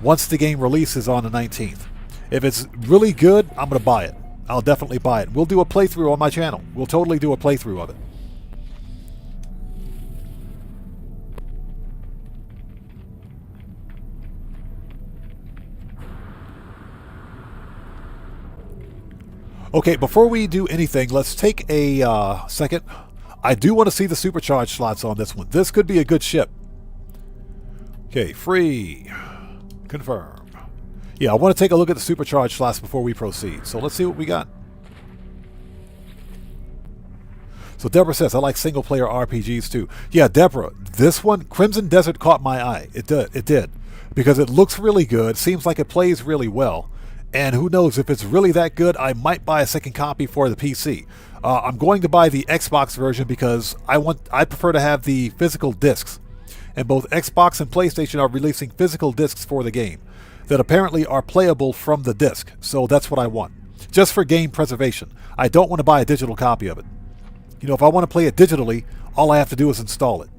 once the game releases on the 19th. If it's really good, I'm going to buy it. I'll definitely buy it. We'll do a playthrough on my channel. We'll totally do a playthrough of it. Okay, before we do anything, let's take a second. I do want to see the supercharged slots on this one. This could be a good ship. Okay, free. Confirm. Yeah, I want to take a look at the supercharged slots before we proceed. So let's see what we got. So Deborah says, I like single-player RPGs too. Yeah, Deborah, this one, Crimson Desert, caught my eye. It did. Because it looks really good. Seems like it plays really well. And who knows, if it's really that good, I might buy a second copy for the PC. I'm going to buy the Xbox version because I prefer to have the physical discs. And both Xbox and PlayStation are releasing physical discs for the game that apparently are playable from the disc. So that's what I want. Just for game preservation. I don't want to buy a digital copy of it. You know, if I want to play it digitally, all I have to do is install it.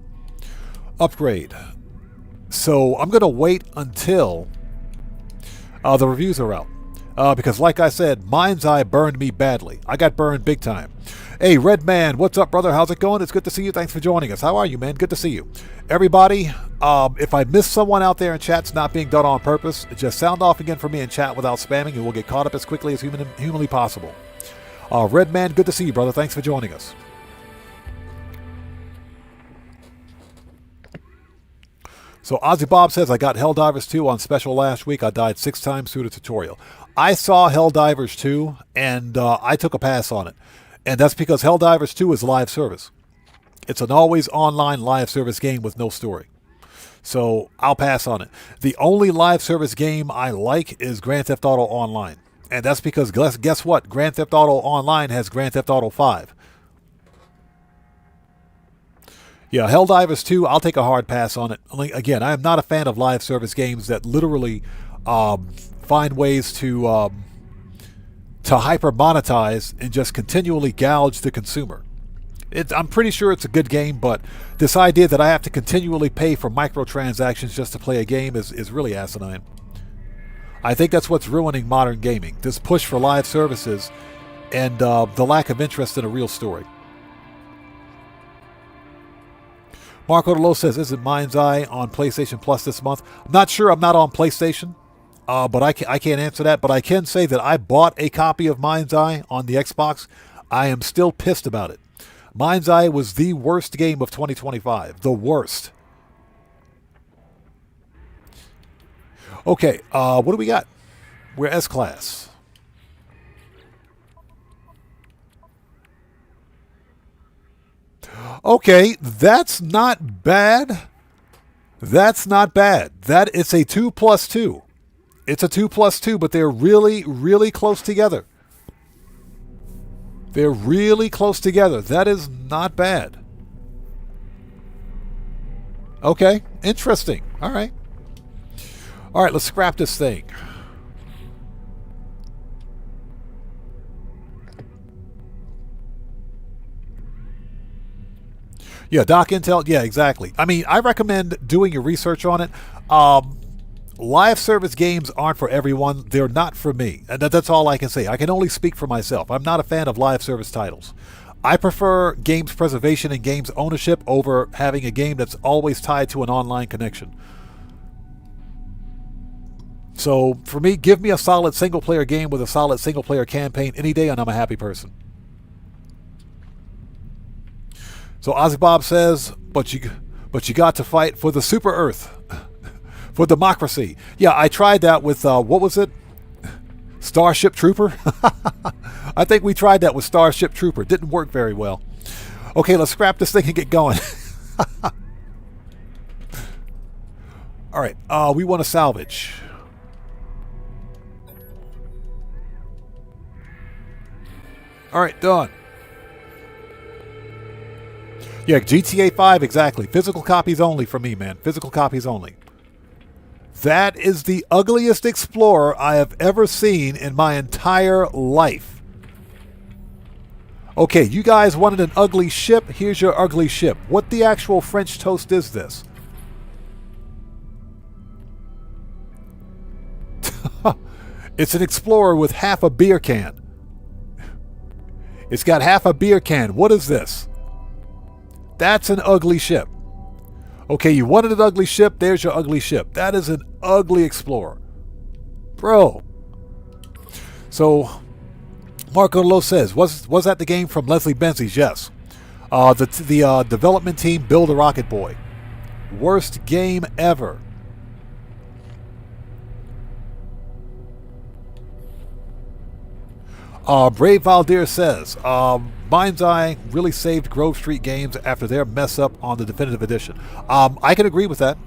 Upgrade. So I'm going to wait until the reviews are out. Because like I said, Mind's Eye burned me badly. I got burned big time. Hey, Red Man, what's up, brother? How's it going? It's good to see you. Thanks for joining us. How are you, man? Good to see you. Everybody, if I miss someone out there in chat, it's not being done on purpose. Just sound off again for me in chat without spamming, and we'll get caught up as quickly as humanly possible. Red Man, good to see you, brother. Thanks for joining us. So Ozzy Bob says, I got Helldivers 2 on special last week. I died 6 times through the tutorial. I saw Helldivers 2, and I took a pass on it. And that's because Helldivers 2 is live service. It's an always online live service game with no story. So I'll pass on it. The only live service game I like is Grand Theft Auto Online. And that's because, guess what? Grand Theft Auto Online has Grand Theft Auto 5. Yeah, Helldivers 2, I'll take a hard pass on it. Again, I am not a fan of live service games that literally find ways to hyper monetize and just continually gouge the consumer. I'm pretty sure it's a good game, but this idea that I have to continually pay for microtransactions just to play a game is really asinine. I think that's what's ruining modern gaming. This push for live services and the lack of interest in a real story. Marco DeLo says, isn't Mind's Eye on PlayStation Plus this month? I'm not sure. I'm not on PlayStation, but I can't answer that. But I can say that I bought a copy of Mind's Eye on the Xbox. I am still pissed about it. Mind's Eye was the worst game of 2025. The worst. Okay, what do we got? We're S-Class. Okay, that's not bad. That's not bad. It's a 2+2. It's a 2+2, but they're really, really close together. They're really close together. That is not bad. Okay, interesting. All right. All right, let's scrap this thing. Yeah, Doc Intel. Yeah, exactly. I mean, I recommend doing your research on it. Live service games aren't for everyone. They're not for me. And that's all I can say. I can only speak for myself. I'm not a fan of live service titles. I prefer games preservation and games ownership over having a game that's always tied to an online connection. So for me, give me a solid single-player game with a solid single-player campaign any day, and I'm a happy person. So Ozzy Bob says, but you got to fight for the super Earth, for democracy. Yeah, I tried that with what was it? Starship Trooper. I think we tried that with Starship Trooper. Didn't work very well. Okay, let's scrap this thing and get going. All right, we want to salvage. All right, done. Yeah, GTA 5, exactly. Physical copies only for me, man. Physical copies only. That is the ugliest Explorer I have ever seen in my entire life. Okay, you guys wanted an ugly ship. Here's your ugly ship. What the actual French toast is this? It's an Explorer with half a beer can. It's got half a beer can. What is this? That's an ugly ship. Okay, you wanted an ugly ship. There's your ugly ship. That is an ugly Explorer. Bro. So, Marco Lowe says, was that the game from Leslie Benzies? Yes. The development team Build a Rocket Boy. Worst game ever. Brave Valdir says, Mind's Eye really saved Grove Street Games after their mess up on the definitive edition. I can agree with that.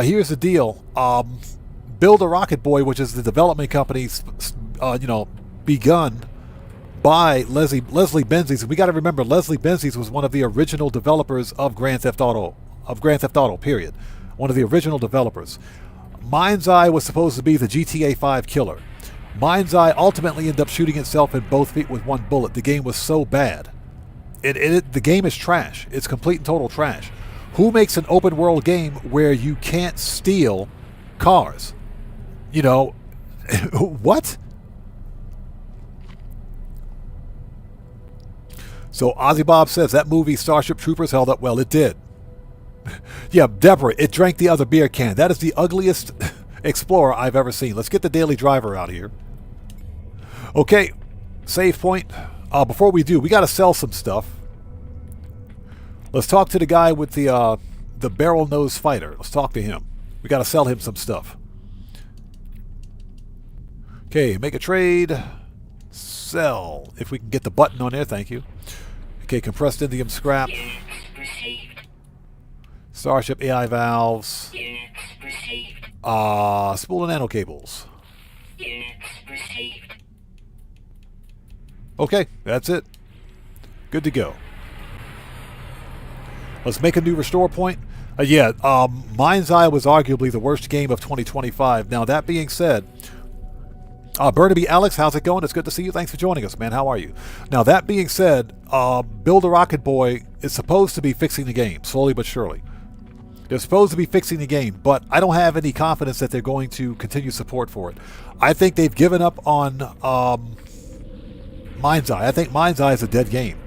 Here's the deal. Build a Rocket Boy, which is the development company, begun by Leslie Benzies. And we got to remember, Leslie Benzies was one of the original developers of Grand Theft Auto, period. One of the original developers. Mind's Eye was supposed to be the GTA 5 killer. Mind's Eye ultimately ended up shooting itself in both feet with one bullet. The game was so bad. The game is trash. It's complete and total trash. Who makes an open world game where you can't steal cars? You know, what? So Ozzy Bob says that movie Starship Troopers held up well. It did. Yeah, Deborah, it drank the other beer can. That is the ugliest Explorer I've ever seen. Let's get the Daily Driver out here. Okay, save point. Before we do, we got to sell some stuff. Let's talk to the guy with the barrel nose fighter. Let's talk to him. We got to sell him some stuff. Okay, make a trade. Sell. If we can get the button on there, thank you. Okay, compressed indium scrap. Starship AI valves. Spool and nano cables. Okay, that's it. Good to go. Let's make a new restore point. Mind's Eye was arguably the worst game of 2025. Now, that being said, Burnaby Alex, how's it going? It's good to see you. Thanks for joining us, man. How are you? Now, that being said, Build a Rocket Boy is supposed to be fixing the game, slowly but surely. They're supposed to be fixing the game, but I don't have any confidence that they're going to continue support for it. I think they've given up on Mind's Eye. I think Mind's Eye is a dead game.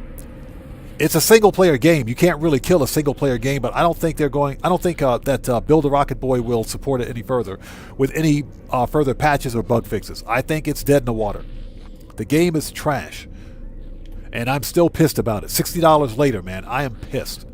It's a single-player game. You can't really kill a single-player game, but I don't think they're going. I don't think that Build a Rocket Boy will support it any further with any further patches or bug fixes. I think it's dead in the water. The game is trash, and I'm still pissed about it. $60 later, man. I am pissed.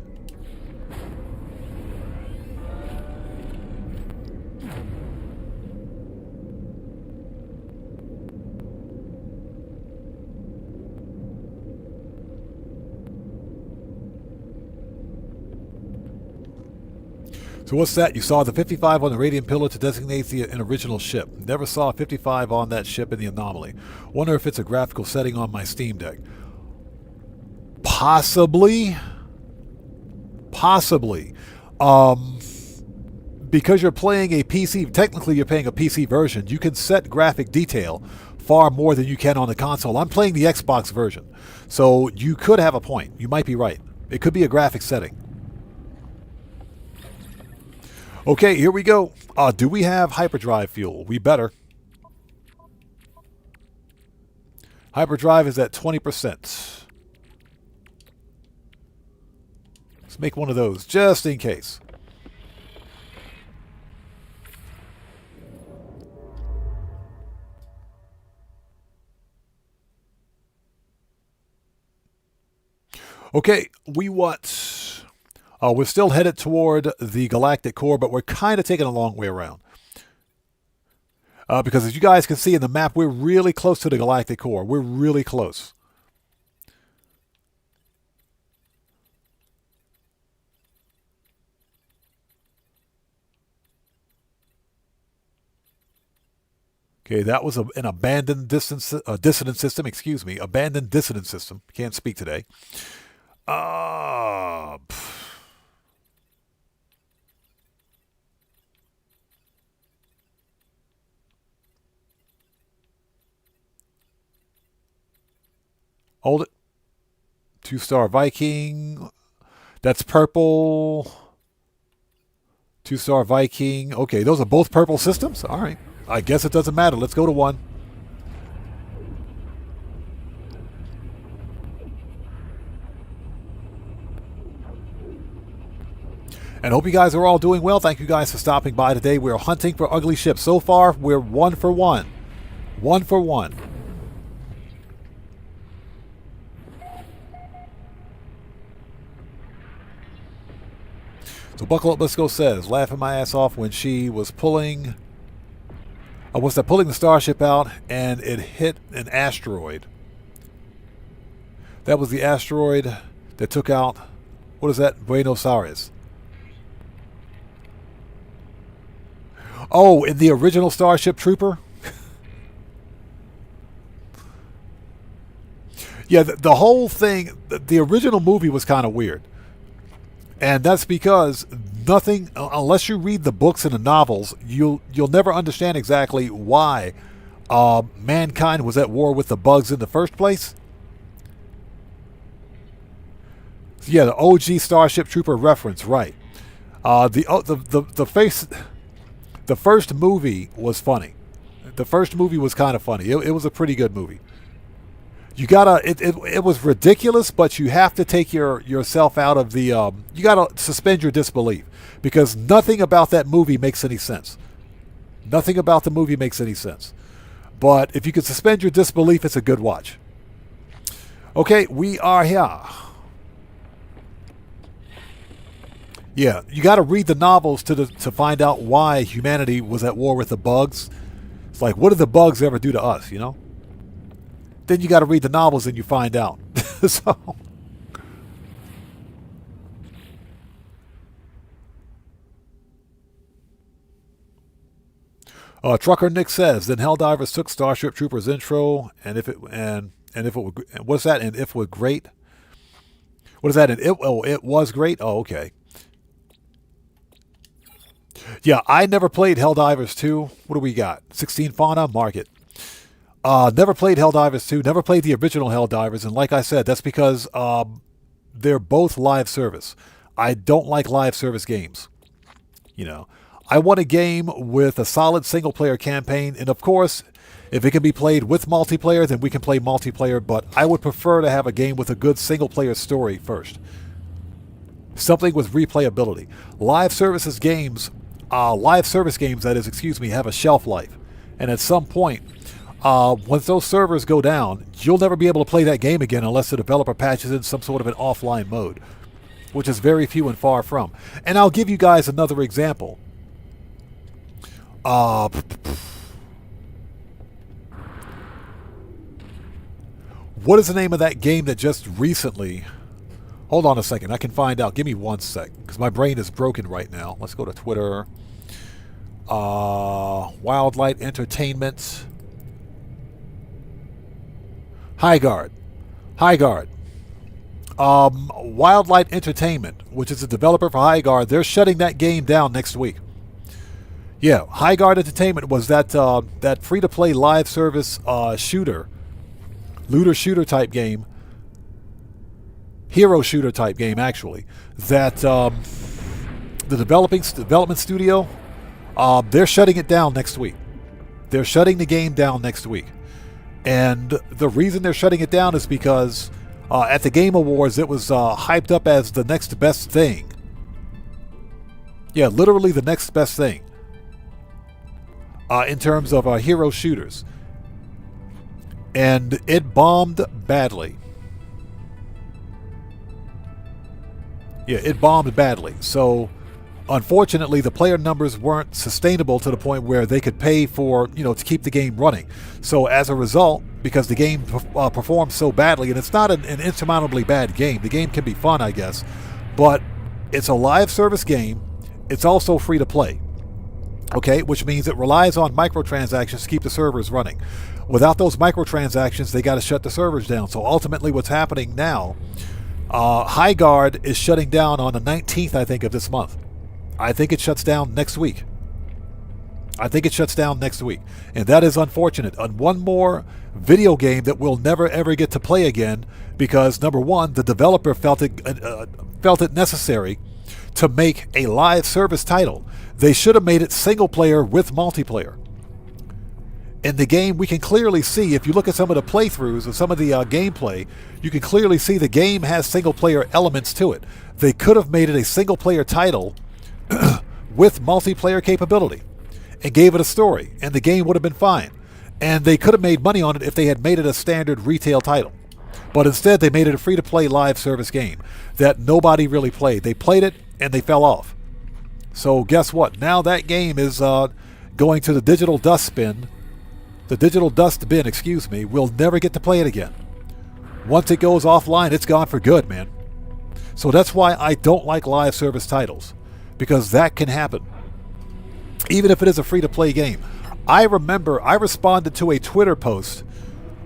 So what's that? You saw the 55 on the Radiant Pillar to designate an original ship. Never saw a 55 on that ship in the anomaly. Wonder if it's a graphical setting on my Steam Deck. Possibly. Possibly. Because you're playing a PC, technically you're playing a PC version, you can set graphic detail far more than you can on the console. I'm playing the Xbox version. So you could have a point. You might be right. It could be a graphic setting. Okay, here we go. Do we have hyperdrive fuel? We better. Hyperdrive is at 20%. Let's make one of those, just in case. Okay, we want... we're still headed toward the galactic core, but we're kind of taking a long way around. Because as you guys can see in the map, we're really close to the galactic core. We're really close. Okay, that was an abandoned dissonant system. Excuse me, abandoned dissonant system. Can't speak today. Hold it. 2-star Viking. That's purple. 2-star Viking. Okay, those are both purple systems? All right. I guess it doesn't matter. Let's go to one. And hope you guys are all doing well. Thank you guys for stopping by today. We're hunting for ugly ships. So far, we're 1 for 1. 1 for 1. So Buckle Up Let's Go says, laughing my ass off when she was pulling... was that pulling the starship out and it hit an asteroid. That was the asteroid that took out... What is that? Buenos Aires. Oh, in the original Starship Trooper? Yeah, the whole thing, the original movie was kind of weird. And that's because nothing, unless you read the books and the novels, you'll never understand exactly why mankind was at war with the bugs in the first place. Yeah, the OG Starship Trooper reference, right. The first movie was funny. The first movie was kind of funny. It was a pretty good movie. You gotta, it was ridiculous, but you have to take yourself out of the, you gotta suspend your disbelief, because nothing about that movie makes any sense. Nothing about the movie makes any sense. But if you can suspend your disbelief, it's a good watch. Okay, we are here. Yeah, you got to read the novels to find out why humanity was at war with the bugs. It's like, what did the bugs ever do to us, you know? Then you got to read the novels and you find out. So... Trucker Nick says, then Helldivers took Starship Troopers intro, and if it would, what's that? And if it was great, what is that? And it was great. Oh, okay. Yeah, I never played Helldivers 2. What do we got? 16 Fauna, mark it. Never played Helldivers 2. Never played the original Helldivers, and like I said, that's because they're both live service. I don't like live service games. You know, I want a game with a solid single-player campaign, and of course, if it can be played with multiplayer, then we can play multiplayer, but I would prefer to have a game with a good single-player story first. Something with replayability. Live service games, that is, excuse me, have a shelf life. And at some point, once those servers go down, you'll never be able to play that game again unless the developer patches in some sort of an offline mode, which is very few and far from. And I'll give you guys another example. What is the name of that game that just recently... Hold on a second. I can find out. Give me 1 sec, because my brain is broken right now. Let's go to Twitter. Wildlight Entertainment. Highguard. Wildlight Entertainment, which is a developer for Highguard, they're shutting that game down next week. Yeah, Highguard Entertainment was that free-to-play live service looter shooter type game, hero shooter type game actually, that the development studio, they're shutting it down next week. They're shutting the game down next week. And the reason they're shutting it down is because at the Game Awards it was hyped up as the next best thing. Yeah, literally the next best thing in terms of hero shooters. And it bombed badly. Yeah, it bombed badly. So, unfortunately, the player numbers weren't sustainable to the point where they could pay for, to keep the game running. So, as a result, because the game performed so badly, and it's not an insurmountably bad game. The game can be fun, I guess. But it's a live service game. It's also free to play. Okay, which means it relies on microtransactions to keep the servers running. Without those microtransactions, they got to shut the servers down. So ultimately what's happening now, Highguard is shutting down on the 19th, I think, of this month. I think it shuts down next week. And that is unfortunate. And one more video game that we'll never ever get to play again because, number one, the developer felt it necessary to make a live service title. They should have made it single player with multiplayer. In the game, we can clearly see, if you look at some of the playthroughs or some of the gameplay, you can clearly see the game has single player elements to it. They could have made it a single player title with multiplayer capability and gave it a story, and the game would have been fine. And they could have made money on it if they had made it a standard retail title. But instead, they made it a free-to-play live service game that nobody really played. They played it, and they fell off. So guess what? Now that game is going to the digital dustbin. The digital dust bin, excuse me. We'll never get to play it again. Once it goes offline, it's gone for good, man. So that's why I don't like live service titles, because that can happen. Even if it is a free-to-play game. I remember I responded to a Twitter post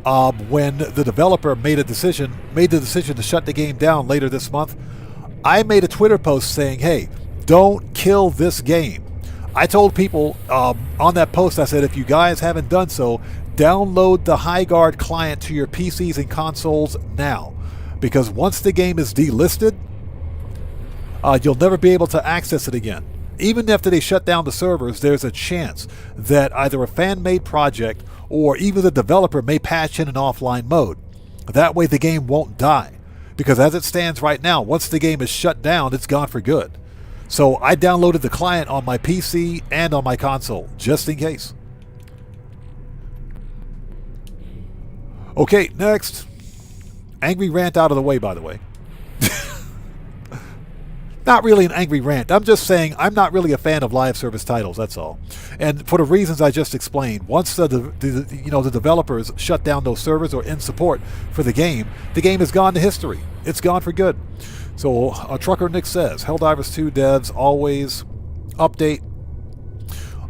when the developer made the decision to shut the game down later this month. I made a Twitter post saying, hey, don't kill this game. I told people on that post, I said, if you guys haven't done so, download the Highguard client to your PCs and consoles now. Because once the game is delisted, you'll never be able to access it again. Even after they shut down the servers, there's a chance that either a fan-made project or even the developer may patch in an offline mode. That way the game won't die. Because as it stands right now, once the game is shut down, it's gone for good. So I downloaded the client on my PC and on my console, just in case. Okay, next. Angry rant out of the way, by the way. Not really an angry rant. I'm just saying I'm not really a fan of live service titles, that's all. And for the reasons I just explained, once the developers shut down those servers or end support for the game has gone to history. It's gone for good. So Trucker Nick says, Helldivers 2 devs always update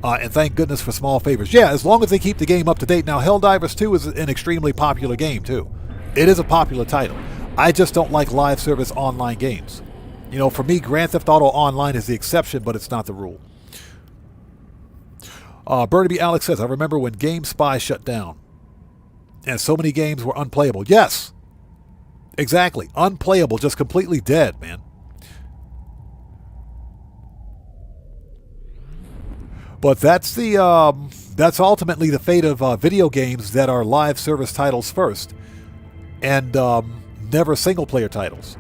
and thank goodness for small favors. Yeah, as long as they keep the game up to date. Now, Helldivers 2 is an extremely popular game, too. It is a popular title. I just don't like live service online games. For me, Grand Theft Auto Online is the exception, but it's not the rule. Birdie Alex says, I remember when GameSpy shut down and so many games were unplayable. Yes, exactly. Unplayable, just completely dead, man. But that's that's ultimately the fate of video games that are live service titles first, and never single player titles.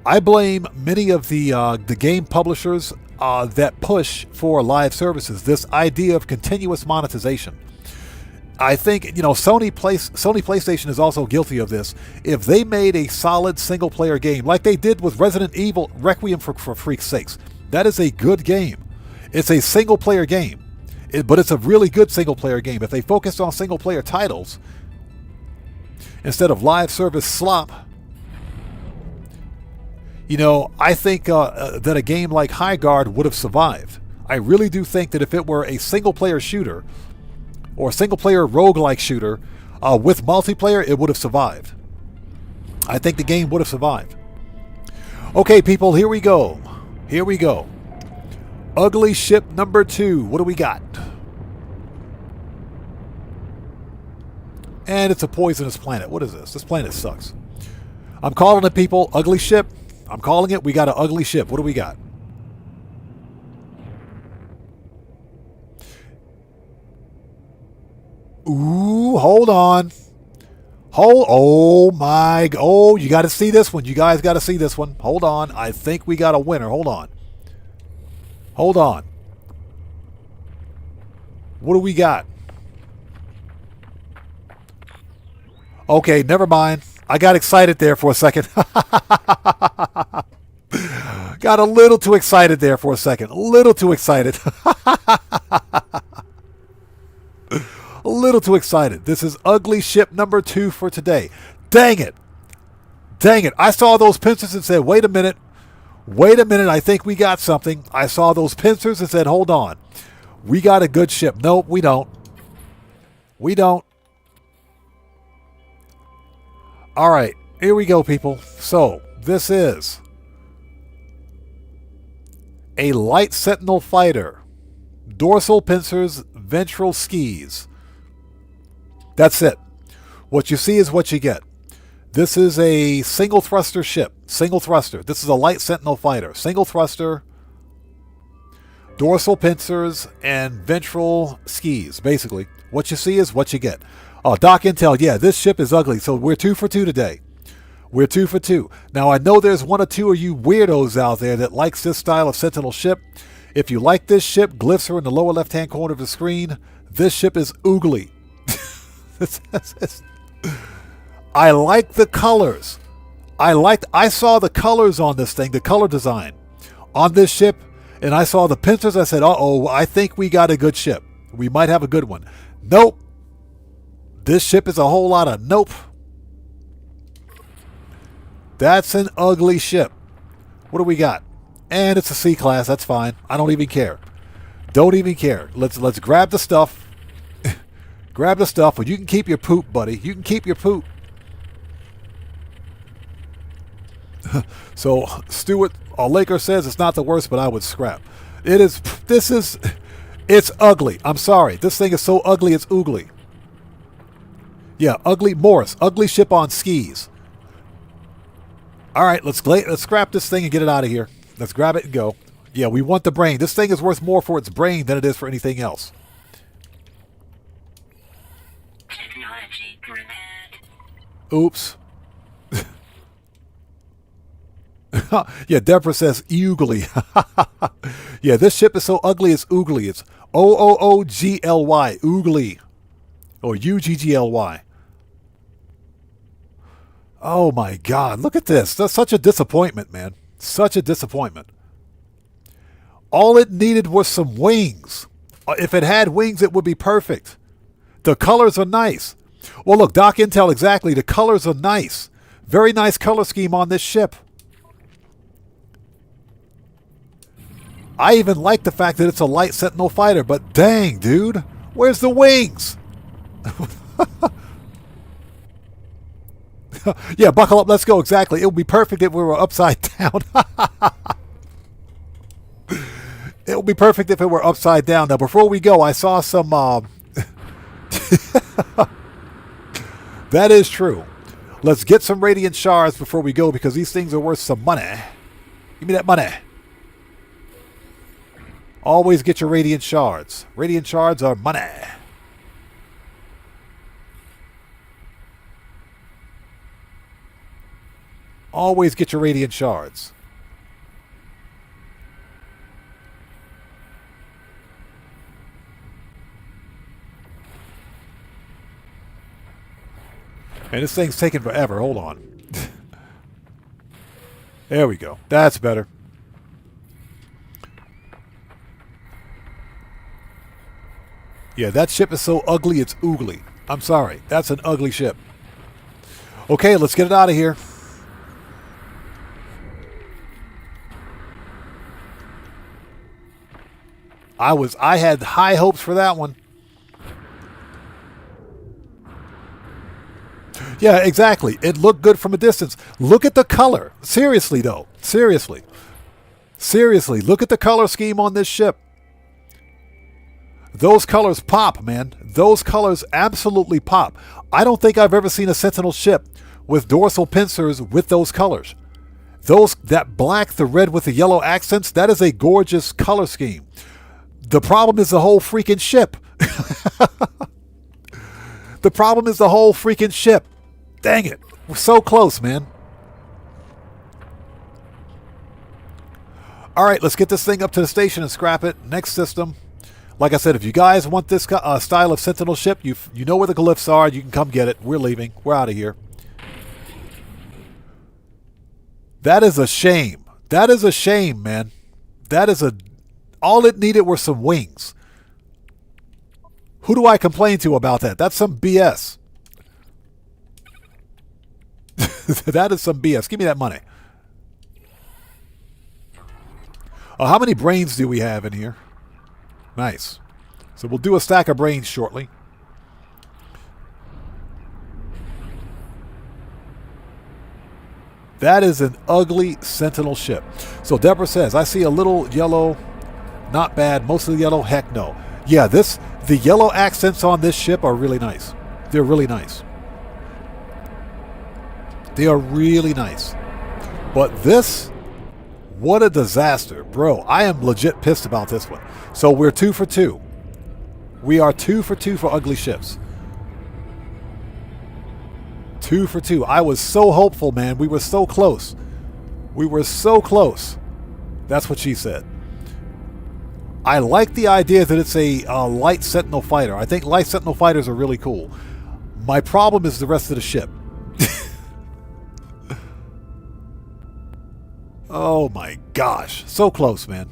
I blame many of the game publishers that push for live services, this idea of continuous monetization. I think, Sony PlayStation is also guilty of this. If they made a solid single player game like they did with Resident Evil Requiem for freak's sakes, that is a good game. It's a single player game, but it's a really good single player game. If they focused on single player titles instead of live service slop, I think that a game like High Guard would have survived. I really do think that if it were a single-player shooter or a single-player roguelike shooter with multiplayer, it would have survived. I think the game would have survived. Okay, people, here we go. Here we go. Ugly ship number 2. What do we got? And it's a poisonous planet. What is this? This planet sucks. I'm calling it, people. Ugly ship. I'm calling it. We got an ugly ship. What do we got? Ooh, hold on. Oh my. Oh, you got to see this one. You guys got to see this one. Hold on. I think we got a winner. Hold on. Hold on. What do we got? Okay, never mind. I got excited there for a second. Got a little too excited there for a second. A little too excited. A little too excited. This is ugly ship number 2 for today. Dang it. Dang it. I saw those pincers and said, wait a minute. Wait a minute. I think we got something. I saw those pincers and said, hold on. We got a good ship. Nope, we don't. We don't. All right, here we go, people. So, this is a light Sentinel fighter. Dorsal pincers, ventral skis. That's it. What you see is what you get. This is a single thruster ship. Single thruster. This is a light Sentinel fighter. Single thruster, dorsal pincers, and ventral skis, basically. What you see is what you get. Oh, Doc Intel, yeah, this ship is ugly, so we're 2 for 2 today. We're 2 for 2. Now, I know there's 1 or 2 of you weirdos out there that likes this style of Sentinel ship. If you like this ship, glyphs are in the lower left-hand corner of the screen. This ship is oogly. I like the colors. I saw the colors on this thing, the color design on this ship, and I saw the pincers. I said, uh-oh, I think we got a good ship. We might have a good one. Nope. This ship is a whole lot of nope. That's an ugly ship. What do we got? And it's a C class. That's fine. I don't even care. Don't even care. Let's grab the stuff. Grab the stuff. Well, you can keep your poop, buddy. You can keep your poop. So Stuart Laker says it's not the worst, but I would scrap. It is. It's ugly. I'm sorry. This thing is so ugly. It's oogly. Yeah, ugly Morris. Ugly ship on skis. All right, let's scrap this thing and get it out of here. Let's grab it and go. Yeah, we want the brain. This thing is worth more for its brain than it is for anything else. Technology repaired. Oops. Yeah, Deborah says oogly. Yeah, this ship is so ugly it's oogly. It's O-O-O-G-L-Y. Oogly. Or U-G-G-L-Y. Oh my God, look at this. That's such a disappointment, man. Such a disappointment. All it needed was some wings. If it had wings, it would be perfect. The colors are nice. Well, look, Doc Intel, exactly. The colors are nice. Very nice color scheme on this ship. I even like the fact that it's a light Sentinel fighter, but dang, dude, where's the wings? Yeah, buckle up, let's go. Exactly. It would be perfect if we were upside down. It would be perfect if it were upside down. Now, before we go, I saw some... That is true. Let's get some radiant shards before we go, because these things are worth some money. Give me that money. Always get your radiant shards. Radiant shards are money. Always get your radiant shards. And this thing's taking forever. Hold on. There we go. That's better. Yeah, that ship is so ugly it's oogly. I'm sorry. That's an ugly ship. Okay, let's get it out of here. I had high hopes for that one. Yeah, exactly. It looked good from a distance. Look at the color. Seriously, though. Seriously. Seriously, look at the color scheme on this ship. Those colors pop, man. Those colors absolutely pop. I don't think I've ever seen a Sentinel ship with dorsal pincers with those colors. That black, the red with the yellow accents, that is a gorgeous color scheme. The problem is the whole freaking ship. The problem is the whole freaking ship. Dang it. We're so close, man. All right, let's get this thing up to the station and scrap it. Next system. Like I said, if you guys want this style of Sentinel ship, you know where the glyphs are. You can come get it. We're leaving. We're out of here. That is a shame. That is a shame, man. That is a... All it needed were some wings. Who do I complain to about that? That's some BS. That is some BS. Give me that money. How many brains do we have in here? Nice. So we'll do a stack of brains shortly. That is an ugly Sentinel ship. So Deborah says, I see a little yellow. Not bad. Most of the yellow, heck no. Yeah, the yellow accents on this ship are really nice. They're really nice. They are really nice. But this, what a disaster. Bro, I am legit pissed about this one. So we're 2 for 2. We are 2 for 2 for ugly ships. 2 for 2. I was so hopeful, man. We were so close. We were so close. That's what she said. I like the idea that it's a light Sentinel fighter. I think light Sentinel fighters are really cool. My problem is the rest of the ship. Oh my gosh. So close, man.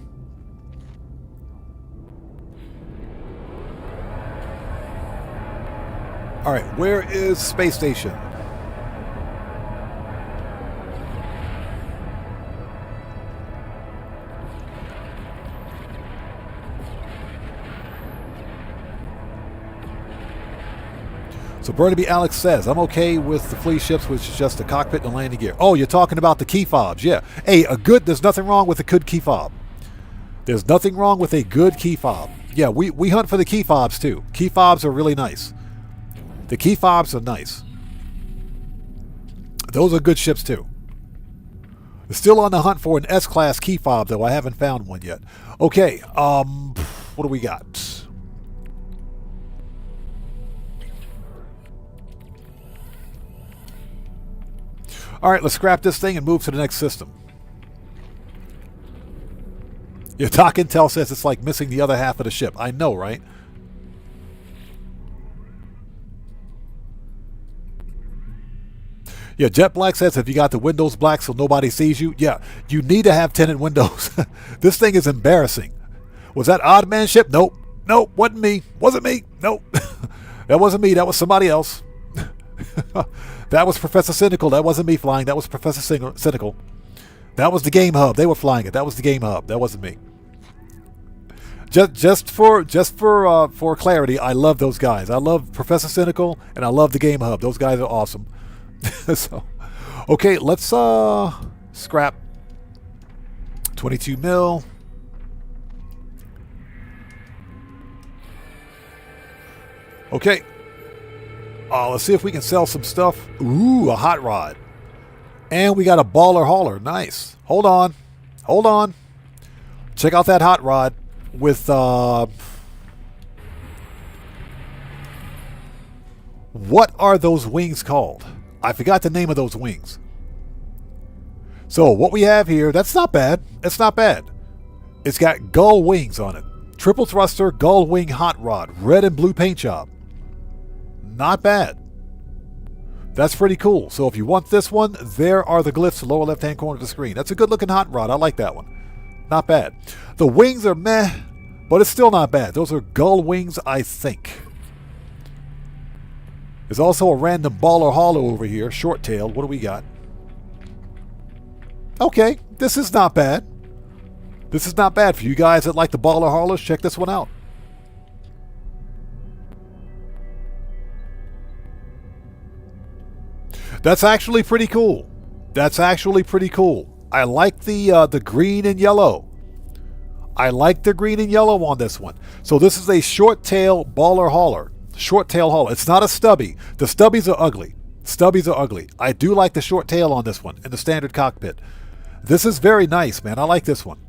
All right, where is Space Station? So Burnaby Alex says, I'm okay with the flea ships, which is just the cockpit and the landing gear. Oh, you're talking about the key fobs. Yeah. Hey, there's nothing wrong with a good key fob. There's nothing wrong with a good key fob. Yeah, we hunt for the key fobs too. Key fobs are really nice. The key fobs are nice. Those are good ships too. Still on the hunt for an S-class key fob, though. I haven't found one yet. Okay, what do we got? All right, let's scrap this thing and move to the next system. Yeah, Doc Intel says it's like missing the other half of the ship. I know, right? Yeah, Jet Black says if you got the windows black so nobody sees you, yeah, you need to have tinted windows. This thing is embarrassing. Was that Odd Man ship? Nope. Nope, wasn't me. Wasn't me. Nope. That wasn't me. That was somebody else. That was Professor Cynical. That wasn't me flying. That was Professor Cynical. That was the Game Hub. They were flying it. That was the Game Hub. That wasn't me. Just for clarity, I love those guys. I love Professor Cynical and I love the Game Hub. Those guys are awesome. So, okay, let's scrap 22 mil. Okay. Let's see if we can sell some stuff. Ooh, a hot rod. And we got a baller hauler. Nice. Hold on. Hold on. Check out that hot rod. with what are those wings called? I forgot the name of those wings. So what we have here, that's not bad. It's not bad. It's got gull wings on it. Triple thruster, gull wing hot rod, red and blue paint job. Not bad. That's pretty cool. So if you want this one, there are the glyphs, lower left-hand corner of the screen. That's a good-looking hot rod. I like that one. Not bad. The wings are meh, but it's still not bad. Those are gull wings, I think. There's also a random baller hollow over here, short-tailed. What do we got? Okay, this is not bad. This is not bad for you guys that like the baller hollows. Check this one out. That's actually pretty cool. That's actually pretty cool. I like the green and yellow. I like the green and yellow on this one. So this is a short tail baller hauler. Short tail hauler. It's not a stubby. The stubbies are ugly. Stubbies are ugly. I do like the short tail on this one in the standard cockpit. This is very nice, man. I like this one.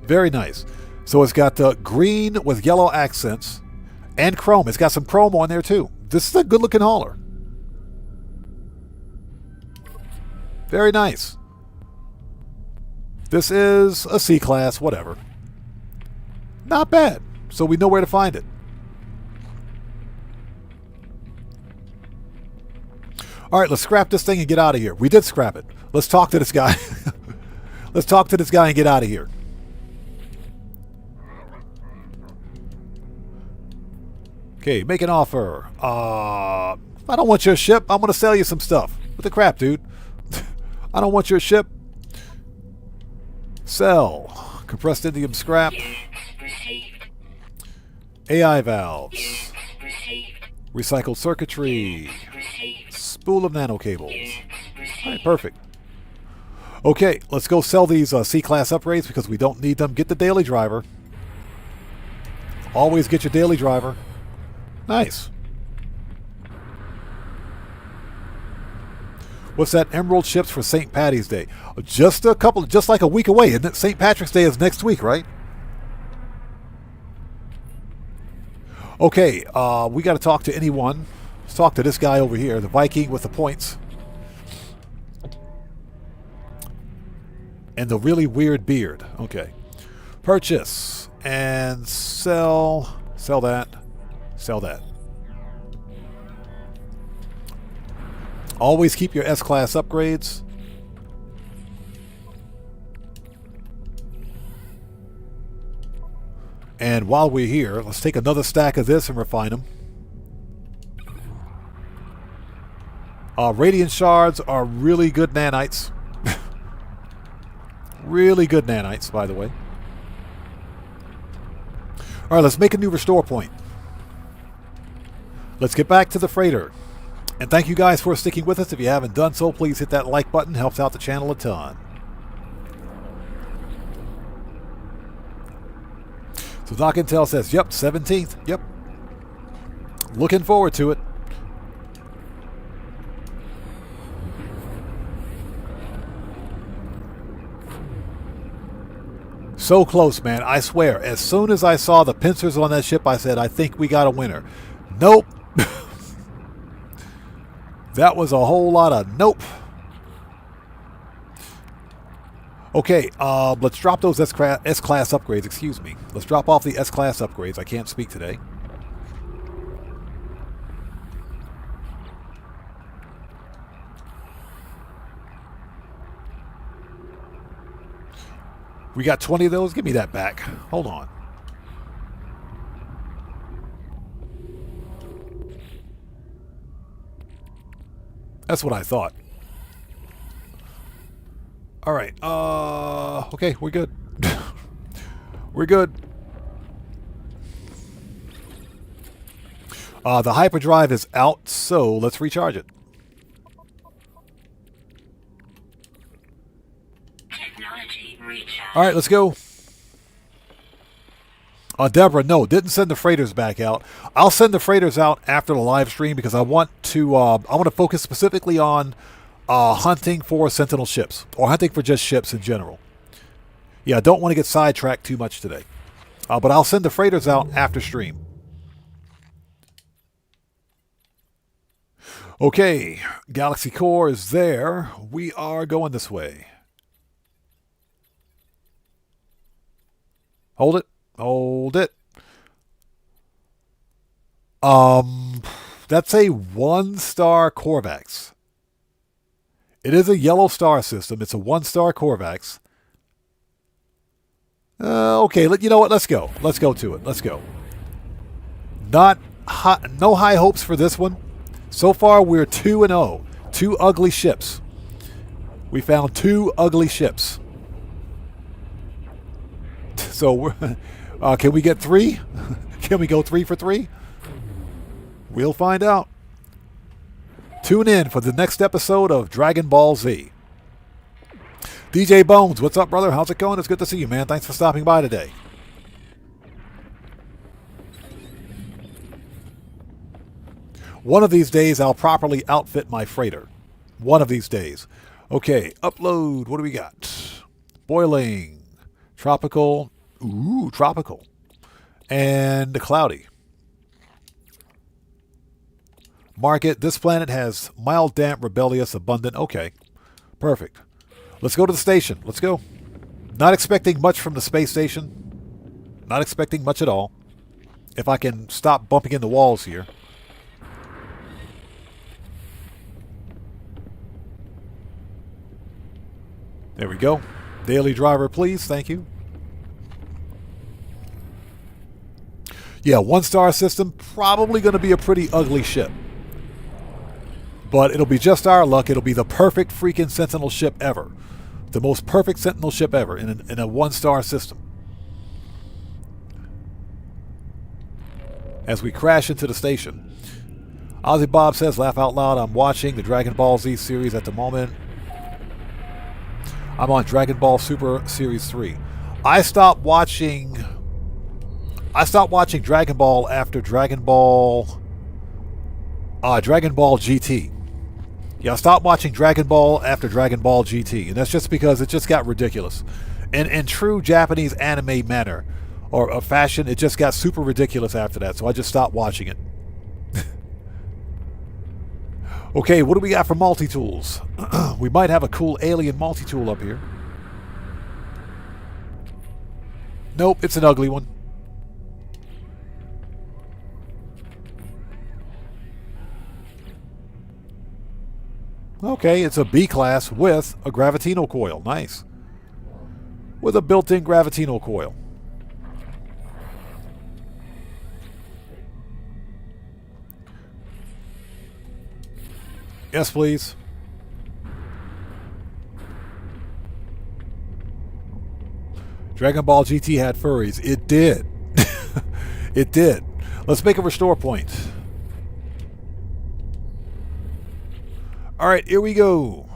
Very nice. So it's got the green with yellow accents and chrome. It's got some chrome on there too. This is a good looking hauler. Very nice. This is a C-class, whatever. Not bad. So we know where to find it. All right, let's scrap this thing and get out of here. We did scrap it. Let's talk to this guy. Let's talk to this guy and get out of here. Okay, make an offer. I don't want your ship. I'm going to sell you some stuff. What the crap, dude? I don't want your ship. Sell. Compressed indium scrap. AI valves. Recycled circuitry. Spool of nano cables. All right, perfect. Okay, let's go sell these C-class upgrades because we don't need them. Get the daily driver. Always get your daily driver. Nice. What's that? Emerald ships for St. Patty's Day. Just like a week away, isn't it? St. Patrick's Day is next week, right? Okay, we got to talk to anyone. Let's talk to this guy over here, the Viking with the points. And the really weird beard. Okay. Purchase and sell. Sell that. Sell that. Always keep your S-Class upgrades. And while we're here, let's take another stack of this and refine them. Radiant shards are really good nanites. Really good nanites, by the way. All right, let's make a new restore point. Let's get back to the freighter. And thank you guys for sticking with us. If you haven't done so, please hit that like button. Helps out the channel a ton. So Doc Intel says, yep, 17th. Yep. Looking forward to it. So close, man. I swear. As soon as I saw the pincers on that ship, I said, I think we got a winner. Nope. That was a whole lot of nope. Okay, let's drop those S-Class upgrades. Excuse me. Let's drop off the S-Class upgrades. I can't speak today. We got 20 of those. Give me that back. Hold on. That's what I thought. All right. Okay, we're good. We're good. The hyperdrive is out, so let's recharge it. Technology recharge. All right, let's go. Deborah, no, didn't send the freighters back out. I'll send the freighters out after the live stream because I want to focus specifically on hunting for Sentinel ships or hunting for just ships in general. Yeah, I don't want to get sidetracked too much today. But I'll send the freighters out after stream. Okay, Galaxy Core is there. We are going this way. Hold it. Hold it. That's a 1-star Corvax. It is a yellow star system. It's a 1-star Corvax. Okay, you know what? Let's go. Let's go to it. Let's go. No high hopes for this one. So far, we're 2-0. 2 ugly ships. We found 2 ugly ships. So, we're, can we get 3? Can we go 3 for 3? We'll find out. Tune in for the next episode of Dragon Ball Z. DJ Bones, what's up, brother? How's it going? It's good to see you, man. Thanks for stopping by today. One of these days, I'll properly outfit my freighter. One of these days. Okay, upload. What do we got? Boiling. Tropical. Ooh, tropical. And cloudy. Market. This planet has mild, damp, rebellious, abundant. Okay, perfect. Let's go to the station. Let's go. Not expecting much from the space station. Not expecting much at all. If I can stop bumping into walls here. There we go. Daily driver, please. Thank you. Yeah, 1-star system. Probably going to be a pretty ugly ship. But it'll be just our luck. It'll be the perfect freaking Sentinel ship ever. The most perfect Sentinel ship ever in a 1-star system. As we crash into the station. Ozzy Bob says, laugh out loud. I'm watching the Dragon Ball Z series at the moment. I'm on Dragon Ball Super Series 3. I stopped watching Dragon Ball after Dragon Ball GT. Yeah, I stopped watching Dragon Ball after Dragon Ball GT, and that's just because it just got ridiculous. In true Japanese anime manner or fashion, it just got super ridiculous after that, so I just stopped watching it. Okay, what do we got for multi-tools? We might have a cool alien multi-tool up here. Nope, it's an ugly one. Okay, it's a B-class with a gravitino coil. Nice. With a built-in gravitino coil. Yes, please. Dragon Ball GT had furries. It did. It did. Let's make a restore point. All right, here we go.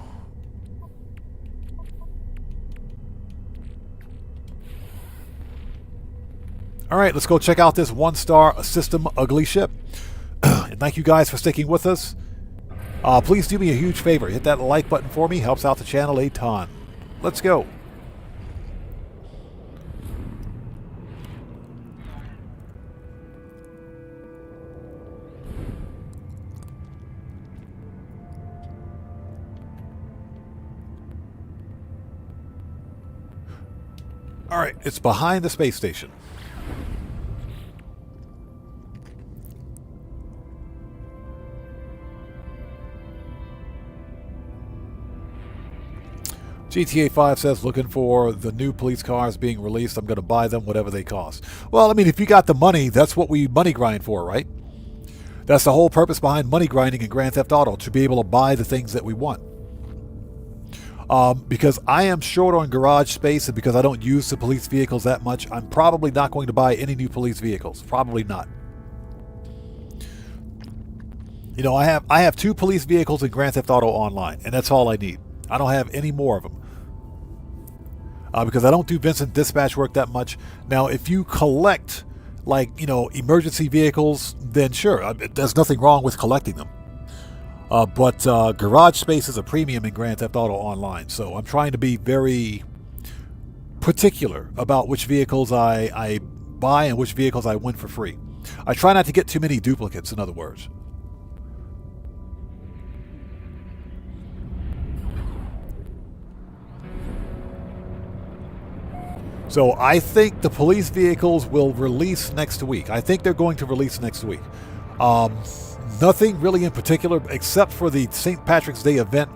All right, let's go check out this 1-star system ugly ship. And thank you guys for sticking with us. Please do me a huge favor. Hit that like button for me. Helps out the channel a ton. Let's go. All right, it's behind the space station. GTA 5 says, looking for the new police cars being released. I'm going to buy them, whatever they cost. Well, I mean, if you got the money, that's what we money grind for, right? That's the whole purpose behind money grinding in Grand Theft Auto, to be able to buy the things that we want. Because I am short on garage space and because I don't use the police vehicles that much, I'm probably not going to buy any new police vehicles. Probably not. You know, I have 2 police vehicles in Grand Theft Auto Online, and that's all I need. I don't have any more of them. Because I don't do Vincent dispatch work that much. Now, if you collect, like, you know, emergency vehicles, then sure, there's nothing wrong with collecting them. But garage space is a premium in Grand Theft Auto Online, so I'm trying to be very particular about which vehicles I buy and which vehicles I win for free. I try not to get too many duplicates, in other words. So I think the police vehicles will release next week. I think they're going to release next week. Nothing really in particular except for the St. Patrick's Day event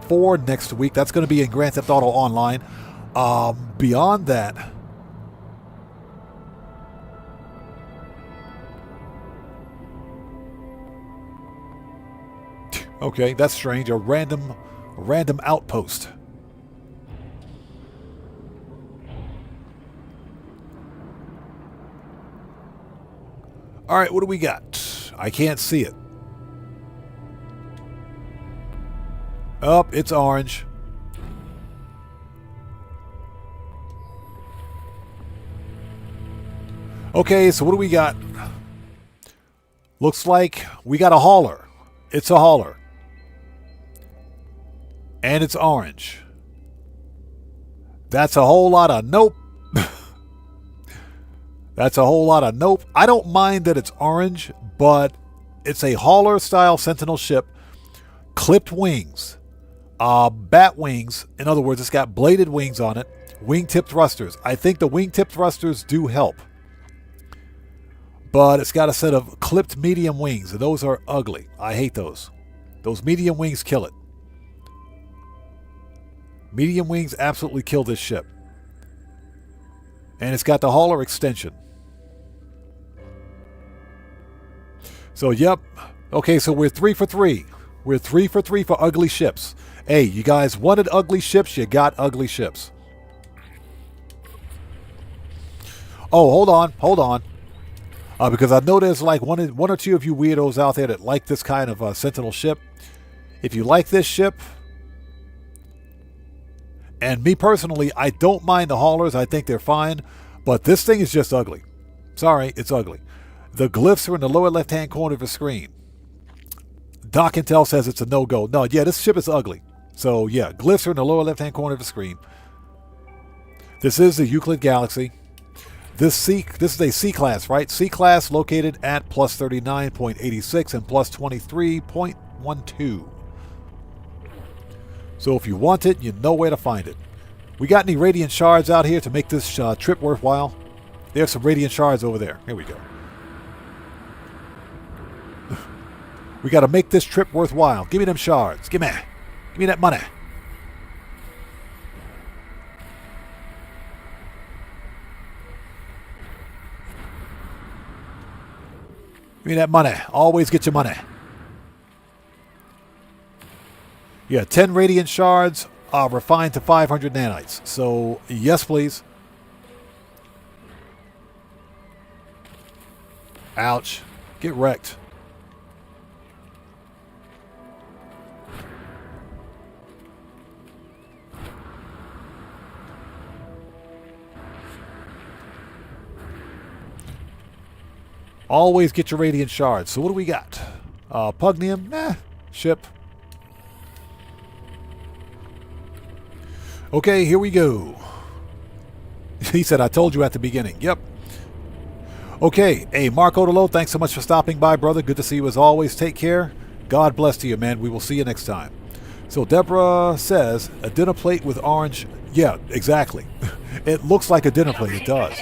for next week. That's going to be in Grand Theft Auto Online. Beyond that, okay, that's strange. A random outpost. All right, what do we got? I can't see it. Oh, it's orange. Okay, so what do we got? Looks like we got a hauler. It's a hauler. And it's orange. That's a whole lot of nope. That's a whole lot of nope. I don't mind that it's orange, but it's a hauler-style Sentinel ship. Clipped wings. Bat wings. In other words, it's got bladed wings on it. Wingtip thrusters. I think the wingtip thrusters do help. But it's got a set of clipped medium wings. Those are ugly. I hate those. Those medium wings kill it. Medium wings absolutely kill this ship. And it's got the hauler extension. So, yep. Okay, so we're 3 for 3. We're 3 for 3 for ugly ships. Hey, you guys wanted ugly ships, you got ugly ships. Oh, hold on. Because I know there's like one or two of you weirdos out there that like this kind of Sentinel ship. If you like this ship, and me personally, I don't mind the haulers. I think they're fine. But this thing is just ugly. Sorry, it's ugly. The glyphs are in the lower left-hand corner of the screen. Doc Intel says it's a no-go. No, yeah, this ship is ugly. So, yeah, glyphs are in the lower left-hand corner of the screen. This is the Euclid Galaxy. This is a C-class, right? C-class located at plus 39.86 and plus 23.12. So if you want it, you know where to find it. We got any radiant shards out here to make this trip worthwhile? There's some radiant shards over there. Here we go. We got to make this trip worthwhile. Give me them shards. Give me that money. Give me that money. Always get your money. Yeah, 10 radiant shards refined to 500 nanites. So, yes, please. Ouch. Get wrecked. Always get your radiant shards. So what do we got? Pugnium? Ship. Okay, here we go. He said, I told you at the beginning. Yep. Okay. Hey, Mark Odolo, thanks so much for stopping by, brother. Good to see you as always. Take care. God bless to you, man. We will see you next time. So Deborah says, a dinner plate with orange. Yeah, exactly. It looks like a dinner plate. It does.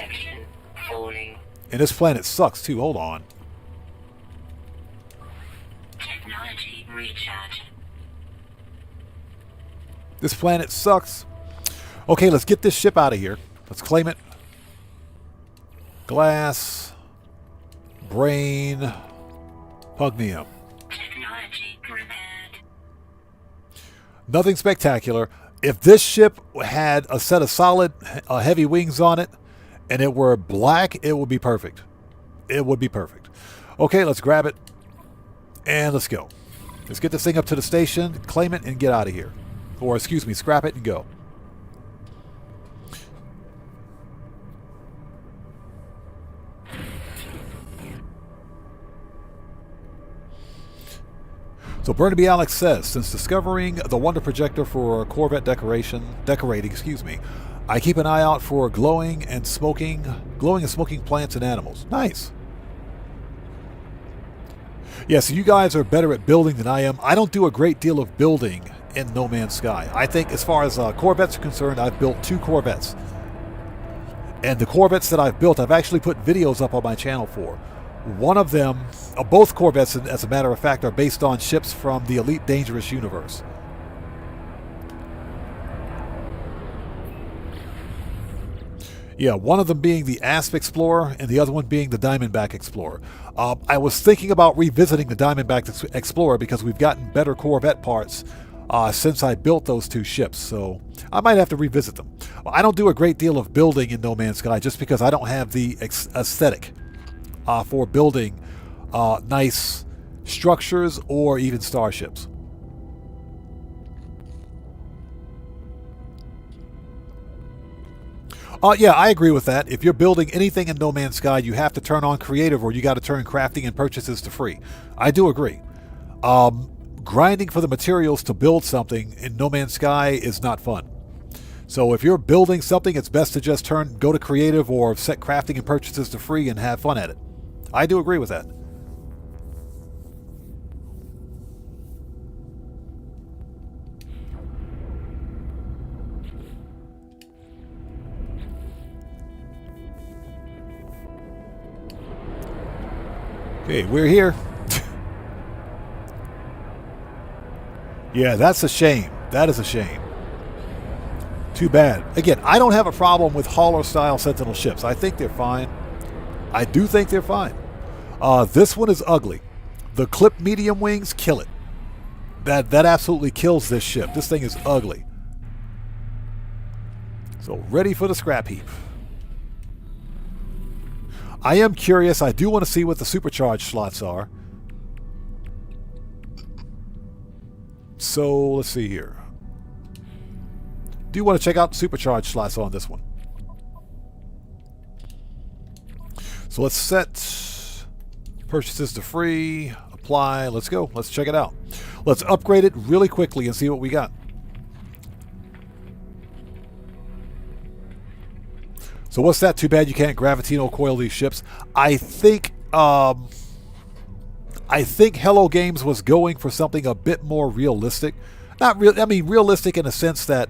And this planet sucks, too. Hold on. Technology recharge. This planet sucks. Okay, let's get this ship out of here. Let's claim it. Glass. Brain. Pugnium. Technology repaired. Nothing spectacular. If this ship had a set of solid heavy wings on it, and it were black, it would be perfect. It would be perfect. Okay, let's grab it. And let's go. Let's get this thing up to the station, claim it, and get out of here. Or, excuse me, scrap it and go. So Burnaby Alex says, since discovering the Wonder Projector for Corvette decorating, I keep an eye out for glowing and smoking plants and animals. Nice. Yeah, so you guys are better at building than I am. I don't do a great deal of building in No Man's Sky. I think as far as Corvettes are concerned, I've built 2 Corvettes. And the Corvettes that I've built, I've actually put videos up on my channel for. One of them, both Corvettes, as a matter of fact, are based on ships from the Elite Dangerous universe. Yeah, one of them being the Asp Explorer and the other one being the Diamondback Explorer. I was thinking about revisiting the Diamondback Explorer because we've gotten better Corvette parts since I built those 2 ships, so I might have to revisit them. I don't do a great deal of building in No Man's Sky just because I don't have the aesthetic for building nice structures or even starships. Yeah, I agree with that. If you're building anything in No Man's Sky, you have to turn on creative or you got to turn crafting and purchases to free. I do agree. Grinding for the materials to build something in No Man's Sky is not fun. So if you're building something, it's best to just go to creative or set crafting and purchases to free and have fun at it. I do agree with that. Okay, we're here. Yeah, that's a shame. That is a shame. Too bad. Again, I don't have a problem with hauler-style Sentinel ships. I think they're fine. I do think they're fine. This one is ugly. The clipped medium wings kill it. That absolutely kills this ship. This thing is ugly. So, ready for the scrap heap. I am curious. I do want to see what the supercharged slots are. So, let's see here. Do want to check out the supercharged slots on this one. So let's set purchases to free, apply, let's go. Let's check it out. Let's upgrade it really quickly and see what we got. So what's that? Too bad you can't gravitino coil these ships. I think Hello Games was going for something a bit more realistic. Not real. I mean, realistic in a sense that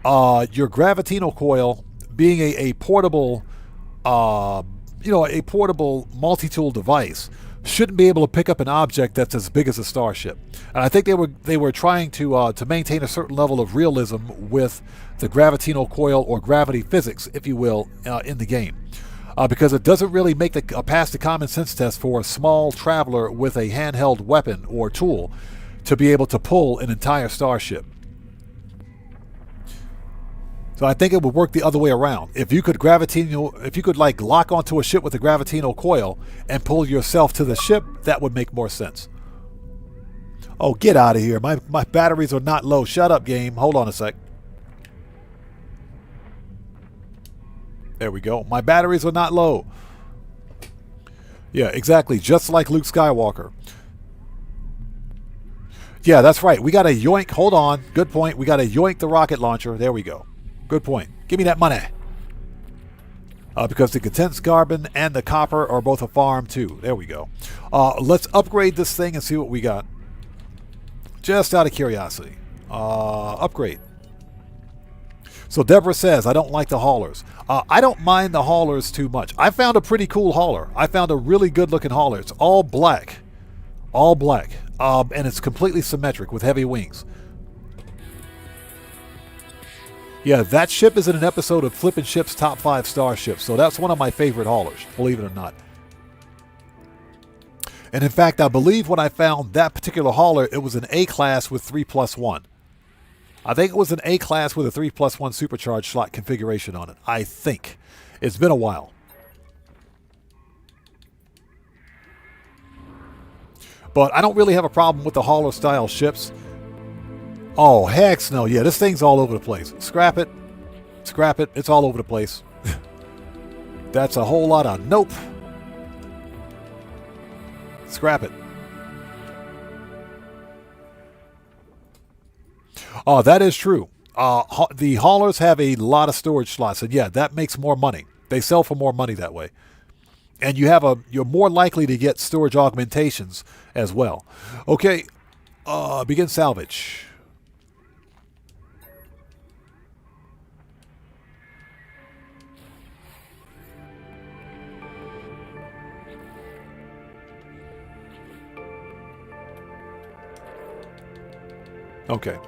your gravitino coil being a portable, a portable multi-tool device, shouldn't be able to pick up an object that's as big as a starship. And I think they were trying to maintain a certain level of realism with the gravitino coil or gravity physics, if you will, in the game. Because it doesn't really make pass the common sense test for a small traveler with a handheld weapon or tool to be able to pull an entire starship. So I think it would work the other way around. If you could like lock onto a ship with a gravitino coil and pull yourself to the ship, that would make more sense. Oh, get out of here. My batteries are not low. Shut up, game. Hold on a sec. There we go. My batteries are not low. Yeah, exactly. Just like Luke Skywalker. Yeah, that's right. We got to yoink. Hold on. Good point. We got to yoink the rocket launcher. There we go. Good point. Give me that money. Because the condensed carbon and the copper are both a farm too. There we go. Let's upgrade this thing and see what we got. Just out of curiosity. Upgrade. So Deborah says, I don't like the haulers. I don't mind the haulers too much. I found a pretty cool hauler. I found a really good looking hauler. It's all black. All black. And it's completely symmetric with heavy wings. Yeah, that ship is in an episode of Flippin' Ships Top 5 Starships, so that's one of my favorite haulers, believe it or not. And in fact, I believe when I found that particular hauler, it was an A-class with 3+1. I think it was an A-class with a 3+1 supercharged slot configuration on it. I think. It's been a while. But I don't really have a problem with the hauler-style ships. Oh, heck no. Yeah, this thing's all over the place. Scrap it. Scrap it. It's all over the place. That's a whole lot of nope. Scrap it. Oh, that is true. The haulers have a lot of storage slots, and yeah, that makes more money. They sell for more money that way. And you're more likely to get storage augmentations as well. Okay, begin salvage. Okay.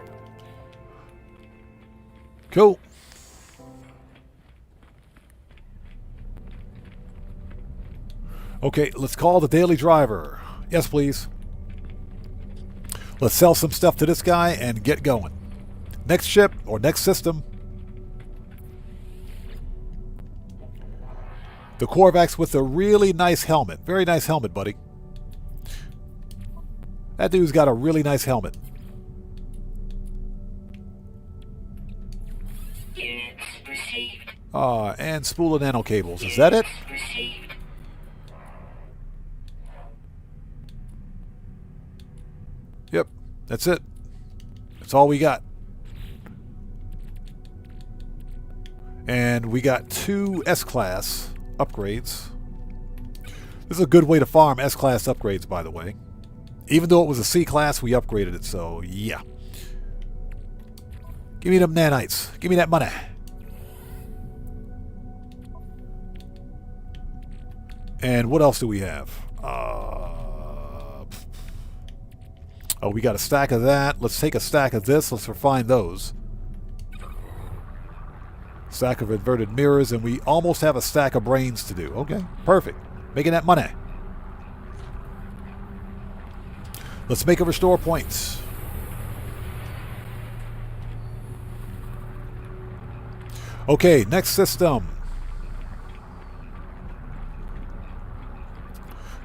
Cool. Okay, let's call the daily driver. Yes, please. Let's sell some stuff to this guy and get going. Next ship or next system. The Korvax with a really nice helmet. Very nice helmet, buddy. That dude's got a really nice helmet. Units received. And spool of nano cables. Is that it? Received. Yep, that's it. That's all we got. And we got 2 S-Class upgrades. This is a good way to farm S-Class upgrades, by the way. Even though it was a C-Class, we upgraded it, so yeah. Give me them nanites. Give me that money. And what else do we have? Oh, we got a stack of that. Let's take a stack of this. Let's refine those. Stack of inverted mirrors, and we almost have a stack of brains to do. Okay, perfect. Making that money. Let's make a restore points. Okay, next system.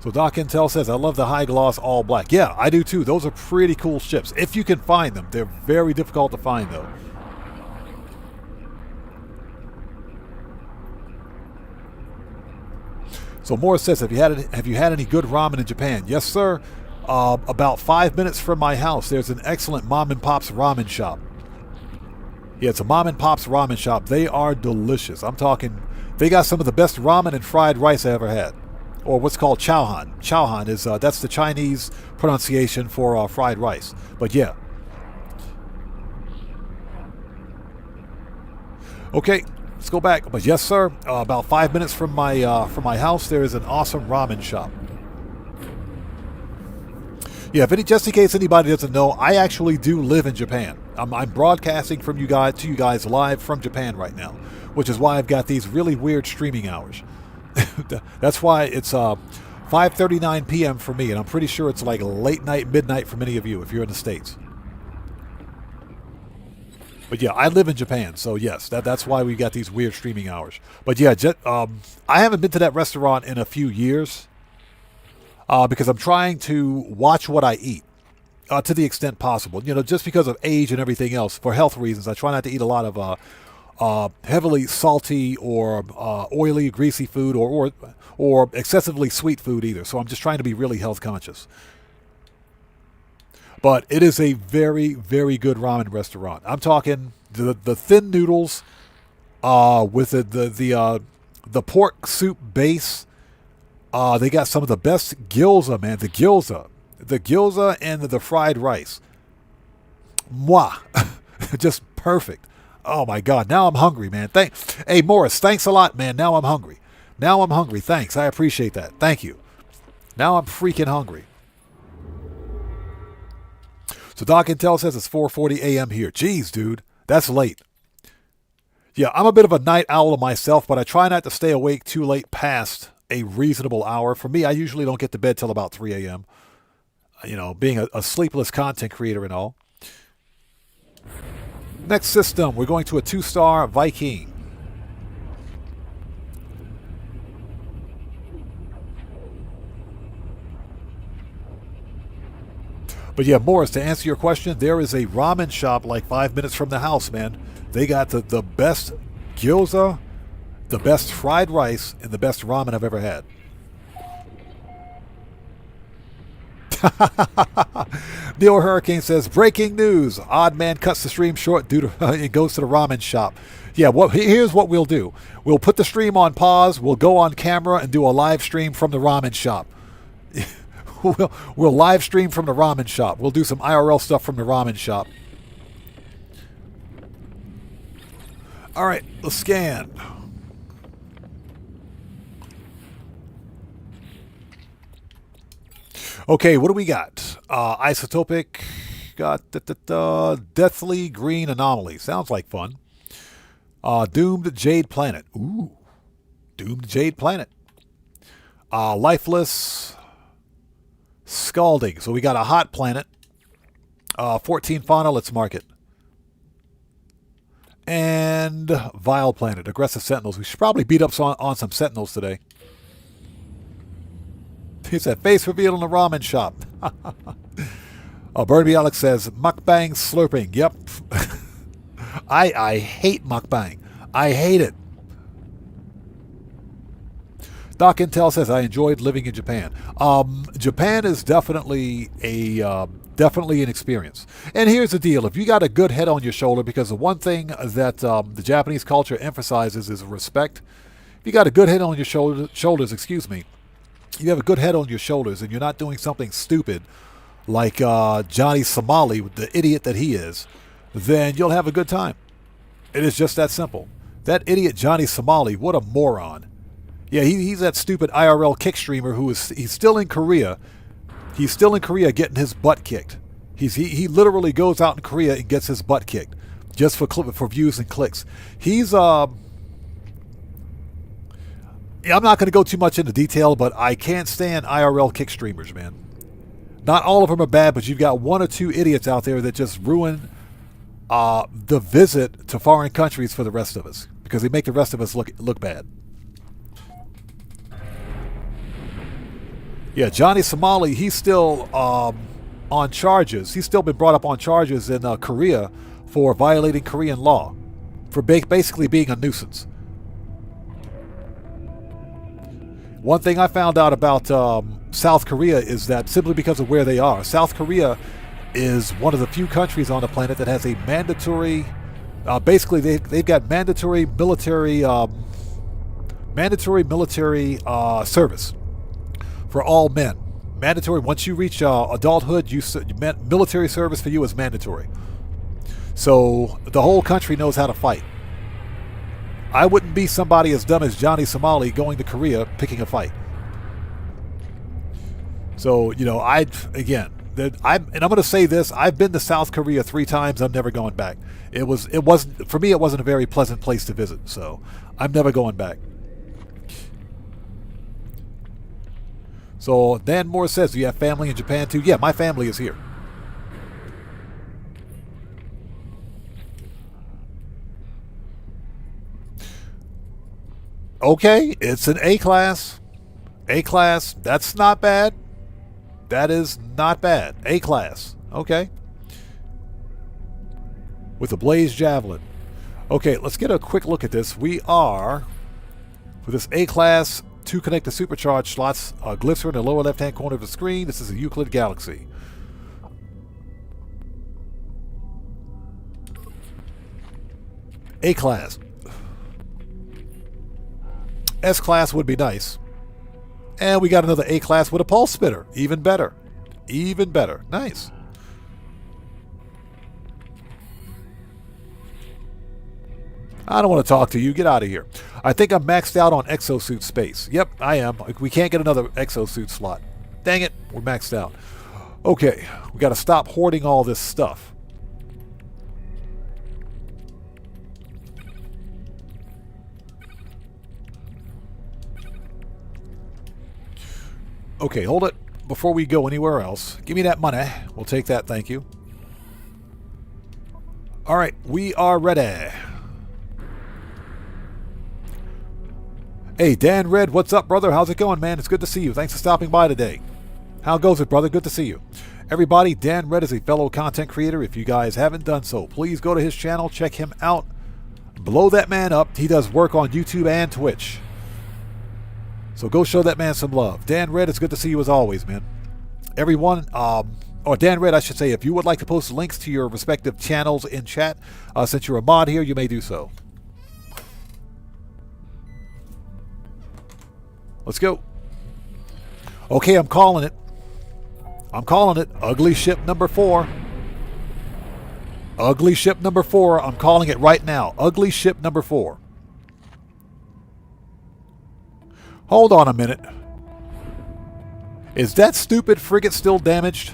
So Doc Intel says, I love the high gloss all black. Yeah, I do too. Those are pretty cool ships. If you can find them. They're very difficult to find though. So Morris says, have you had any good ramen in Japan? Yes, sir. About 5 minutes from my house, there's an excellent Mom and Pop's ramen shop. Yeah, it's a Mom and Pop's ramen shop. They are delicious. I'm talking, they got some of the best ramen and fried rice I ever had. Or what's called chowhan. Chowhan is, that's the Chinese pronunciation for fried rice. But yeah. Okay, let's go back. But yes, sir, about 5 minutes from my house, there is an awesome ramen shop. Yeah, just in case anybody doesn't know, I actually do live in Japan. I'm broadcasting to you guys live from Japan right now, which is why I've got these really weird streaming hours. That's why it's 5:39 p.m. for me, and I'm pretty sure it's like late night, midnight for many of you if you're in the States. But yeah, I live in Japan, so yes, that's why we got these weird streaming hours. But yeah, I haven't been to that restaurant in a few years because I'm trying to watch what I eat to the extent possible. You know, just because of age and everything else, for health reasons, I try not to eat a lot of heavily salty or oily, greasy food, or excessively sweet food either. So I'm just trying to be really health conscious. But it is a very, very good ramen restaurant. I'm talking the thin noodles with the pork soup base. They got some of the best gyoza, man. The gyoza and the fried rice. Mwah, just perfect. Oh my God, now I'm hungry, man. Hey, Morris, thanks a lot, man. Now I'm hungry. Thanks. I appreciate that. Thank you. Now I'm freaking hungry. So Doc Intel says it's 4:40 a.m. here. Jeez, dude, that's late. Yeah, I'm a bit of a night owl myself, but I try not to stay awake too late past a reasonable hour. For me, I usually don't get to bed till about 3 a.m. You know, being a sleepless content creator and all. Next system, we're going to a 2-star Viking. But yeah, Morris, to answer your question, there is a ramen shop like 5 minutes from the house, man. They got the best gyoza, the best fried rice, and the best ramen I've ever had. Neil Hurricane says, breaking news. Odd man cuts the stream short due to it goes to the ramen shop. Yeah, here's what we'll do. We'll put the stream on pause. We'll go on camera and do a live stream from the ramen shop. We'll live stream from the ramen shop. We'll do some IRL stuff from the ramen shop. All right, let's scan. Okay, what do we got? Isotopic. Got Deathly Green Anomaly. Sounds like fun. Doomed Jade Planet. Ooh. Doomed Jade Planet. Lifeless Scalding. So we got a hot planet. 14 fauna. Let's mark it. And Vile Planet. Aggressive Sentinels. We should probably beat up on some Sentinels today. He said, face reveal in the ramen shop. Birdie Alex says, mukbang slurping. Yep. I hate mukbang. I hate it. Doc Intel says, I enjoyed living in Japan. Japan is definitely an experience. And here's the deal. If you got a good head on your shoulder, because the one thing that the Japanese culture emphasizes is respect. If you got a good head on your shoulders, you have a good head on your shoulders and you're not doing something stupid like Johnny Somali, the idiot that he is, then you'll have a good time. It is just that simple. That idiot Johnny Somali, what a moron. Yeah, he's that stupid IRL kick streamer he's still in Korea. He's still in Korea getting his butt kicked. He literally goes out in Korea and gets his butt kicked just for views and clicks. I'm not going to go too much into detail, but I can't stand IRL kick streamers, man. Not all of them are bad, but you've got one or two idiots out there that just ruin the visit to foreign countries for the rest of us because they make the rest of us look bad. Yeah, Johnny Somali, he's still on charges. He's still been brought up on charges in Korea for violating Korean law, for basically being a nuisance. One thing I found out about South Korea is that simply because of where they are, South Korea is one of the few countries on the planet that has a mandatory, basically they've got mandatory military service for all men. Mandatory, once you reach adulthood, military service for you is mandatory. So the whole country knows how to fight. I wouldn't be somebody as dumb as Johnny Somali going to Korea picking a fight. So, I'm going to say this. I've been to South Korea 3 times. I'm never going back. It wasn't for me. It wasn't a very pleasant place to visit. So I'm never going back. So Dan Moore says, do you have family in Japan too? Yeah, my family is here. Okay, it's an A class. A class, that's not bad. That is not bad. A class. Okay. With a Blaze Javelin. Okay, let's get a quick look at this. We are, for this A class, 2 connected supercharged slots, glyphs are in the lower left-hand corner of the screen. This is a Euclid Galaxy. A class. S class would be nice. And we got another A class with a pulse spitter. Even better. Even better. Nice. I don't want to talk to you. Get out of here. I think I'm maxed out on exosuit space. Yep, I am. We can't get another exosuit slot. Dang it. We're maxed out. Okay. We got to stop hoarding all this stuff. Okay, hold it before we go anywhere else. Give me that money. We'll take that, thank you. All right, we are ready. Hey, Dan Red, what's up, brother? How's it going, man? It's good to see you. Thanks for stopping by today. How goes it, brother? Good to see you. Everybody, Dan Red is a fellow content creator. If you guys haven't done so, please go to his channel, check him out. Blow that man up. He does work on YouTube and Twitch. So go show that man some love. Dan Red, it's good to see you as always, man. Everyone, or Dan Red, I should say, if you would like to post links to your respective channels in chat, since you're a mod here, you may do so. Let's go. Okay, I'm calling it. I'm calling it. Ugly ship number 4. Ugly ship number 4. I'm calling it right now. Ugly ship number 4. Hold on a minute. Is that stupid frigate still damaged?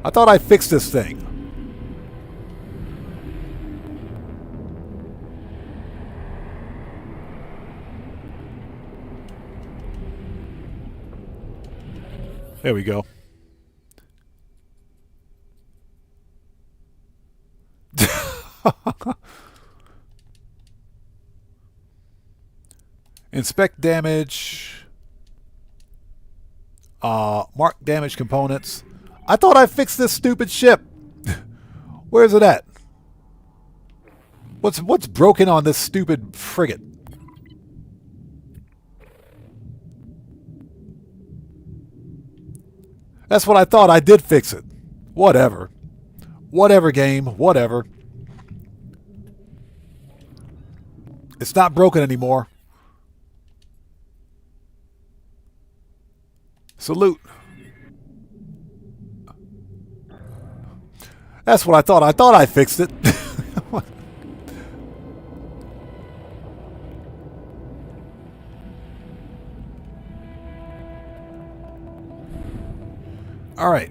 I thought I fixed this thing. There we go. Inspect damage. Mark damage components. I thought I fixed this stupid ship. Where's it at? What's broken on this stupid frigate? That's what I thought. I did fix it. Whatever. Whatever, game. Whatever. It's not broken anymore. Salute. That's what I thought. I thought I fixed it. All right.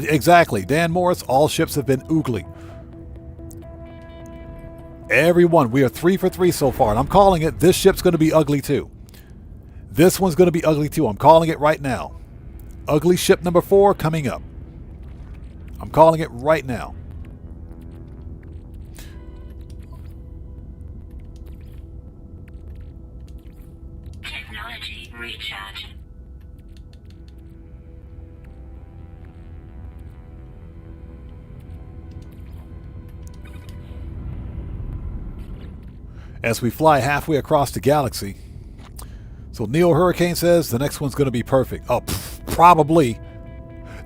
Exactly. Dan Morris, all ships have been oogly. Everyone. We are 3 for 3 so far. And I'm calling it, this ship's going to be ugly too. This one's going to be ugly too. I'm calling it right now. Ugly ship number 4 coming up. I'm calling it right now. Technology recharge. As we fly halfway across the galaxy. So Neo Hurricane says the next one's going to be perfect. Oh, probably.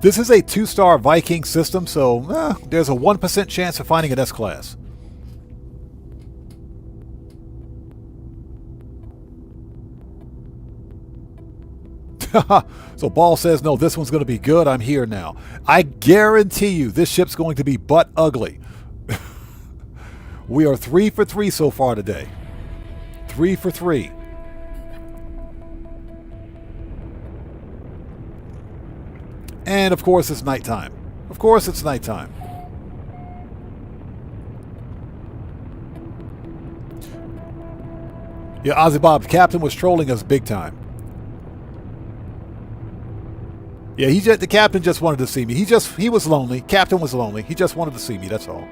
This is a 2-star Viking system, so there's a 1% chance of finding an S-Class. So Ball says, no, this one's going to be good. I'm here now. I guarantee you this ship's going to be butt ugly. We are 3 for 3 so far today. 3 for 3. And of course it's nighttime. Of course it's nighttime. Yeah, Ozzy Bob, the captain was trolling us big time. Yeah, the captain just wanted to see me. He was lonely. Captain was lonely. He just wanted to see me, that's all.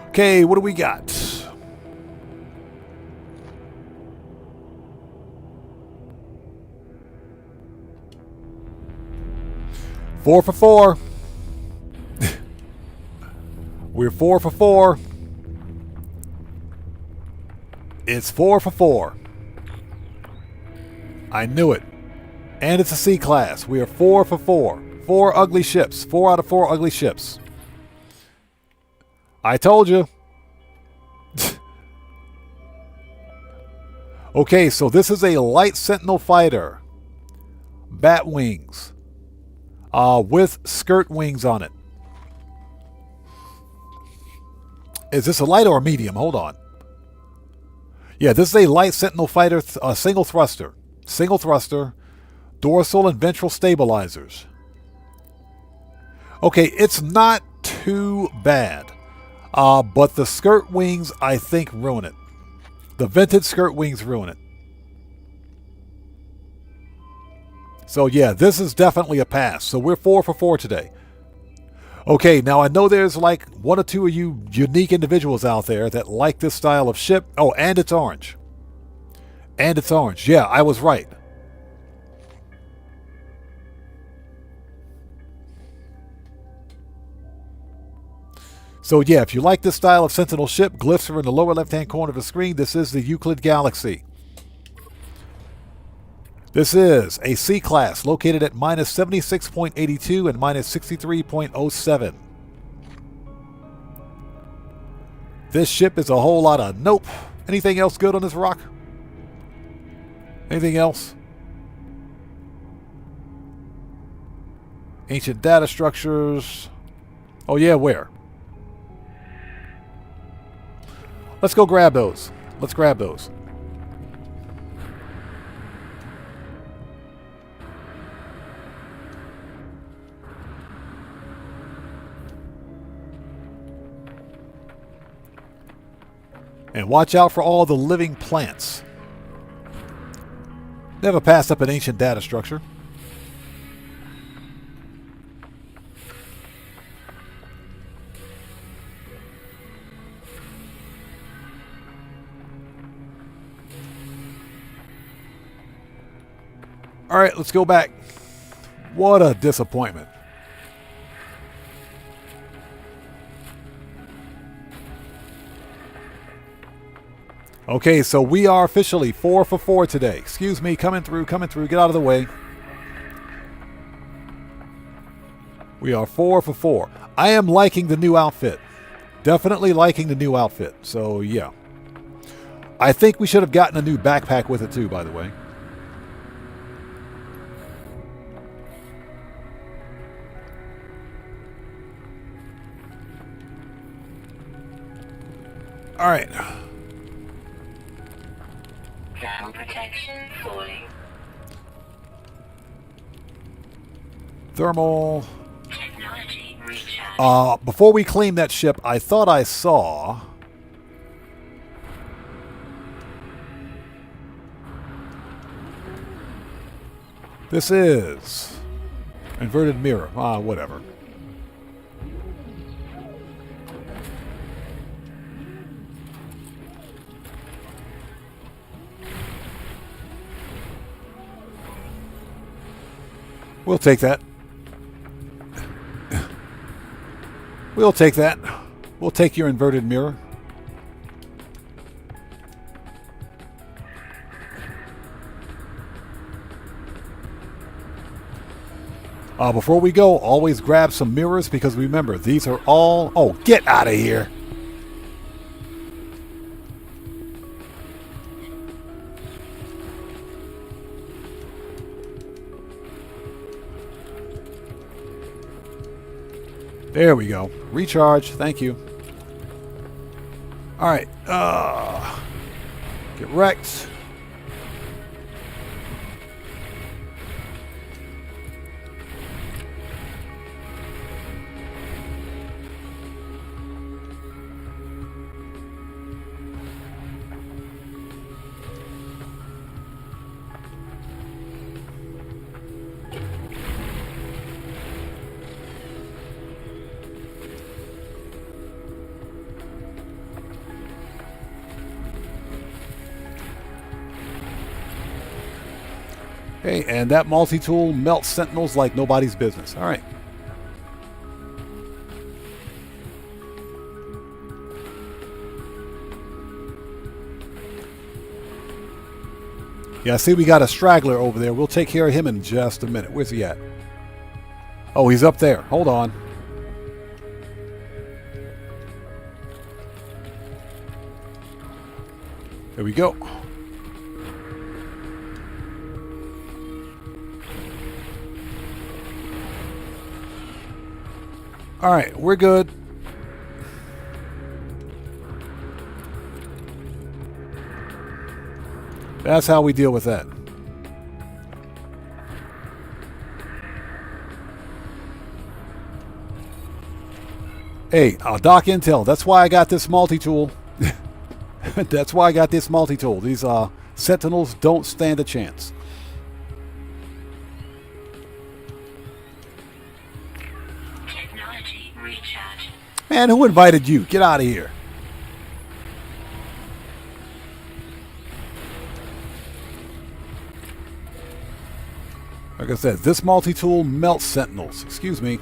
Okay, what do we got? Four for 4. We're 4 for 4. It's 4 for 4. I knew it. And it's a C-class. We are 4 for 4. 4 ugly ships. 4 out of 4 ugly ships. I told you. Okay, so this is a light Sentinel fighter. Bat wings. With skirt wings on it. Is this a light or a medium? Hold on. Yeah, this is a light Sentinel fighter, single thruster. Single thruster. Dorsal and ventral stabilizers. Okay, it's not too bad. But the skirt wings, I think, ruin it. The vented skirt wings ruin it. So yeah, this is definitely a pass. So we're 4 for 4 today. Okay, now I know there's like 1 or 2 of you unique individuals out there that like this style of ship. Oh, and it's orange. And it's orange. Yeah, I was right. So yeah, if you like this style of Sentinel ship, glyphs are in the lower left-hand corner of the screen. This is the Euclid Galaxy. This is a C class located at minus 76.82 and minus 63.07. This ship is a whole lot of nope. Anything else good on this rock? Anything else? Ancient data structures. Oh yeah, where? Let's go grab those. Let's grab those. And watch out for all the living plants. Never pass up an ancient data structure. All right, let's go back. What a disappointment. Okay, so we are officially 4 for 4 today. Excuse me, coming through, get out of the way. We are 4 for 4. I am liking the new outfit. Definitely liking the new outfit, so yeah. I think we should have gotten a new backpack with it too, by the way. All right. Thermal protection falling. Thermal. Technology recharge. Before we claim that ship, I thought I saw... This is... Inverted mirror. Whatever. We'll take that. We'll take that. We'll take your inverted mirror. Before we go, always grab some mirrors because remember, these are all... Oh, get out of here. There we go. Recharge. Thank you. All right. Get wrecked. Okay, and that multi-tool melts sentinels like nobody's business. All right. Yeah, I see we got a straggler over there. We'll take care of him in just a minute. Where's he at? Oh, he's up there. Hold on. There we go. All right, we're good. That's how we deal with that. Hey, Doc Intel, that's why I got this multi-tool. That's why I got this multi-tool. These Sentinels don't stand a chance. Man, who invited you? Get out of here. Like I said, this multi-tool melts sentinels. Excuse me.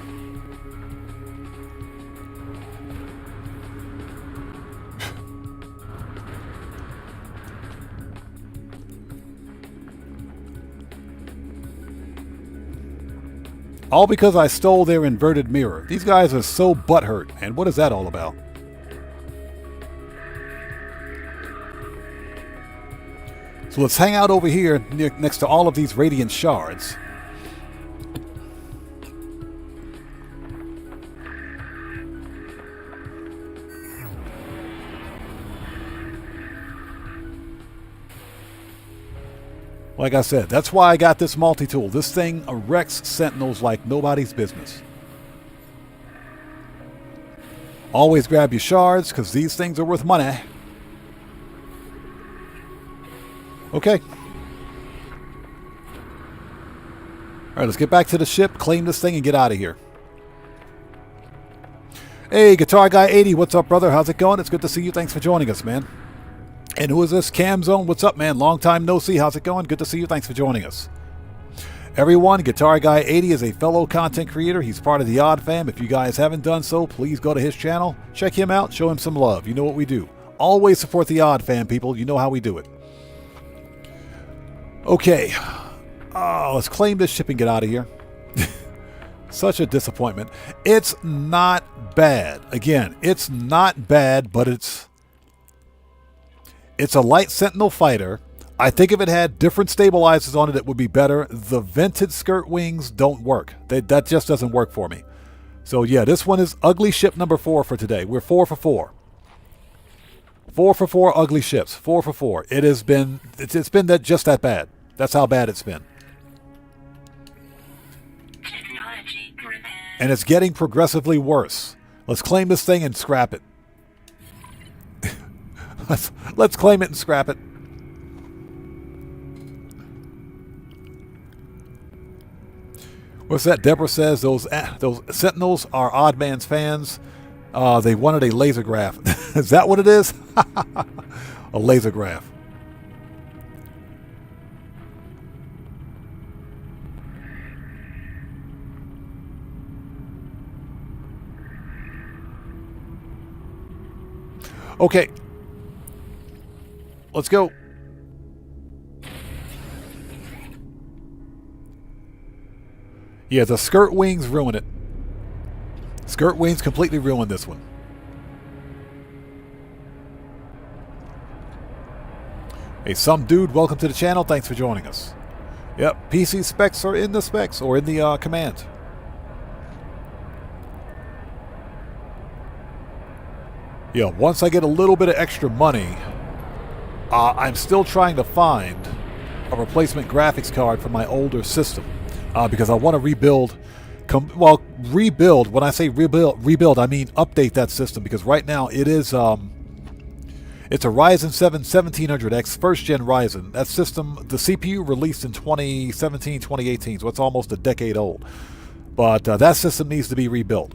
All because I stole their inverted mirror. These guys are so butthurt. And what is that all about? So let's hang out over here next to all of these radiant shards. Like I said, that's why I got this multi-tool. This thing erects sentinels like nobody's business. Always grab your shards, because these things are worth money. Okay. Alright, let's get back to the ship, claim this thing, and get out of here. Hey, Guitar Guy 80, what's up, brother? How's it going? It's good to see you. Thanks for joining us, man. And who is this? Cam Zone, what's up, man? Long time no see. How's it going? Good to see you. Thanks for joining us. Everyone, Guitar Guy 80 is a fellow content creator. He's part of the Odd Fam. If you guys haven't done so, please go to his channel. Check him out. Show him some love. You know what we do. Always support the Odd Fam, people. You know how we do it. Okay. Let's claim this ship and get out of here. Such a disappointment. It's not bad. Again, it's not bad, but it's a light Sentinel fighter. I think if it had different stabilizers on it, it would be better. The vented skirt wings don't work. That just doesn't work for me. So yeah, this one is ugly ship number 4 for today. We're 4 for 4. 4 for 4 ugly ships. 4 for 4. It's been just that bad. That's how bad it's been. Technology repaired. And it's getting progressively worse. Let's claim this thing and scrap it. Let's claim it and scrap it. What's that? Deborah says those Sentinels are Odd Man's fans. They wanted a laser graph. Is that what it is? A laser graph. Okay. Let's go. Yeah, the skirt wings ruin it. Skirt wings completely ruined this one. Hey, some dude, welcome to the channel. Thanks for joining us. Yep, PC specs are in the specs, or in the command. Yeah, once I get a little bit of extra money, I'm still trying to find a replacement graphics card for my older system because I want to rebuild. Rebuild. When I say rebuild, I mean update that system, because right now it is it's a Ryzen 7 1700X first gen Ryzen. That system, the CPU released in 2017, 2018, so it's almost a decade old. But that system needs to be rebuilt.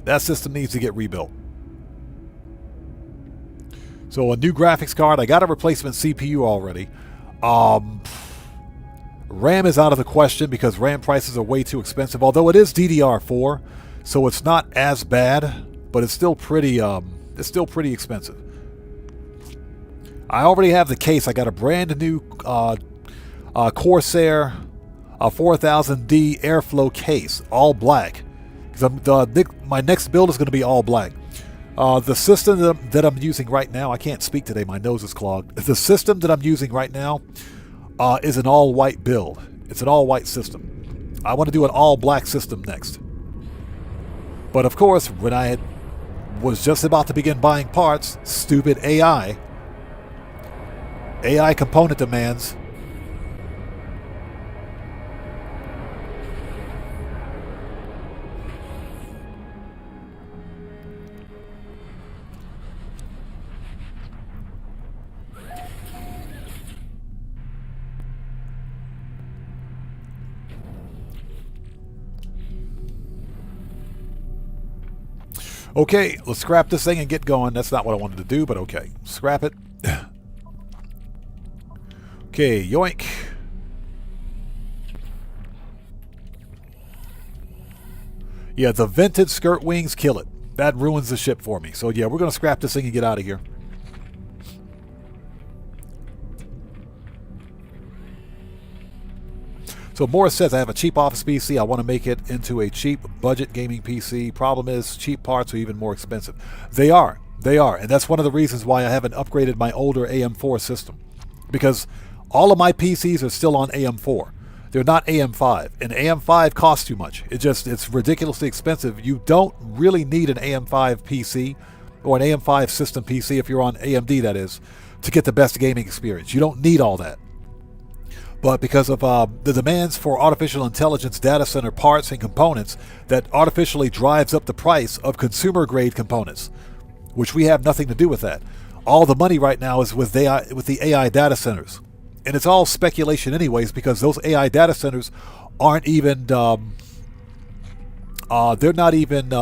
That system needs to get rebuilt. So a new graphics card. I got a replacement CPU already. RAM is out of the question because RAM prices are way too expensive. Although it is DDR4, so it's not as bad, but it's still pretty expensive. I already have the case. I got a brand new Corsair 4000D Airflow case, all black. My next build is going to be all black. The system that I'm using right now, I can't speak today, my nose is clogged. The system that I'm using right now is an all-white build. It's an all-white system. I want to do an all-black system next. But of course, when I was just about to begin buying parts, stupid AI component demands. Okay, let's scrap this thing and get going. That's not what I wanted to do, but okay. Scrap it. Okay, yoink. Yeah, the vented skirt wings kill it. That ruins the ship for me. So yeah, we're going to scrap this thing and get out of here. So Morris says, I have a cheap office PC. I want to make it into a cheap budget gaming PC. Problem is, cheap parts are even more expensive. They are. They are. And that's one of the reasons why I haven't upgraded my older AM4 system. Because all of my PCs are still on AM4. They're not AM5. And AM5 costs too much. It's ridiculously expensive. You don't really need an AM5 PC or an AM5 system PC, if you're on AMD, that is, to get the best gaming experience. You don't need all that. But because of the demands for artificial intelligence data center parts and components, that artificially drives up the price of consumer-grade components, which we have nothing to do with that. All the money right now is with the AI data centers. And it's all speculation anyways, because those AI data centers aren't even, they're not even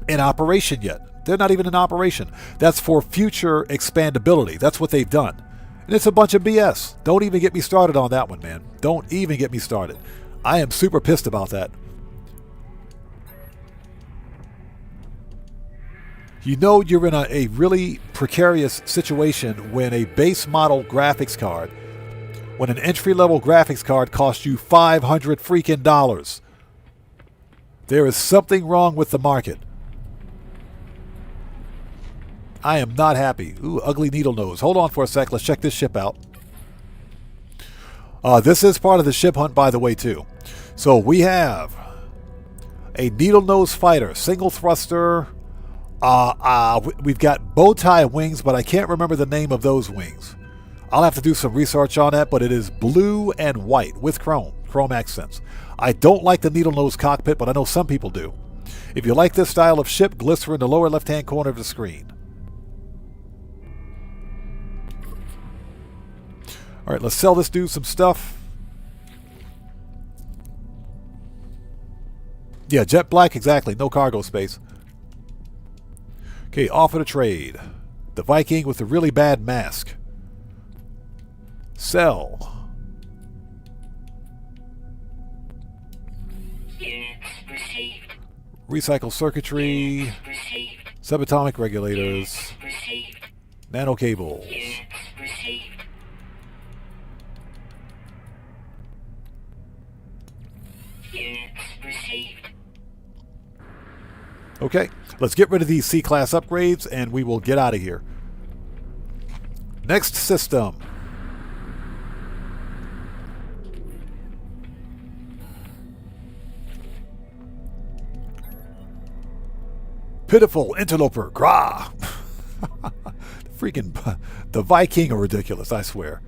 in operation yet. They're not even in operation. That's for future expandability. That's what they've done. And it's a bunch of BS. Don't even get me started on that one, man. Don't even get me started. I am super pissed about that. You know you're in a really precarious situation when a base model graphics card, when an entry-level graphics card costs you $500 freaking dollars. There is something wrong with the market. I am not happy. Ooh, ugly needle nose. Hold on for a sec. Let's check this ship out. This is part of the ship hunt, by the way, too. So we have a needle nose fighter, single thruster. We've got bow tie wings, but I can't remember the name of those wings. I'll have to do some research on that, but it is blue and white with chrome accents. I don't like the needle nose cockpit, but I know some people do. If you like this style of ship, glycer in the lower left-hand corner of the screen. All right, let's sell this dude some stuff. Yeah, jet black, exactly. No cargo space. Okay, offer to trade. The Viking with the really bad mask. Sell. Units received. Recycle circuitry. Received. Subatomic regulators. Received. Nano cables. Units received. Units received. Okay, let's get rid of these C-class upgrades and we will get out of here. Next system. Pitiful interloper, grah! Freaking, the Viking are ridiculous, I swear.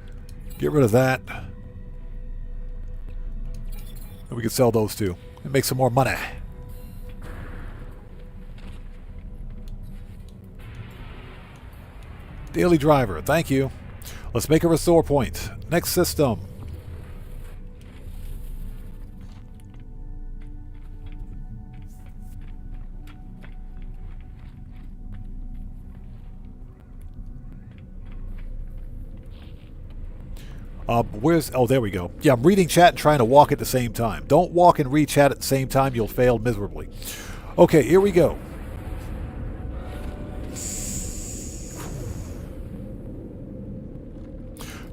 Get rid of that. And we can sell those too and make some more money. Daily driver, thank you. Let's make a restore point. Next system. Oh, there we go. Yeah, I'm reading chat and trying to walk at the same time. Don't walk and read chat at the same time. You'll fail miserably. Okay, here we go.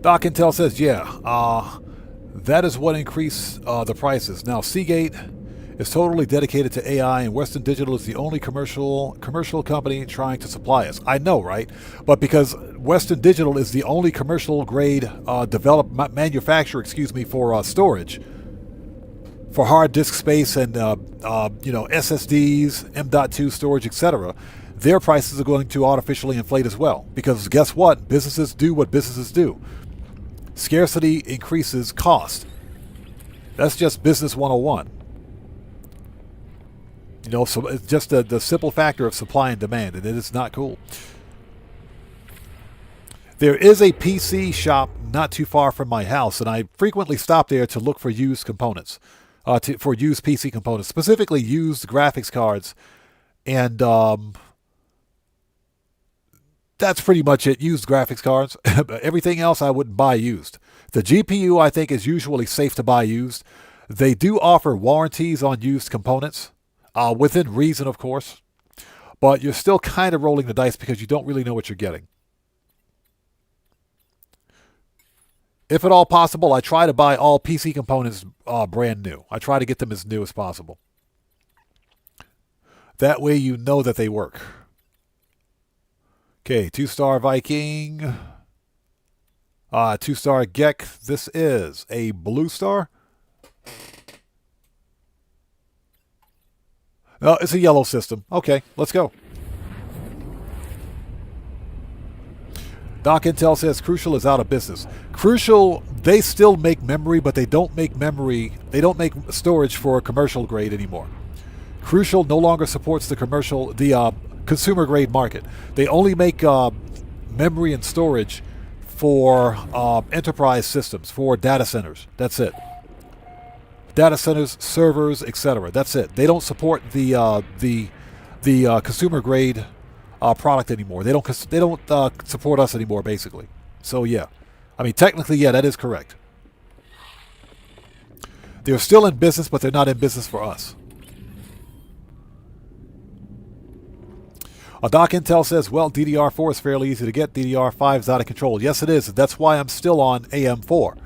Doc Intel says, yeah, that is what increased the prices. Now, Seagate is totally dedicated to AI, and Western Digital is the only commercial company trying to supply us. I know, right? But because Western Digital is the only commercial grade manufacturer, for storage, for hard disk space and SSDs, M.2 storage, etc., their prices are going to artificially inflate as well. Because guess what? Businesses do what businesses do. Scarcity increases cost. That's just business 101. So it's just the simple factor of supply and demand, and it is not cool. There is a PC shop not too far from my house, and I frequently stop there to look for used components, for used PC components, specifically used graphics cards, and that's pretty much it, used graphics cards. Everything else I wouldn't buy used. The GPU, I think, is usually safe to buy used. They do offer warranties on used components, within reason, of course. But you're still kind of rolling the dice because you don't really know what you're getting. If at all possible, I try to buy all PC components brand new. I try to get them as new as possible. That way you know that they work. Okay, 2-star Viking. 2-star Gek. This is a blue star. No, it's a yellow system. Okay, let's go. Doc Intel says Crucial is out of business. Crucial, they still make memory, but they don't make memory. They don't make storage for commercial grade anymore. Crucial no longer supports the consumer grade market. They only make memory and storage for enterprise systems, for data centers. That's it. Data centers, servers, etc. That's it. They don't support the consumer grade product anymore. They don't support us anymore, basically. So yeah, I mean technically, yeah, that is correct. They're still in business, but they're not in business for us. Doc Intel says, well, DDR4 is fairly easy to get. DDR5 is out of control. Yes, it is. That's why I'm still on AM4.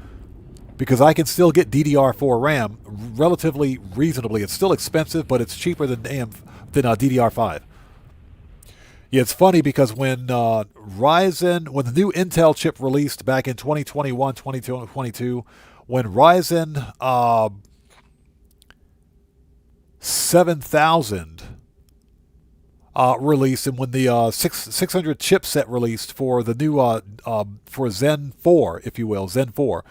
Because I can still get DDR4 RAM relatively reasonably. It's still expensive, but it's cheaper than DDR5. Yeah, it's funny because when Ryzen, when the new Intel chip released back in 2021, 2022, when Ryzen 7000 released, and when the 600 chipset released for the new for Zen 4, if you will, Zen 4,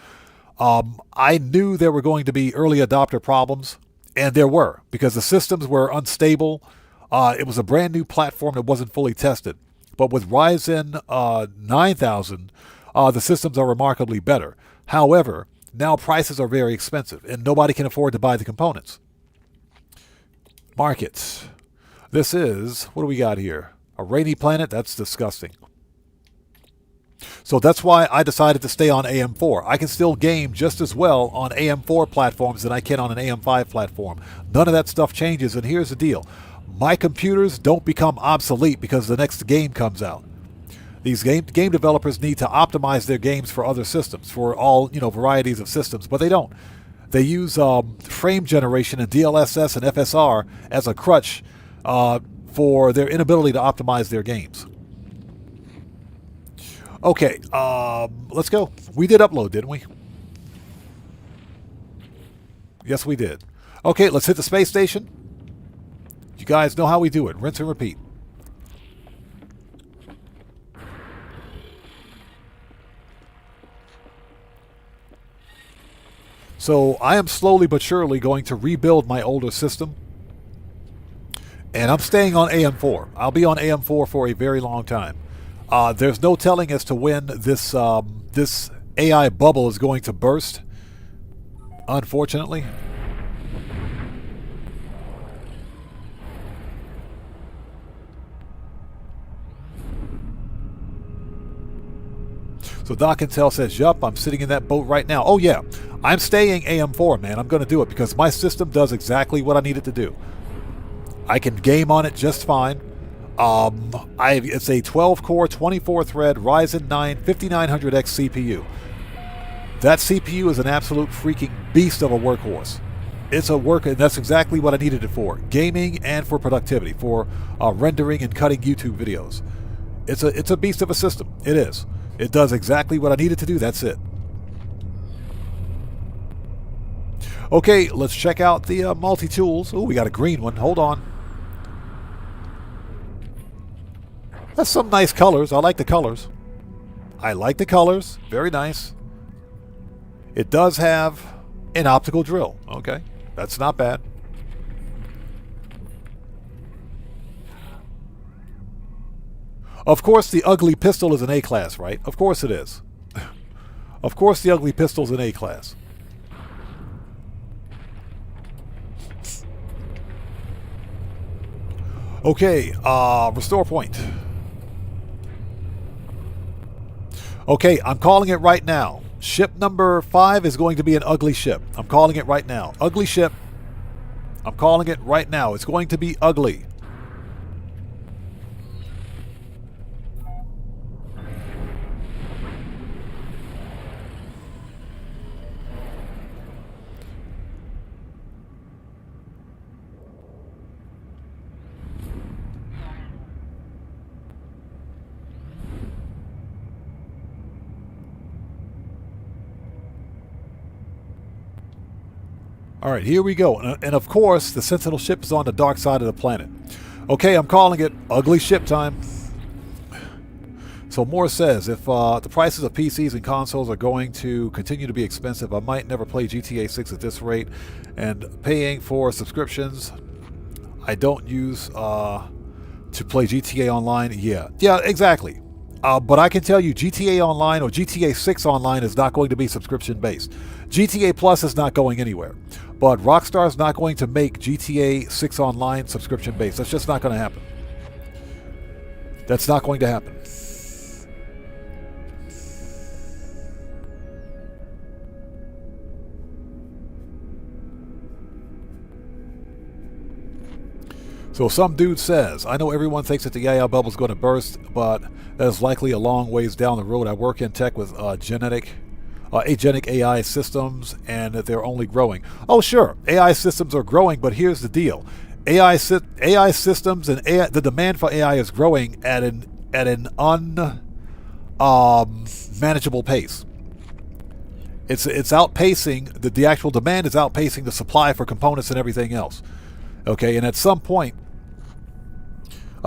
I knew there were going to be early adopter problems, and there were, because the systems were unstable. It was a brand new platform that wasn't fully tested. But with Ryzen 9000, the systems are remarkably better. However, now prices are very expensive, and nobody can afford to buy the components. Markets. This is, what do we got here? A rainy planet? That's disgusting. So that's why I decided to stay on AM4. I can still game just as well on AM4 platforms than I can on an AM5 platform. None of that stuff changes, and here's the deal. My computers don't become obsolete because the next game comes out. These game developers need to optimize their games for other systems, for all varieties of systems, but they don't. They use frame generation and DLSS and FSR as a crutch for their inability to optimize their games. Okay, let's go. We did upload, didn't we? Yes, we did. Okay, let's hit the space station. You guys know how we do it. Rinse and repeat. So I am slowly but surely going to rebuild my older system. And I'm staying on AM4. I'll be on AM4 for a very long time. There's no telling as to when this this AI bubble is going to burst, unfortunately. So Doc Intel says, yup, I'm sitting in that boat right now. Oh yeah, I'm staying AM4, man. I'm going to do it because my system does exactly what I need it to do. I can game on it just fine. It's a 12-core, 24-thread Ryzen 9 5900X CPU. That CPU is an absolute freaking beast of a workhorse. It's a work, and that's exactly what I needed it for. Gaming and for productivity, for rendering and cutting YouTube videos. It's a beast of a system. It is. It does exactly what I needed to do. That's it. Okay, let's check out the multi-tools. Oh, we got a green one. Hold on. That's some nice colors. I like the colors. I like the colors. Very nice. It does have an optical drill. Okay, that's not bad. Of course, the ugly pistol is an A-class, right? Of course it is. Of course the ugly pistol is an A-class. Okay, restore point. Okay, I'm calling it right now. Ship number 5 is going to be an ugly ship. I'm calling it right now. Ugly ship. I'm calling it right now. It's going to be ugly. All right, here we go. And of course, the Sentinel ship is on the dark side of the planet. Okay, I'm calling it ugly ship time. So Moore says, if the prices of PCs and consoles are going to continue to be expensive, I might never play GTA 6 at this rate. And paying for subscriptions I don't use to play GTA Online. Yeah, exactly. But I can tell you GTA Online or GTA 6 Online is not going to be subscription-based. GTA Plus is not going anywhere. But Rockstar's not going to make GTA 6 Online subscription-based. That's just not going to happen. That's not going to happen. So some dude says, I know everyone thinks that the AI bubble is going to burst, but that is likely a long ways down the road. I work in tech with agentic AI systems, and that they're only growing. Oh, sure, AI systems are growing, but here's the deal: AI systems and the demand for AI is growing at an unmanageable pace. It's outpacing the actual demand is outpacing the supply for components and everything else. Okay, and at some point,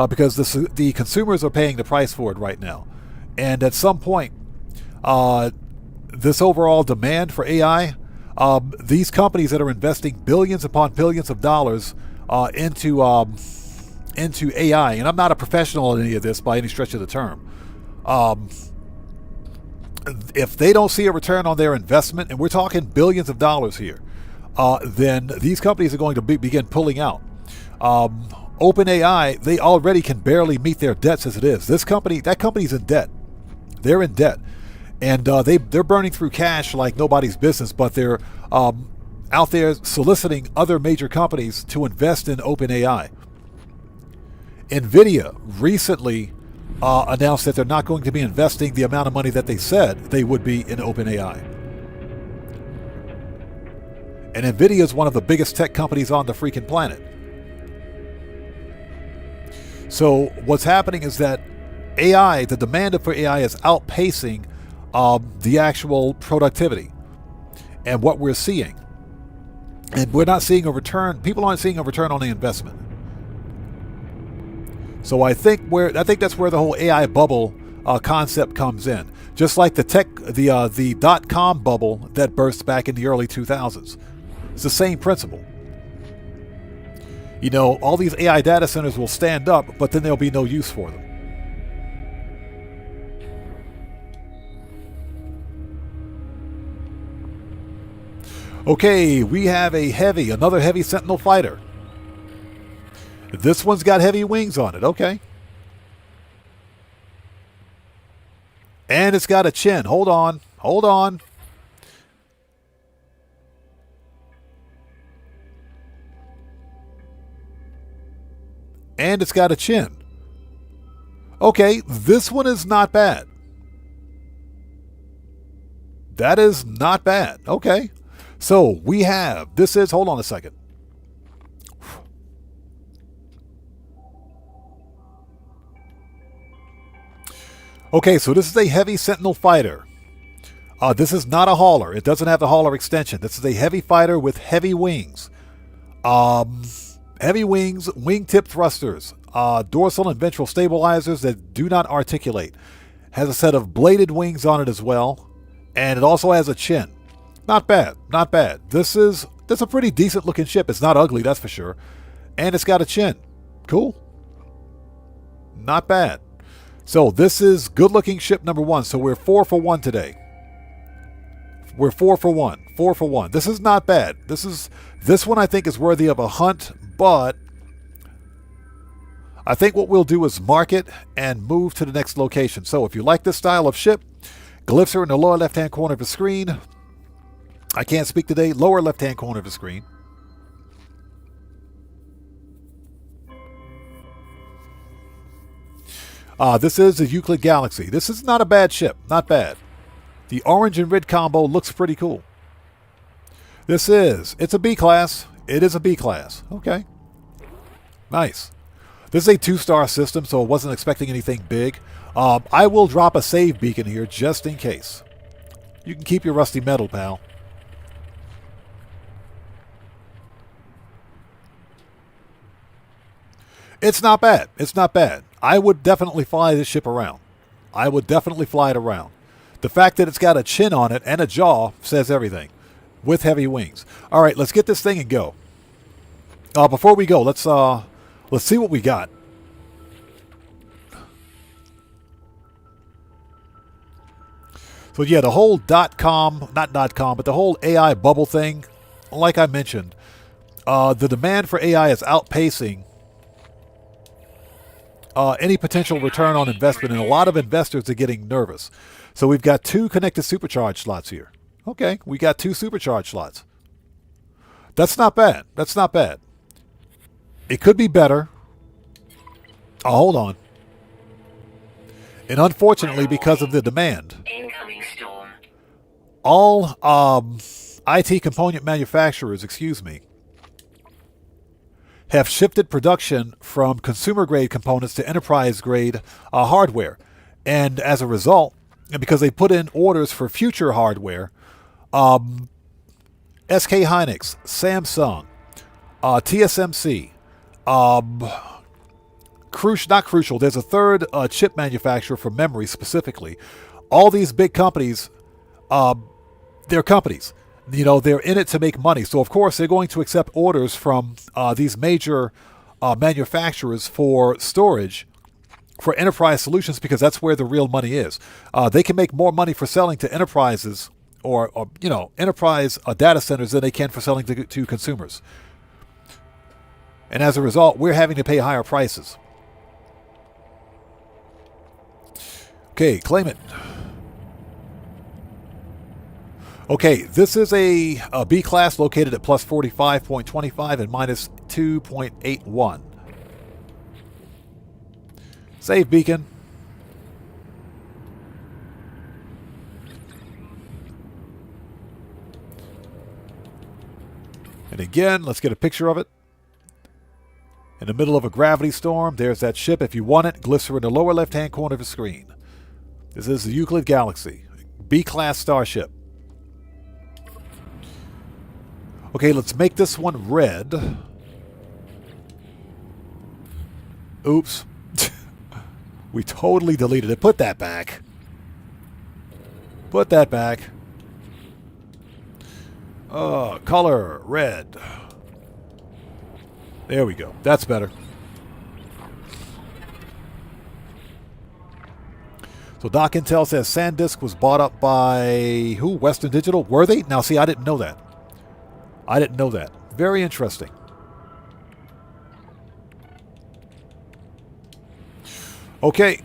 because the consumers are paying the price for it right now, and at some point, this overall demand for AI, these companies that are investing billions upon billions of dollars into AI, and I'm not a professional in any of this by any stretch of the term, if they don't see a return on their investment, and we're talking billions of dollars here, then these companies are going to begin pulling out. OpenAI, they already can barely meet their debts as it is. That company's in debt. They're in debt, and they're burning through cash like nobody's business. But they're out there soliciting other major companies to invest in OpenAI. NVIDIA recently announced that they're not going to be investing the amount of money that they said they would be in OpenAI. And NVIDIA is one of the biggest tech companies on the freaking planet. So what's happening is that AI, the demand for AI is outpacing the actual productivity and what we're seeing. And we're not seeing a return. People aren't seeing a return on the investment. So I think that's where the whole AI bubble concept comes in. Just like the dot-com bubble that burst back in the early 2000s. It's the same principle. You know, all these AI data centers will stand up, but then there'll be no use for them. Okay, we have another heavy Sentinel fighter. This one's got heavy wings on it, okay. And it's got a chin. Hold on. And it's got a chin. Okay, this one is not bad. That is not bad. Okay. So we have, hold on a second. Okay, so this is a heavy Sentinel fighter. This is not a hauler. It doesn't have the hauler extension. This is a heavy fighter with heavy wings. Heavy wings, wingtip thrusters, dorsal and ventral stabilizers that do not articulate. Has a set of bladed wings on it as well, and it also has a chin. Not bad, not bad. This is a pretty decent looking ship. It's not ugly, that's for sure. And it's got a chin. Cool. Not bad. So this is good looking ship number 1. So we're 4 for 1 today. We're 4 for 1. 4 for 1. This is not bad. This one I think is worthy of a hunt, but I think what we'll do is mark it and move to the next location. So if you like this style of ship, glyphs are in the lower left-hand corner of the screen. I can't speak today. Lower left-hand corner of the screen. This is the Euclid Galaxy. This is not a bad ship. Not bad. The orange and red combo looks pretty cool. It's a B class. It is a B class. Okay. Nice. This is a 2-star system, so I wasn't expecting anything big. I will drop a save beacon here just in case. You can keep your rusty metal, pal. It's not bad. It's not bad. I would definitely fly this ship around. I would definitely fly it around. The fact that it's got a chin on it and a jaw says everything. With heavy wings. All right, let's get this thing and go. Before we go, let's see what we got. So yeah, the whole not .com, but the whole AI bubble thing, like I mentioned, the demand for AI is outpacing any potential return on investment, and a lot of investors are getting nervous. So we've got 2 connected supercharge slots here. Okay, we got 2 supercharge slots. That's not bad. That's not bad. It could be better. Oh, hold on. And unfortunately, because of the demand, Incoming storm. all IT component manufacturers, have shifted production from consumer-grade components to enterprise-grade hardware. And as a result, and because they put in orders for future hardware, SK Hynix, Samsung, TSMC, not Crucial, there's a third chip manufacturer for memory specifically. All these big companies, they're companies. You know, they're in it to make money. So, of course, they're going to accept orders from these major manufacturers for storage for enterprise solutions, because that's where the real money is. They can make more money for selling to enterprises or enterprise data centers than they can for selling to consumers. And as a result, we're having to pay higher prices. Okay, claim it. Okay, this is a B class located at plus 45.25 and minus 2.81. Save beacon. And again, let's get a picture of it. In the middle of a gravity storm, there's that ship. If you want it, glycer in the lower left-hand corner of the screen. This is the Euclid Galaxy, B-class starship. Okay, let's make this one red. Oops. We totally deleted it. Put that back. Put that back. Color, red. There we go. That's better. So Doc Intel says SanDisk was bought up by who? Western Digital? Were they? Now, see, I didn't know that. I didn't know that. Very interesting. Okay.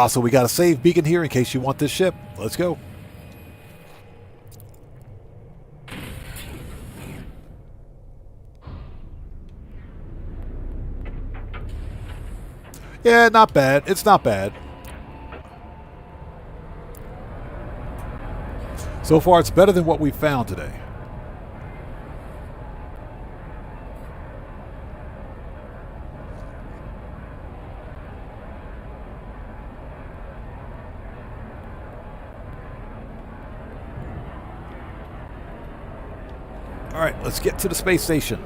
So we got a save beacon here in case you want this ship. Let's go. Yeah, not bad. It's not bad. So far, it's better than what we found today. All right, let's get to the space station,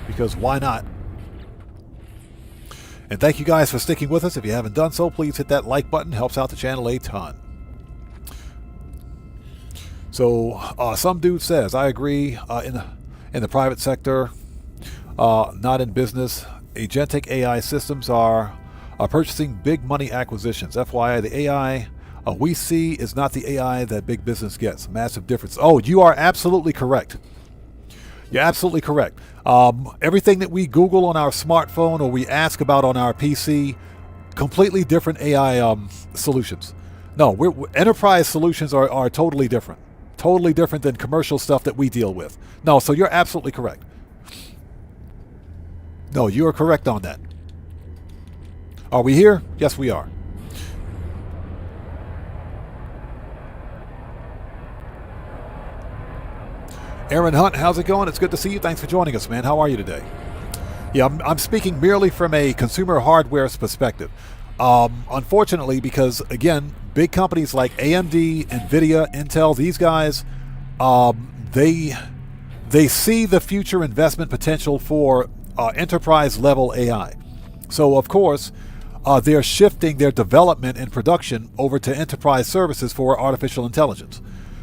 because why not? And thank you guys for sticking with us. If you haven't done so, please hit that like button. Helps out the channel a ton. So some dude says, I agree, in the private sector, not in business, agentic AI systems are purchasing big money acquisitions. FYI, the AI we see is not the AI that big business gets. Massive difference. Oh, you are absolutely correct. You're absolutely correct. Everything that we Google on our smartphone or we ask about on our PC, completely different AI solutions. No, enterprise solutions are totally different. Totally different than commercial stuff that we deal with. No, so you're absolutely correct. No, you are correct on that. Are we here? Yes, we are. Aaron Hunt, how's it going? It's good to see you. Thanks for joining us, man. How are you today? Yeah, I'm speaking merely from a consumer hardware perspective. Unfortunately, because, again, big companies like AMD, NVIDIA, Intel, these guys, they see the future investment potential for enterprise-level AI. So, of course, they're shifting their development and production over to enterprise services for artificial intelligence.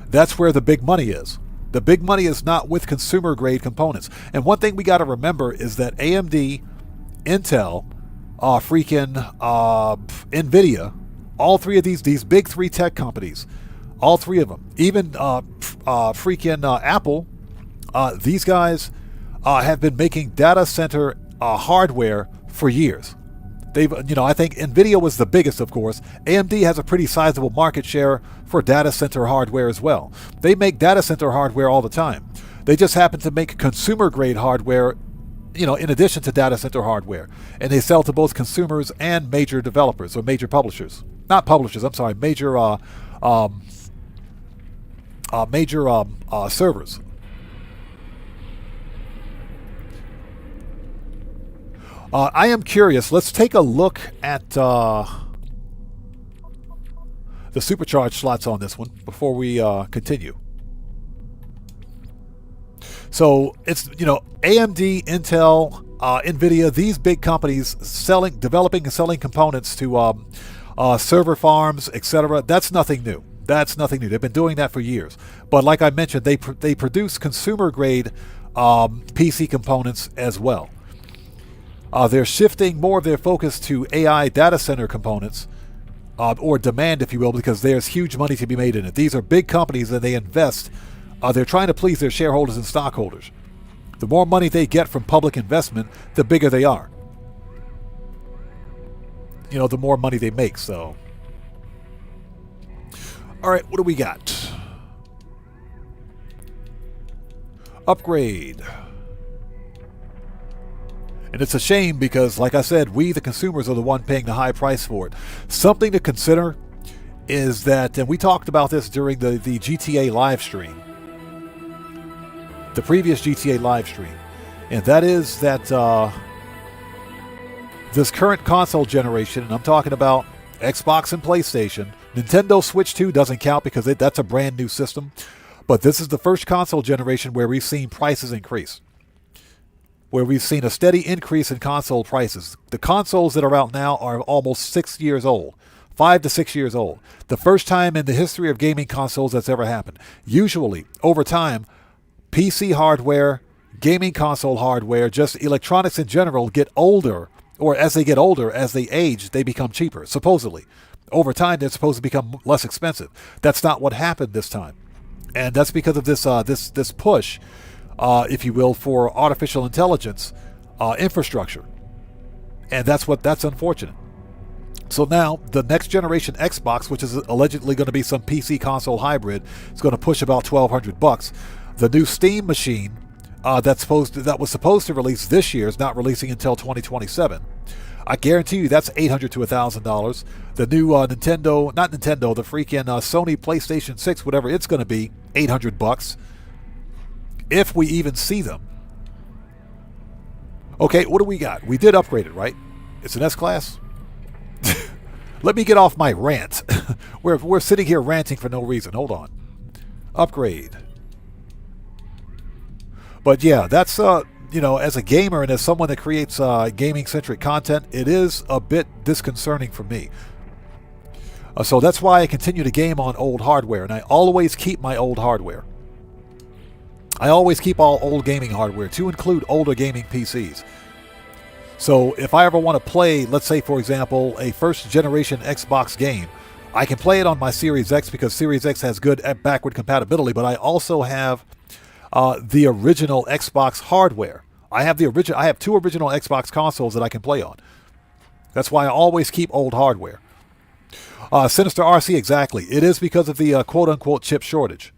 That's where the big money is. The big money is not with consumer-grade components. And one thing we got to remember is that AMD, Intel, NVIDIA, all three of these big three tech companies, all three of them, even Apple, these guys have been making data center hardware for years. They've, I think NVIDIA was the biggest, of course. AMD has a pretty sizable market share for data center hardware as well. They make data center hardware all the time. They just happen to make consumer-grade hardware, in addition to data center hardware. And they sell to both consumers and major developers or major publishers. Not publishers, I'm sorry, major servers. I am curious. Let's take a look at the supercharged slots on this one before we continue. So it's, AMD, Intel, NVIDIA, these big companies developing and selling components to server farms, etc. That's nothing new. That's nothing new. They've been doing that for years. But like I mentioned, they produce consumer-grade PC components as well. They're shifting more of their focus to AI data center components, or demand, if you will, because there's huge money to be made in it. These are big companies and they invest. They're trying to please their shareholders and stockholders. The more money they get from public investment, the bigger they are. The more money they make, so. All right, what do we got? Upgrade. And it's a shame because, like I said, we, the consumers, are the one paying the high price for it. Something to consider is that, and we talked about this during the GTA live stream, the previous GTA live stream, and that is that this current console generation, and I'm talking about Xbox and PlayStation, Nintendo Switch 2 doesn't count because that's a brand new system, but this is the first console generation where we've seen prices increase. Where we've seen a steady increase in console prices. The consoles that are out now are almost 6 years old, 5 to 6 years old. The first time in the history of gaming consoles that's ever happened. Usually, over time, PC hardware, gaming console hardware, just electronics in general get older, or as they get older, as they age, they become cheaper, supposedly. Over time, they're supposed to become less expensive. That's not what happened this time. And that's because of this push, if you will, for artificial intelligence infrastructure. And that's unfortunate. So now the next generation Xbox, which is allegedly going to be some PC console hybrid, is going to push about $1,200. The new Steam machine that was supposed to release this year is not releasing until 2027. I guarantee you that's $800 to $1,000. The new the freaking Sony PlayStation 6, whatever it's going to be, $800. If we even see them. Okay, what do we got? We did upgrade it, right? It's an S-Class? Let me get off my rant. We're sitting here ranting for no reason. Hold on. Upgrade. But yeah, that's, as a gamer and as someone that creates gaming-centric content, it is a bit disconcerting for me. So that's why I continue to game on old hardware, and I always keep my old hardware. I always keep all old gaming hardware, to include older gaming PCs. So if I ever want to play, let's say, for example, a first-generation Xbox game, I can play it on my Series X because Series X has good backward compatibility, but I also have the original Xbox hardware. I have two original Xbox consoles that I can play on. That's why I always keep old hardware. Sinister RC, exactly. It is because of the quote-unquote chip shortage.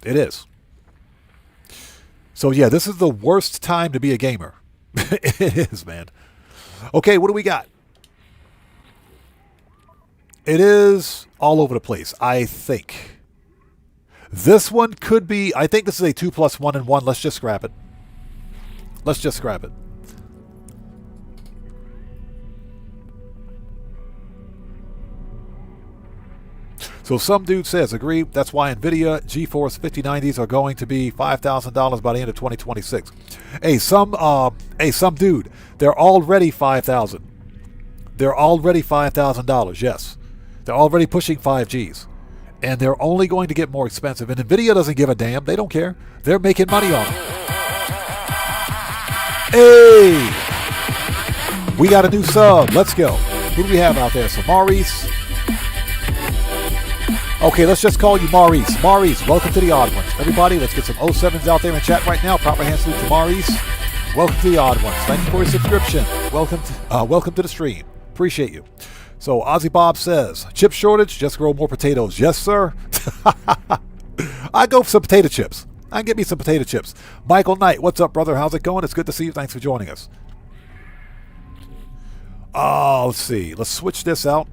It is. So yeah, this is the worst time to be a gamer. It is, man. Okay, what do we got? It is all over the place, I think. This one could be, I think this is a 2 plus 1 and 1. Let's just scrap it. Let's just scrap it. So some dude says, agree, that's why NVIDIA GeForce 5090s are going to be $5,000 by the end of 2026. Hey, some dude, they're already $5,000. They're already $5,000, yes. They're already pushing 5Gs. And they're only going to get more expensive. And NVIDIA doesn't give a damn. They don't care. They're making money on them. Hey! We got a new sub. Let's go. Who do we have out there? So Maurice. Okay, let's just call you Maurice. Maurice, welcome to the Odd Ones. Everybody, let's get some 07s out there in chat right now. Proper hand salute to Maurice. Welcome to the Odd Ones. Thank you for your subscription. Welcome to the stream. Appreciate you. So Ozzy Bob says, chip shortage, just grow more potatoes. Yes, sir. I go for some potato chips. I can get me some potato chips. Michael Knight, what's up, brother? How's it going? It's good to see you. Thanks for joining us. Let's see. Let's switch this out.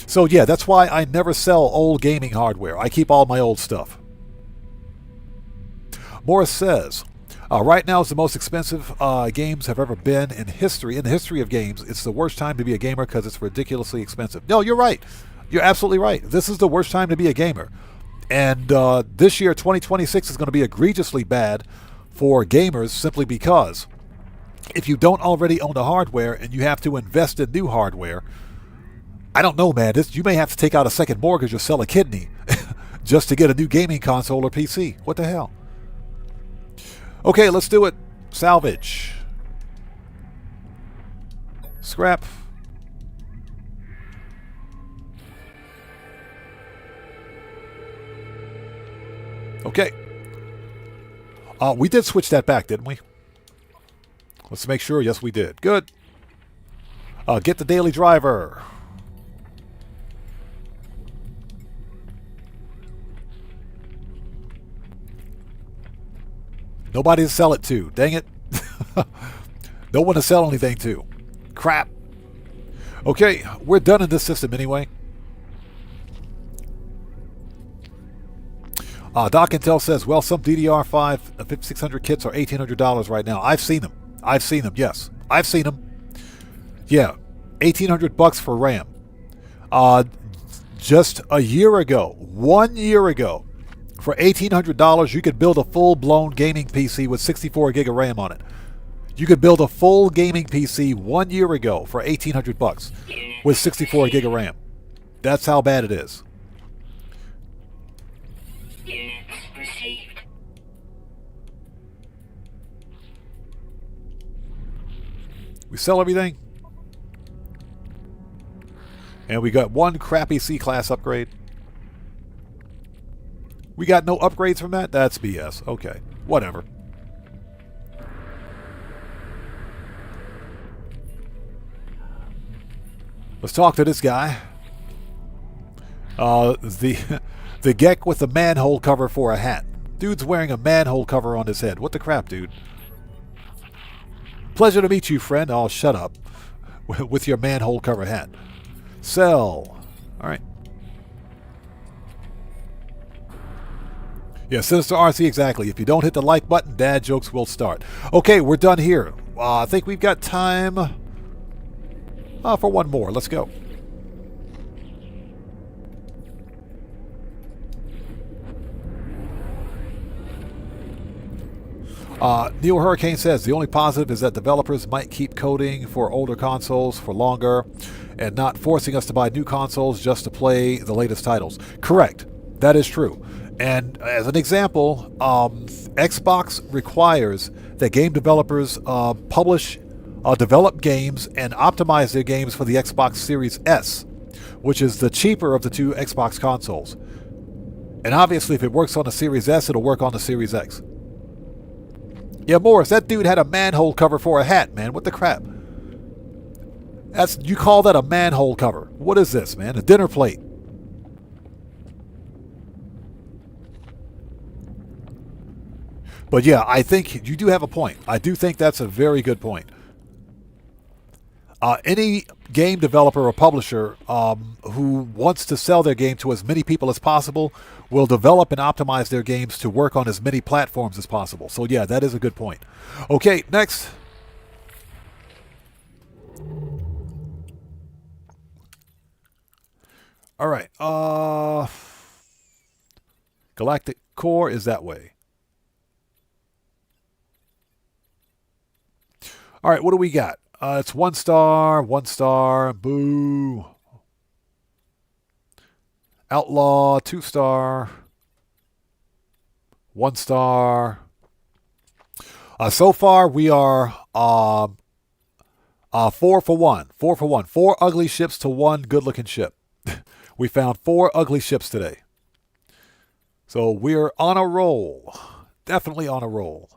So yeah, that's why I never sell old gaming hardware. I keep all my old stuff. Morris says, right now is the most expensive games have ever been in history. In the history of games, it's the worst time to be a gamer because it's ridiculously expensive. No, you're right. You're absolutely right. This is the worst time to be a gamer. And this year, 2026, is going to be egregiously bad for gamers simply because if you don't already own the hardware and you have to invest in new hardware, I don't know, man. You may have to take out a second mortgage or sell a kidney just to get a new gaming console or PC. What the hell? Okay, let's do it. Salvage. Scrap. Okay. We did switch that back, didn't we? Let's make sure. Yes, we did. Good. Get the daily driver. Nobody to sell it to. Dang it. No one to sell anything to. Crap. Okay, we're done in this system anyway. Doc Intel says, well, some DDR5 5600 kits are $1,800 right now. I've seen them. I've seen them, yes. I've seen them. Yeah, $1,800 for RAM. Just a year ago, 1 year ago, for $1,800, you could build a full-blown gaming PC with 64 gig of RAM on it. You could build a full gaming PC 1 year ago for $1,800 with 64 gig of RAM. That's how bad it is. We sell everything. And we got one crappy C-class upgrade. We got no upgrades from that? That's BS. Okay. Whatever. Let's talk to this guy. The geck with the manhole cover for a hat. Dude's wearing a manhole cover on his head. What the crap, dude? Pleasure to meet you, friend. Oh, shut up. With your manhole cover hat. Sell. All right. Yeah, Sinister RC, exactly. If you don't hit the like button, dad jokes will start. Okay, we're done here. I think we've got time for one more. Let's go. Neil Hurricane says, the only positive is that developers might keep coding for older consoles for longer and not forcing us to buy new consoles just to play the latest titles. Correct. That is true. And as an example, Xbox requires that game developers develop games and optimize their games for the Xbox Series S, which is the cheaper of the two Xbox consoles. And obviously, if it works on the Series S, it'll work on the Series X. Yeah, Morris, that dude had a manhole cover for a hat, man. What the crap? You call that a manhole cover? What is this, man? A dinner plate. But yeah, I think you do have a point. I do think that's a very good point. Any game developer or publisher who wants to sell their game to as many people as possible will develop and optimize their games to work on as many platforms as possible. So yeah, that is a good point. Okay, next. All right. Galactic Core is that way. All right, what do we got? It's 1 star, 1 star, boo. Outlaw, 2 star, 1 star. So far, we are 4 for 1. 4 for 1. 4 ugly ships to 1 good-looking ship. We found 4 ugly ships today. So we're on a roll. Definitely on a roll.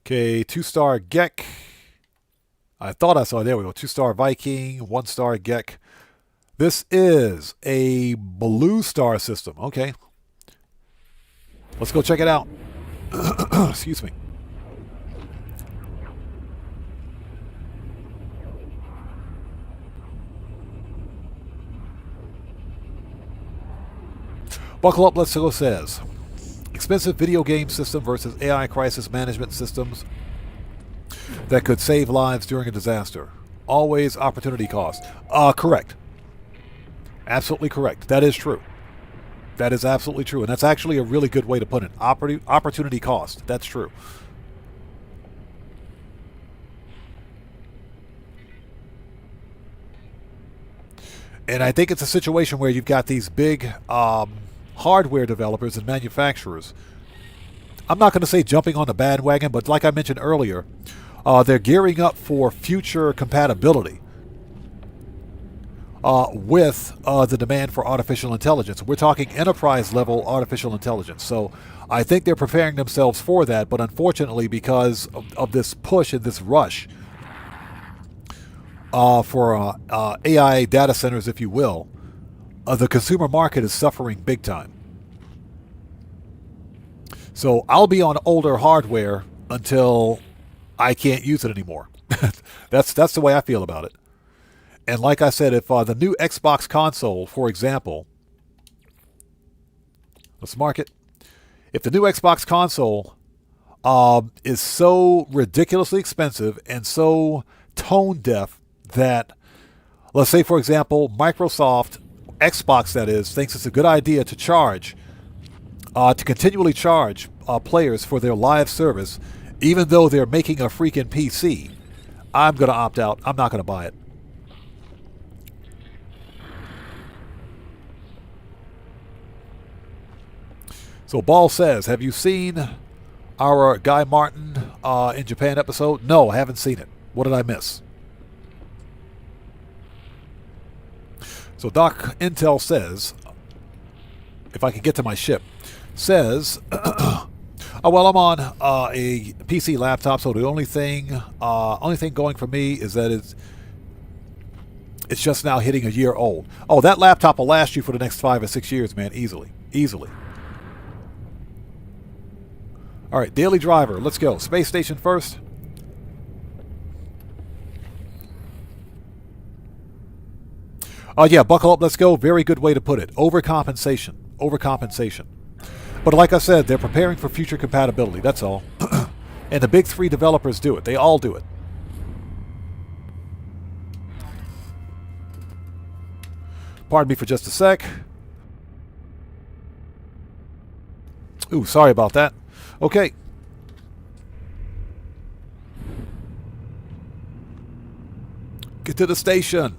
Okay, 2 star Gek. I thought I saw, there we go. 2 star Viking, 1 star Gek. This is a blue star system. Okay. Let's go check it out. Excuse me. Buckle up, let's go says. Expensive video game system versus AI crisis management systems that could save lives during a disaster. Always opportunity cost. Correct. Absolutely correct. That is true. That is absolutely true. And that's actually a really good way to put it. Opportunity cost. That's true. And I think it's a situation where you've got these big hardware developers and manufacturers. I'm not going to say jumping on the bandwagon, but like I mentioned earlier, they're gearing up for future compatibility with the demand for artificial intelligence. We're talking enterprise-level artificial intelligence. So I think they're preparing themselves for that, but unfortunately, because of this push and this rush for AI data centers, if you will, the consumer market is suffering big time. So I'll be on older hardware until I can't use it anymore. That's the way I feel about it. And like I said, if the new Xbox console, for example, let's mark it. If the new Xbox console is so ridiculously expensive and so tone deaf that, let's say, for example, Microsoft, Xbox that is, thinks it's a good idea to charge, to continually charge players for their live service, even though they're making a freaking PC, I'm going to opt out. I'm not going to buy it. So Ball says, have you seen our Guy Martin in Japan episode? No, I haven't seen it. What did I miss? So Doc Intel says, if I can get to my ship, says, oh, well, I'm on a PC laptop, so the only thing going for me is that it's just now hitting a year old. Oh, that laptop will last you for the next 5 or 6 years, man, easily. All right, Daily Driver, let's go. Space station first. Yeah, buckle up, let's go. Very good way to put it. Overcompensation. But like I said, they're preparing for future compatibility, that's all. And the big 3 developers do it. They all do it. Pardon me for just a sec. Ooh, sorry about that. Okay. Get to the station.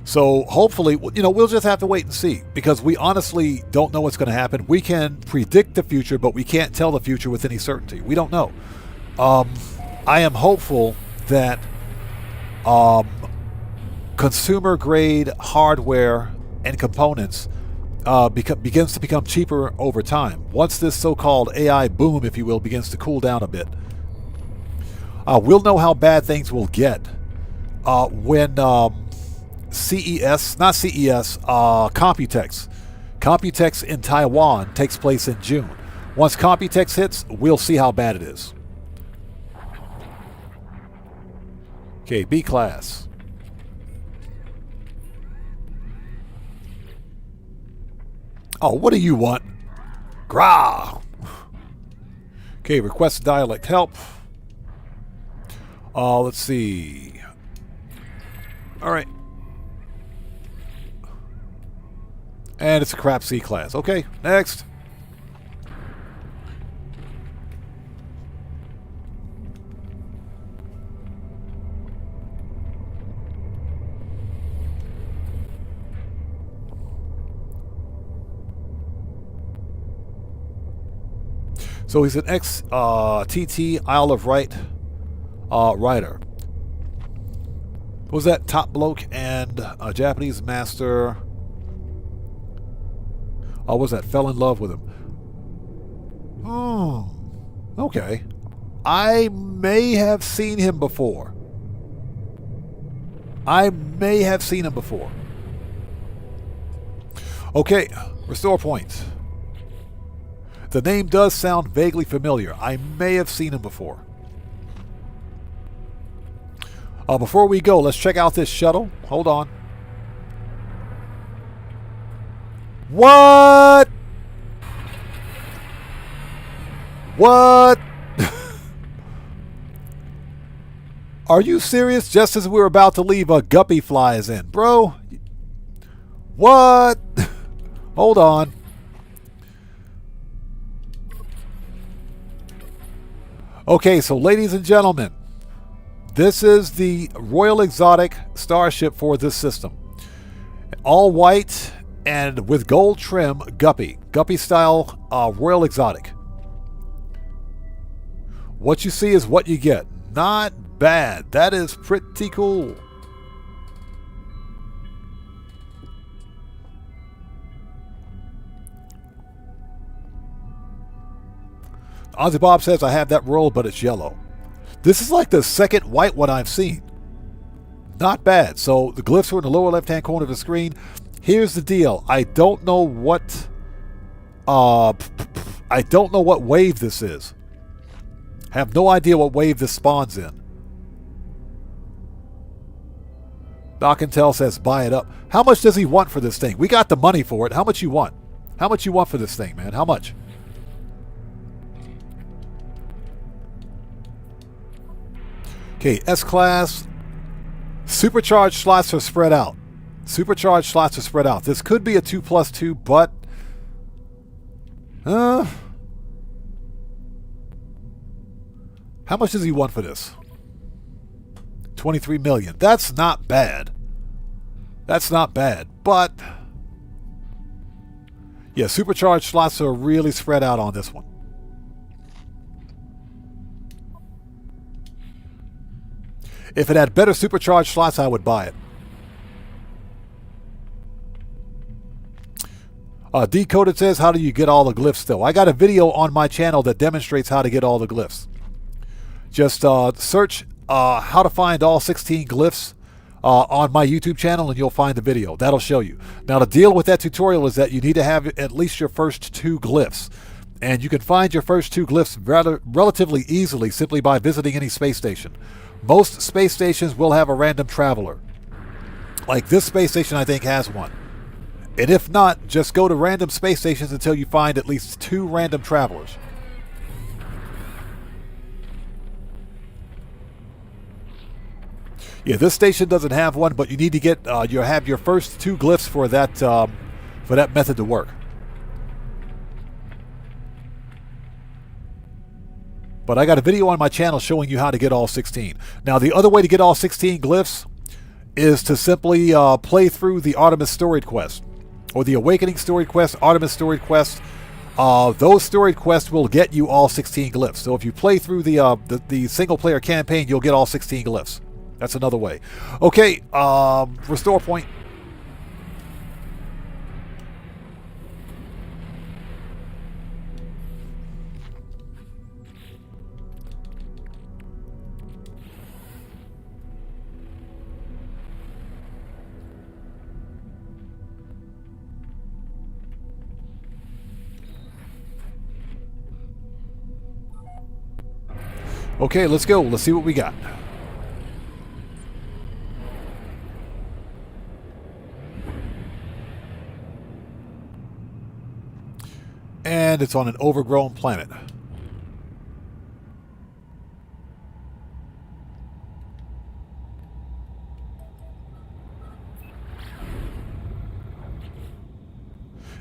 So hopefully, we'll just have to wait and see, because we honestly don't know what's going to happen. We can predict the future, but we can't tell the future with any certainty. We don't know. I am hopeful that consumer-grade hardware and components begins to become cheaper over time. Once this so-called AI boom, if you will, begins to cool down a bit, we'll know how bad things will get when Computex in Taiwan takes place in June. Once Computex hits, we'll see how bad it is. Okay, B class. Oh, what do you want? Grah! Okay, request dialect help. Let's see. All right. And it's a crap C class. Okay, next. So he's an ex-TT Isle of Wight rider. Was that top bloke and a Japanese master? Was that fell in love with him? Oh, okay. I may have seen him before. Okay, restore points. The name does sound vaguely familiar. I may have seen him before. Before we go, let's check out this shuttle. Hold on. What? What? Are you serious? Just as we were about to leave, a guppy flies in. Bro. What? Hold on. Okay, so ladies and gentlemen, this is the Royal Exotic starship for this system. All white and with gold trim, guppy. Guppy style Royal Exotic. What you see is what you get. Not bad. That is pretty cool. Ozzy Bob says I have that roll, but it's yellow. This is like the second white one I've seen. Not bad. So the glyphs are in the lower left-hand corner of the screen. Here's the deal. I don't know what wave this is. Have no idea what wave this spawns in. Doc and Tell says buy it up. How much does he want for this thing? We got the money for it. How much you want? How much you want for this thing, man? How much? Okay, S-Class. Supercharged slots are spread out. Supercharged slots are spread out. This could be a 2+2, but... how much does he want for this? 23 million. That's not bad. That's not bad, but... yeah, supercharged slots are really spread out on this one. If it had better supercharged slots, I would buy it. Decoded says, how do you get all the glyphs still? I got a video on my channel that demonstrates how to get all the glyphs. Just search how to find all 16 glyphs on my YouTube channel and you'll find the video. That'll show you. Now the deal with that tutorial is that you need to have at least your first 2 glyphs. And you can find your first 2 glyphs relatively easily simply by visiting any space station. Most space stations will have a random traveler. Like this space station, I think, has one. And if not, just go to random space stations until you find at least 2 random travelers. Yeah, this station doesn't have one, but you need to get you have your first 2 glyphs for that method to work. But I got a video on my channel showing you how to get all 16. Now, the other way to get all 16 glyphs is to simply play through the Artemis Storied Quest. Or the Awakening Storied Quest, Artemis Storied Quest. Those Storied Quests will get you all 16 glyphs. So if you play through the single-player campaign, you'll get all 16 glyphs. That's another way. Okay, restore point. Okay, let's go. Let's see what we got. And it's on an overgrown planet.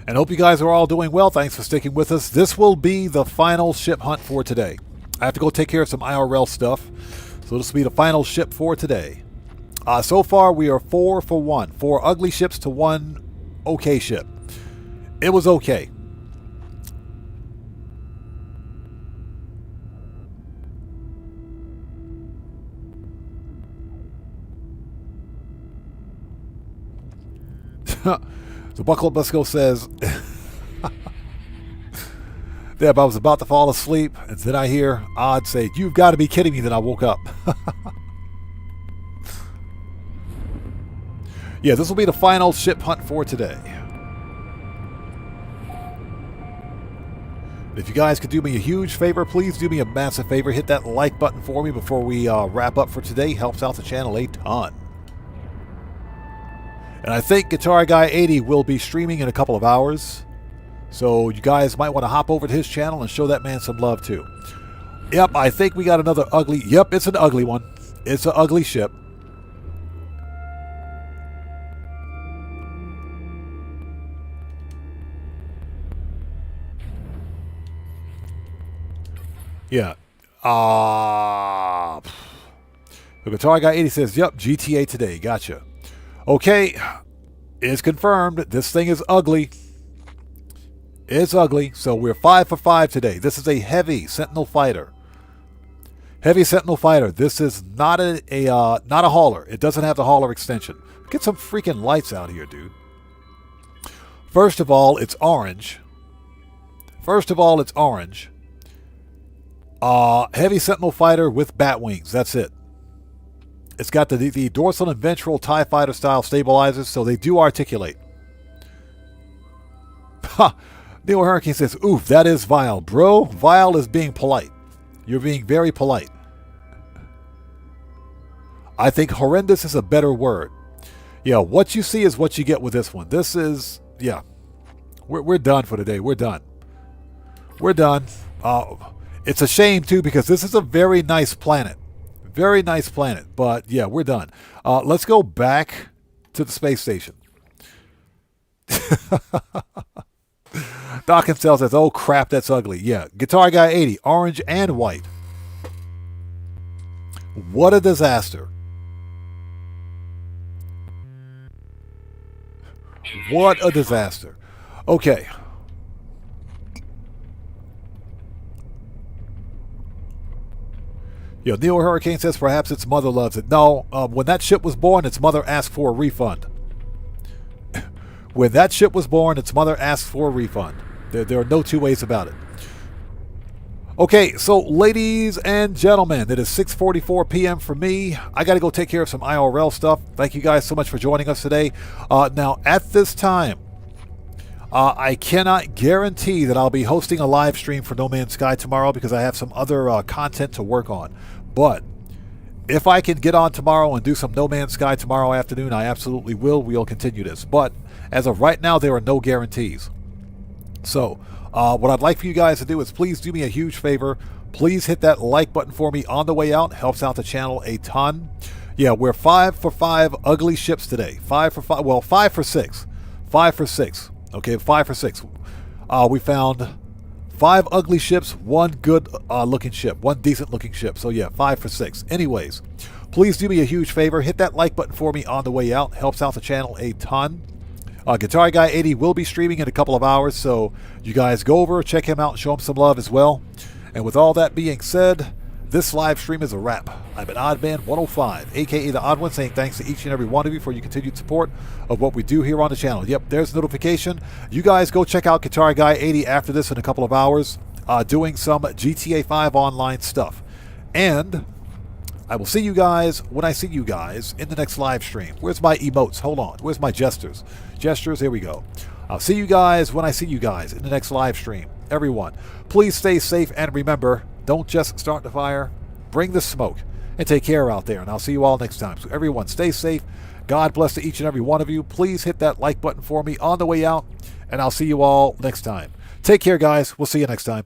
And hope you guys are all doing well. Thanks for sticking with us. This will be the final ship hunt for today. I have to go take care of some IRL stuff. So this will be the final ship for today. So far, we are 4 for 1. 4 ugly ships to 1 okay ship. It was okay. So Buckle Up Busco says, Deb, I was about to fall asleep, and then I hear Odd say, "You've got to be kidding me," then I woke up. Yeah, this will be the final ship hunt for today. If you guys could do me a huge favor, please do me a massive favor. Hit that like button for me before we wrap up for today. Helps out the channel a ton. And I think Guitar Guy 80 will be streaming in a couple of hours. So you guys might want to hop over to his channel and show that man some love too. Yep, I think we got another ugly... Yep, it's an ugly one. It's an ugly ship. Yeah. The Guitar Guy 80 says, yep, GTA today. Gotcha. Okay. It's confirmed. This thing is ugly. It's ugly. So we're 5 for 5 today. This is a heavy Sentinel fighter. Heavy Sentinel fighter. This is not a hauler. It doesn't have the hauler extension. Get some freaking lights out here, dude. First of all, it's orange. Heavy Sentinel fighter with bat wings. That's it. It's got the dorsal and ventral TIE fighter style stabilizers, so they do articulate. Ha! Neil Hurricane says, oof, that is vile. Bro, vile is being polite. You're being very polite. I think horrendous is a better word. Yeah, what you see is what you get with this one. This is, yeah. We're done for today. We're done. We're done. It's a shame, too, because this is a very nice planet. Very nice planet. But, yeah, we're done. Let's go back to the space station. Doc and Cell says, oh, crap, that's ugly. Yeah, Guitar Guy 80, orange and white. What a disaster. What a disaster. Okay. Yeah, Neil Hurricane says perhaps its mother loves it. No, when that ship was born, its mother asked for a refund. When that ship was born, its mother asked for a refund. There are no two ways about it. Okay, so ladies and gentlemen, it is 6:44 p.m. for me. I got to go take care of some IRL stuff. Thank you guys so much for joining us today. Now, at this time, I cannot guarantee that I'll be hosting a live stream for No Man's Sky tomorrow because I have some other content to work on. But if I can get on tomorrow and do some No Man's Sky tomorrow afternoon, I absolutely will. We'll continue this. But as of right now, there are no guarantees. So what I'd like for you guys to do is please do me a huge favor. Please hit that like button for me on the way out. It helps out the channel a ton. Yeah, we're 5 for 5 ugly ships today. 5 for 5. Well, 5 for 6. 5 for 6. Okay, 5 for 6. We found 5 ugly ships, 1 good looking ship, 1 decent looking ship. So yeah, 5 for 6. Anyways, please do me a huge favor. Hit that like button for me on the way out. Helps out the channel a ton. Guitar Guy 80 will be streaming in a couple of hours, so you guys go over, check him out, show him some love as well. And with all that being said, this live stream is a wrap. I'm an Oddman 105, aka the Odd One, saying thanks to each and every one of you for your continued support of what we do here on the channel. Yep, there's notification. You guys go check out Guitar Guy 80 after this in a couple of hours, doing some GTA 5 online stuff. And I will see you guys when I see you guys in the next live stream. Where's my emotes? Hold on. Where's my gestures? Gestures, here we go. I'll see you guys when I see you guys in the next live stream. Everyone, please stay safe and remember, don't just start the fire, bring the smoke, and take care out there. And I'll see you all next time. So everyone, stay safe. God bless to each and every one of you. Please hit that like button for me on the way out, and I'll see you all next time. Take care, guys. We'll see you next time.